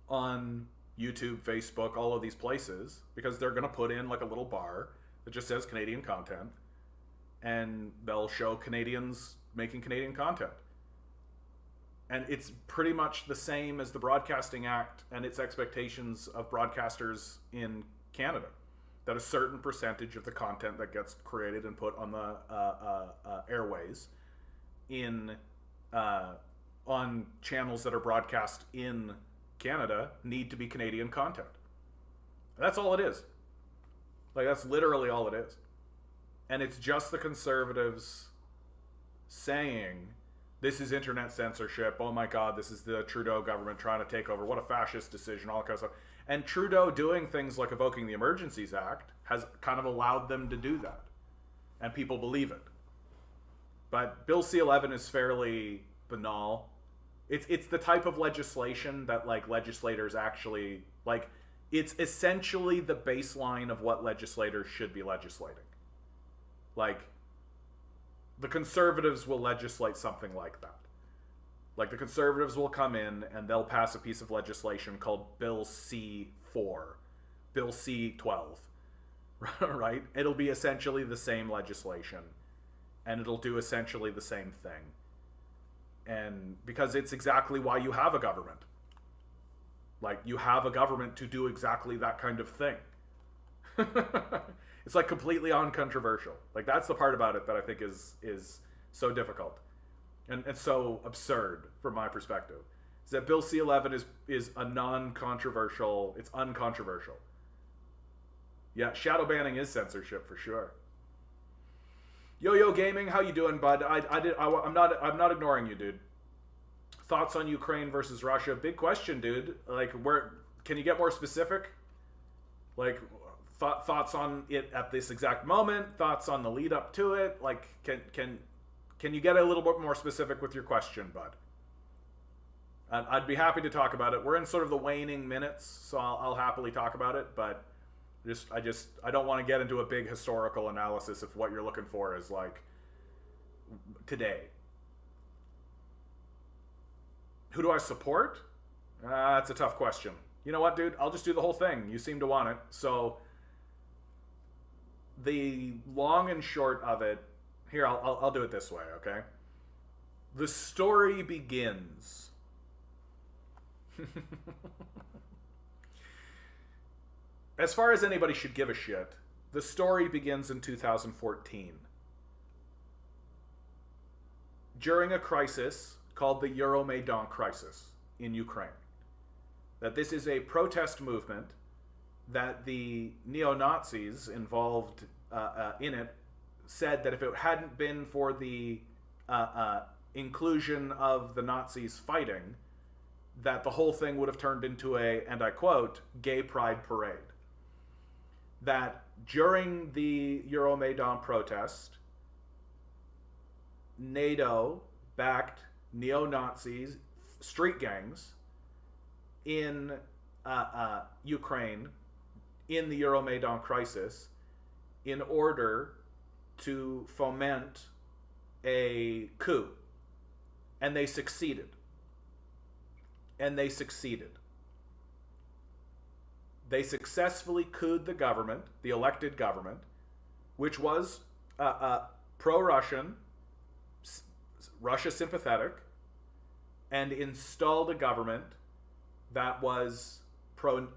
on YouTube, Facebook, all of these places, because they're going to put in like a little bar that just says Canadian content, and they'll show Canadians making Canadian content. And it's pretty much the same as the Broadcasting Act and its expectations of broadcasters in Canada, that a certain percentage of the content that gets created and put on the airways on channels that are broadcast in Canada need to be Canadian content. That's all it is. Like, that's literally all it is. And it's just the Conservatives saying, this is internet censorship. Oh my God, this is the Trudeau government trying to take over. What a fascist decision, all that kind of stuff. And Trudeau doing things like evoking the Emergencies Act has kind of allowed them to do that. And people believe it. But Bill C-11 is fairly banal. It's the type of legislation that like legislators actually, like, it's essentially the baseline of what legislators should be legislating. Like, the Conservatives will legislate something like that. Like, the Conservatives will come in and they'll pass a piece of legislation called Bill C-4, Bill C-12, right? It'll be essentially the same legislation, and it'll do essentially the same thing. And because it's exactly why you have a government. Like, you have a government to do exactly that kind of thing. It's like completely uncontroversial. Like, that's the part about it that I think is so difficult and so absurd from my perspective. Is that Bill C-11 is a non-controversial, it's uncontroversial. Yeah, shadow banning is censorship for sure. Yo-Yo Gaming, how you doing, bud? I'm not ignoring you, dude. Thoughts on Ukraine versus Russia? Big question, dude. Like, where can you get more specific? Like, thoughts on it at this exact moment? Thoughts on the lead up to it? Like, can you get a little bit more specific with your question, bud? I'd be happy to talk about it. We're in sort of the waning minutes, so I'll happily talk about it. But I don't want to get into a big historical analysis if what you're looking for is like today. Who do I support? That's a tough question. You know what, dude? I'll just do the whole thing. You seem to want it. So the long and short of it, here, I'll do it this way, okay? The story begins. As far as anybody should give a shit, the story begins in 2014. During a crisis called the Euromaidan crisis in Ukraine. That this is a protest movement that the neo-Nazis involved in it said that if it hadn't been for the inclusion of the Nazis fighting, that the whole thing would have turned into a, and I quote, gay pride parade. That during the Euromaidan protest, NATO backed neo-Nazis, street gangs in Ukraine in the Euromaidan crisis in order to foment a coup. And they succeeded. They successfully couped the government, the elected government, which was pro-Russian, Russia sympathetic, and installed a government that was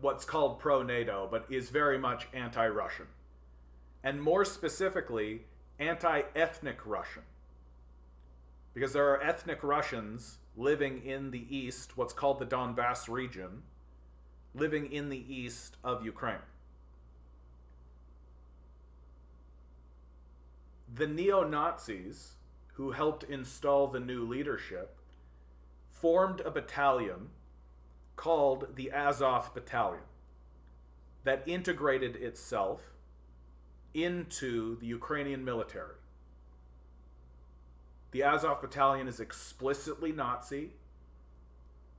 what's called pro-NATO, but is very much anti-Russian. And more specifically, anti-ethnic Russian. Because there are ethnic Russians living in the east, what's called the Donbass region, living in the east of Ukraine. The neo-Nazis, who helped install the new leadership, formed a battalion called the Azov Battalion that integrated itself into the Ukrainian military. The Azov Battalion is explicitly Nazi.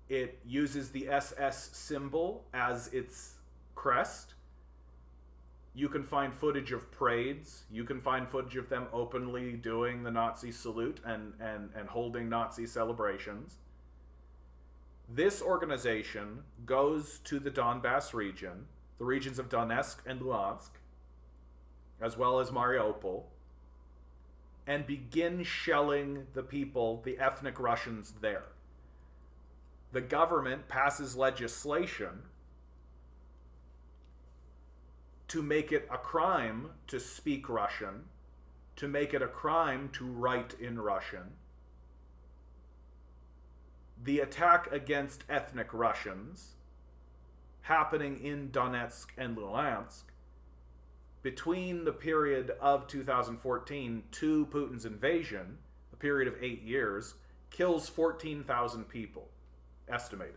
It uses the SS symbol as its crest. You can find footage of parades. You can find footage of them openly doing the Nazi salute and holding Nazi celebrations. This organization goes to the Donbass region, the regions of Donetsk and Luhansk, as well as Mariupol, and begin shelling the people, the ethnic Russians there. The government passes legislation to make it a crime to speak Russian, to make it a crime to write in Russian. The attack against ethnic Russians happening in Donetsk and Luhansk between the period of 2014 to Putin's invasion, a period of 8 years, kills 14,000 people, estimated.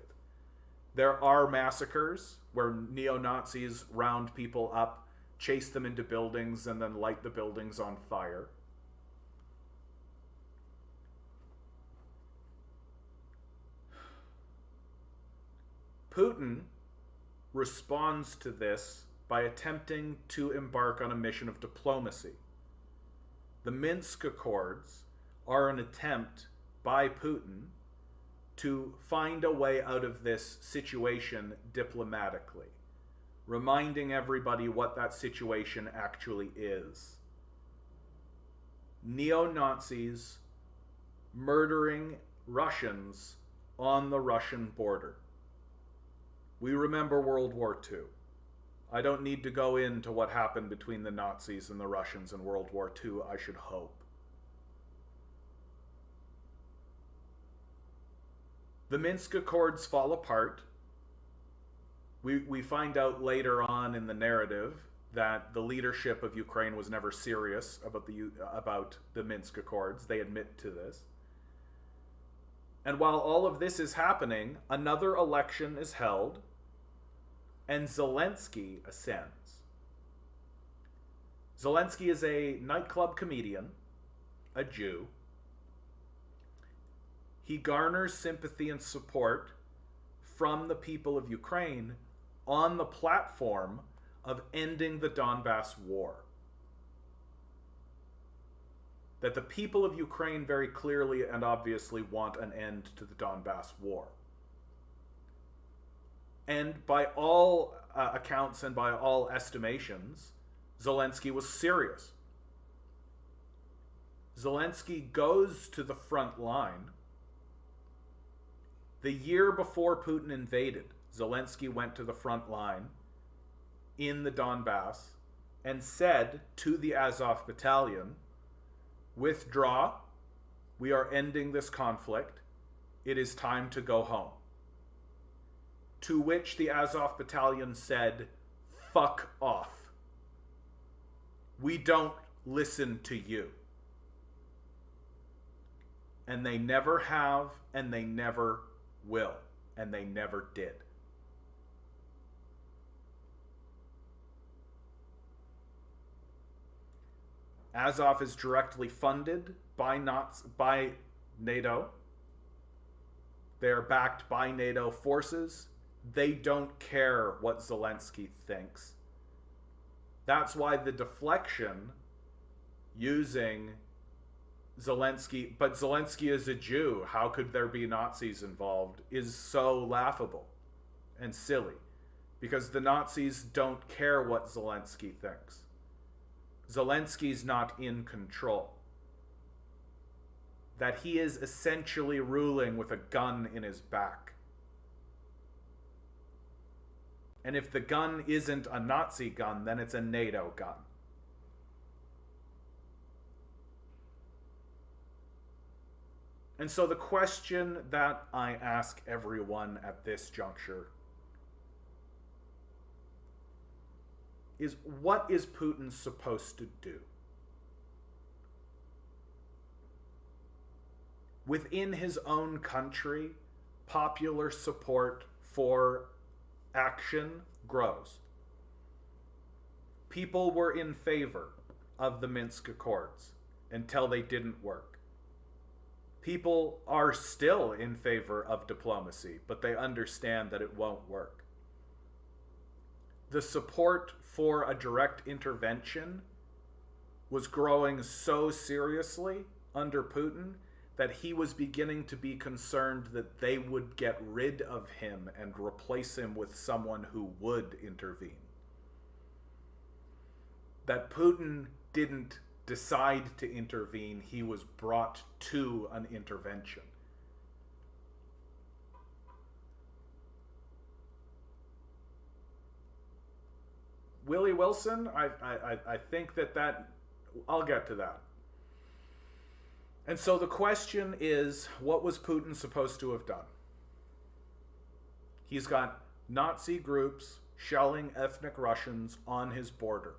There are massacres where neo-Nazis round people up, chase them into buildings, and then light the buildings on fire. Putin responds to this by attempting to embark on a mission of diplomacy. The Minsk Accords are an attempt by Putin to find a way out of this situation diplomatically, reminding everybody what that situation actually is. Neo-Nazis murdering Russians on the Russian border. We remember World War II. I don't need to go into what happened between the Nazis and the Russians in World War II, I should hope. The Minsk Accords fall apart. We find out later on in the narrative that the leadership of Ukraine was never serious about the Minsk Accords. They admit to this. And while all of this is happening, another election is held, and Zelensky ascends. Zelensky is a nightclub comedian, a Jew. He garners sympathy and support from the people of Ukraine on the platform of ending the Donbass war. That the people of Ukraine very clearly and obviously want an end to the Donbass war. And by all accounts and by all estimations, Zelensky was serious. Zelensky goes to the front line. The year before Putin invaded, Zelensky went to the front line in the Donbass and said to the Azov Battalion, "Withdraw. We are ending this conflict. It is time to go home." To which the Azov Battalion said, "Fuck off. We don't listen to you." And they never have, and they never will, and they never did. Azov is directly funded by NATO. They are backed by NATO forces. They don't care what Zelensky thinks. That's why the deflection using Zelensky, but Zelensky is a Jew, how could there be Nazis involved, is so laughable and silly. Because the Nazis don't care what Zelensky thinks. Zelensky's not in control. That he is essentially ruling with a gun in his back. And if the gun isn't a Nazi gun, then it's a NATO gun. And so the question that I ask everyone at this juncture is, what is Putin supposed to do? Within his own country, popular support for action grows. People were in favor of the Minsk Accords until they didn't work. People are still in favor of diplomacy, but they understand that it won't work. The support for a direct intervention was growing so seriously under Putin that he was beginning to be concerned that they would get rid of him and replace him with someone who would intervene. That Putin didn't decide to intervene, he was brought to an intervention. Willie Wilson, I think that I'll get to that. And so the question is, what was Putin supposed to have done? He's got Nazi groups shelling ethnic Russians on his border.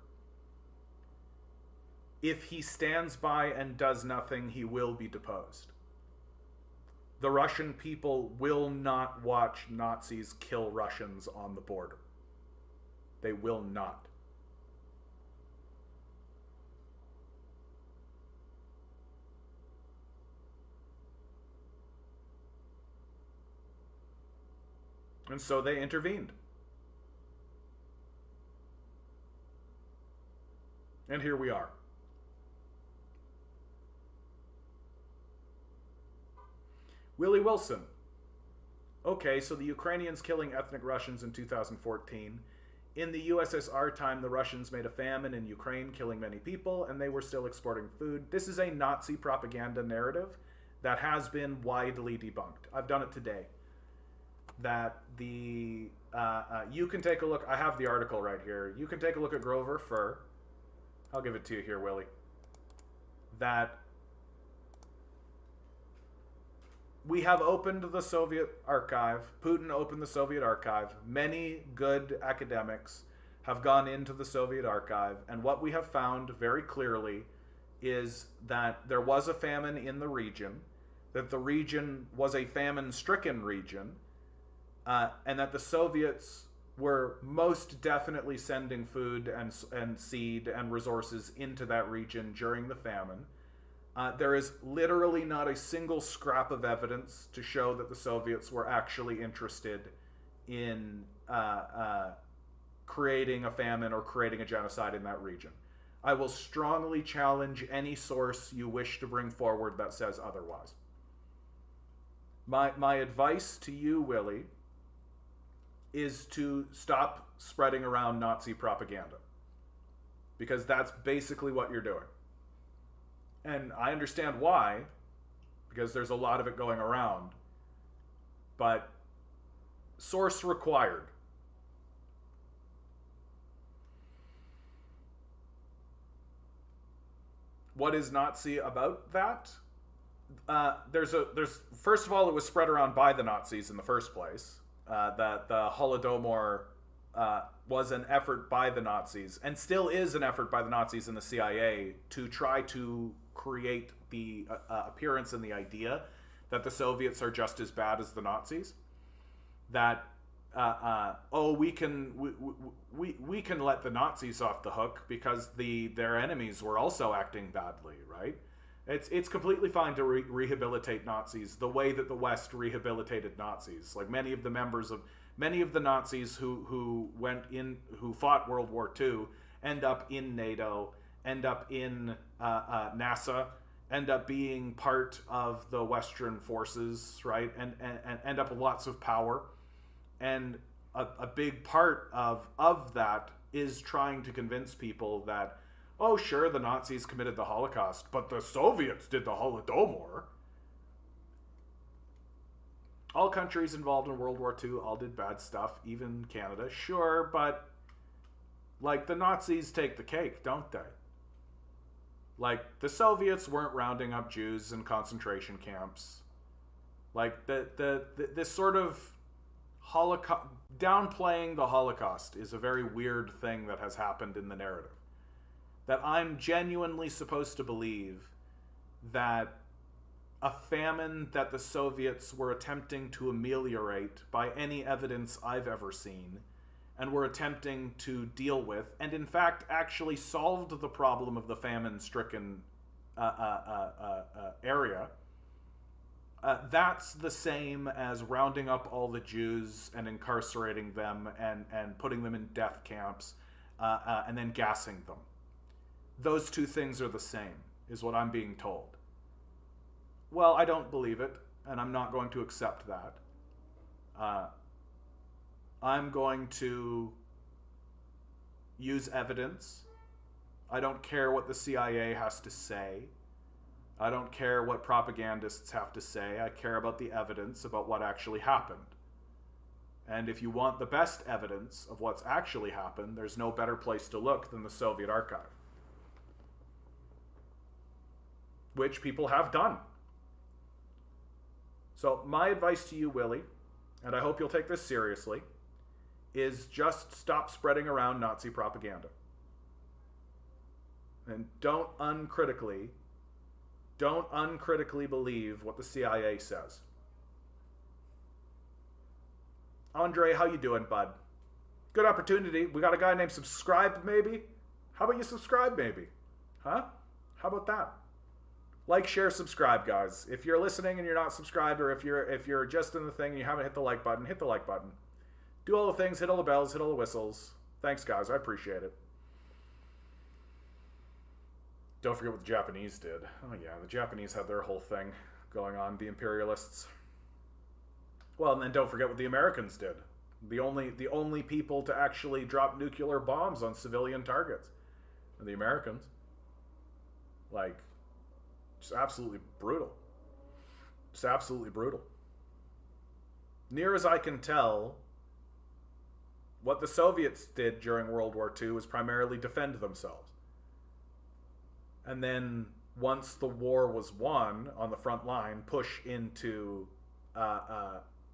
If he stands by and does nothing, he will be deposed. The Russian people will not watch Nazis kill Russians on the border. They will not. And so they intervened. And here we are. Willie Wilson. Okay, so the Ukrainians killing ethnic Russians in 2014. In the USSR time, the Russians made a famine in Ukraine, killing many people, and they were still exporting food. This is a Nazi propaganda narrative that has been widely debunked. I've done it today. That the you can take a look. I have the article right here. You can take a look at Grover Fur. I'll give it to you here, Willie. That we have opened the Soviet archive. Putin opened the Soviet archive. Many good academics have gone into the Soviet archive, and what we have found very clearly is that there was a famine in the region, that the region was a famine-stricken region, and that the Soviets were most definitely sending food and seed and resources into that region during the famine. There is literally not a single scrap of evidence to show that the Soviets were actually interested in creating a famine or creating a genocide in that region. I will strongly challenge any source you wish to bring forward that says otherwise. My advice to you, Willie, is to stop spreading around Nazi propaganda. Because that's basically what you're doing. And I understand why, because there's a lot of it going around. But source required. What is Nazi about that? There's first of all, it was spread around by the Nazis in the first place. That the Holodomor was an effort by the Nazis, and still is an effort by the Nazis and the CIA to try to create the appearance and the idea that the Soviets are just as bad as the Nazis. That we can let the Nazis off the hook because their enemies were also acting badly, right? It's completely fine to rehabilitate Nazis the way that the West rehabilitated Nazis. Like many of the Nazis who fought World War II end up in NATO, end up in NASA, end up being part of the Western forces, right? And end up with lots of power. And a big part of that is trying to convince people that, oh, sure, the Nazis committed the Holocaust, but the Soviets did the Holodomor. All countries involved in World War II all did bad stuff, even Canada. Sure, but like the Nazis take the cake, don't they? Like the Soviets weren't rounding up Jews in concentration camps. Like this sort of Holocaust, downplaying the Holocaust is a very weird thing that has happened in the narrative. That I'm genuinely supposed to believe that a famine that the Soviets were attempting to ameliorate by any evidence I've ever seen, and were attempting to deal with, and in fact actually solved the problem of the famine-stricken area, that's the same as rounding up all the Jews and incarcerating them and putting them in death camps and then gassing them. Those two things are the same, is what I'm being told. Well, I don't believe it, and I'm not going to accept that. I'm going to use evidence. I don't care what the CIA has to say. I don't care what propagandists have to say. I care about the evidence about what actually happened. And if you want the best evidence of what's actually happened, there's no better place to look than the Soviet archive. Which people have done. So my advice to you, Willie, and I hope you'll take this seriously, is just stop spreading around Nazi propaganda. And don't uncritically believe what the CIA says. Andre, how you doing, bud? Good opportunity. We got a guy named Subscribe, maybe? How about you subscribe, maybe? Huh? How about that? Like, share, subscribe, guys. If you're listening and you're not subscribed, or if you're just in the thing and you haven't hit the like button, hit the like button. Do all the things, hit all the bells, hit all the whistles. Thanks, guys. I appreciate it. Don't forget what the Japanese did. Oh yeah, the Japanese had their whole thing going on, the imperialists. Well, and then don't forget what the Americans did. The only people to actually drop nuclear bombs on civilian targets are the Americans. Like, just absolutely brutal. Just absolutely brutal. Near as I can tell, what the Soviets did during World War II was primarily defend themselves. And then once the war was won on the front line, push into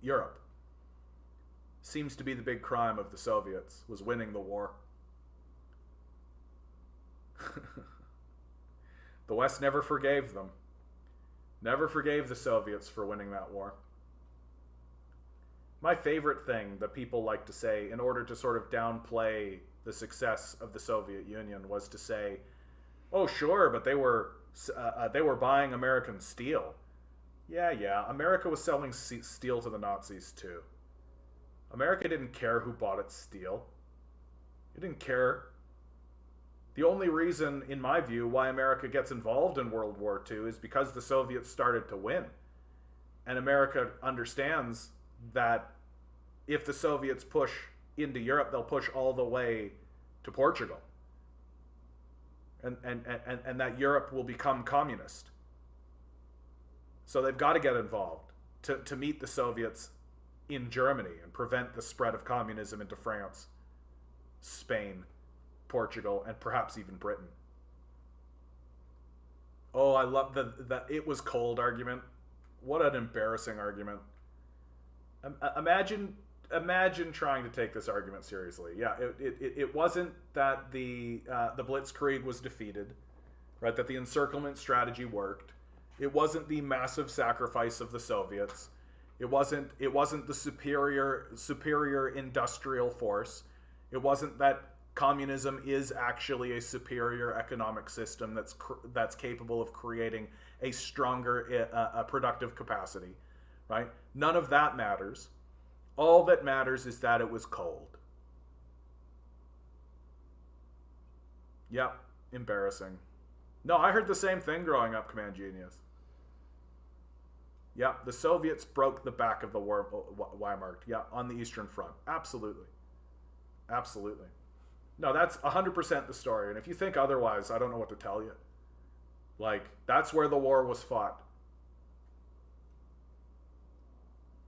Europe. Seems to be the big crime of the Soviets, was winning the war. The West never forgave them. Never forgave the Soviets for winning that war. My favorite thing that people like to say in order to sort of downplay the success of the Soviet Union was to say, oh, sure, but they were buying American steel. Yeah, America was selling steel to the Nazis too. America didn't care who bought its steel. It didn't care. The only reason, in my view, why America gets involved in World War II is because the Soviets started to win. And America understands that if the Soviets push into Europe, they'll push all the way to Portugal. And that Europe will become communist. So they've got to get involved to meet the Soviets in Germany and prevent the spread of communism into France, Spain, Portugal, and perhaps even Britain. Oh, I love the it was cold argument. What an embarrassing argument. Imagine trying to take this argument seriously. Yeah, it wasn't that the Blitzkrieg was defeated, right? That the encirclement strategy worked. It wasn't the massive sacrifice of the Soviets. It wasn't the superior industrial force. It wasn't that communism is actually a superior economic system that's capable of creating a stronger productive capacity, right? None of that matters. All that matters is that it was cold. Yep, embarrassing. No, I heard the same thing growing up, Command Genius. Yep, the Soviets broke the back of the Weimar. Yeah, on the Eastern Front. Absolutely. Absolutely. No, that's 100% the story. And if you think otherwise, I don't know what to tell you. Like, that's where the war was fought.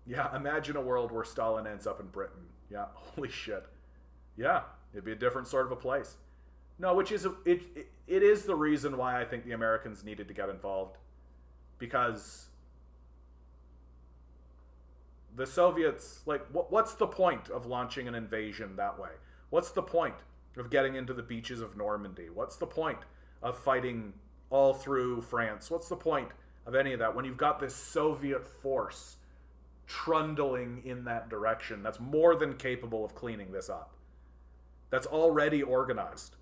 Yeah, imagine a world where Stalin ends up in Britain. Yeah, holy shit. Yeah, it'd be a different sort of a place. No, which is it is the reason why I think the Americans needed to get involved, because the Soviets, like, what's the point of launching an invasion that way? What's the point of getting into the beaches of Normandy? What's the point of fighting all through France? What's the point of any of that when you've got this Soviet force trundling in that direction that's more than capable of cleaning this up? That's already organized.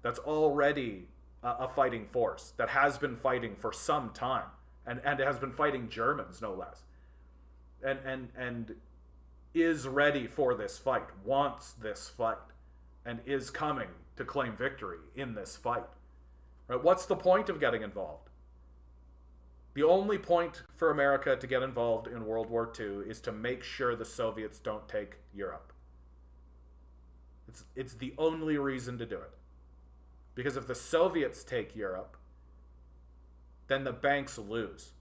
That's already a fighting force that has been fighting for some time, and has been fighting Germans, no less. And is ready for this fight, wants this fight, and is coming to claim victory in this fight. Right? What's the point of getting involved? The only point for America to get involved in World War II is to make sure the Soviets don't take Europe. It's the only reason to do it. Because if the Soviets take Europe, then the banks lose.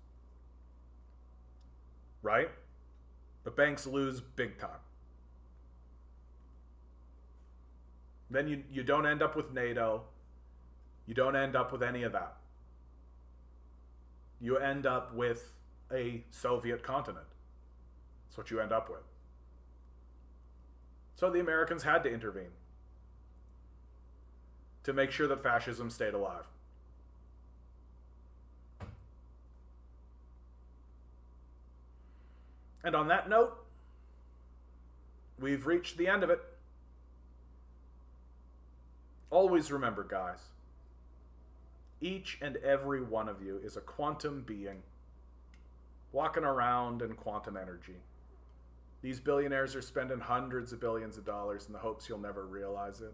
Right? The banks lose big time. Then you don't end up with NATO. You don't end up with any of that. You end up with a Soviet continent. That's what you end up with. So the Americans had to intervene to make sure that fascism stayed alive. And on that note, we've reached the end of it. Always remember, guys, each and every one of you is a quantum being walking around in quantum energy. These billionaires are spending hundreds of billions of dollars in the hopes you'll never realize it.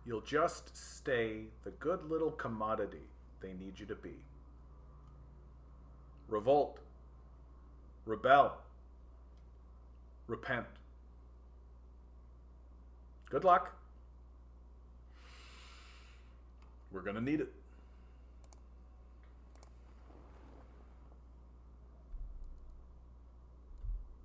You'll just stay the good little commodity they need you to be. Revolt. Rebel. Repent. Good luck. We're going to need it.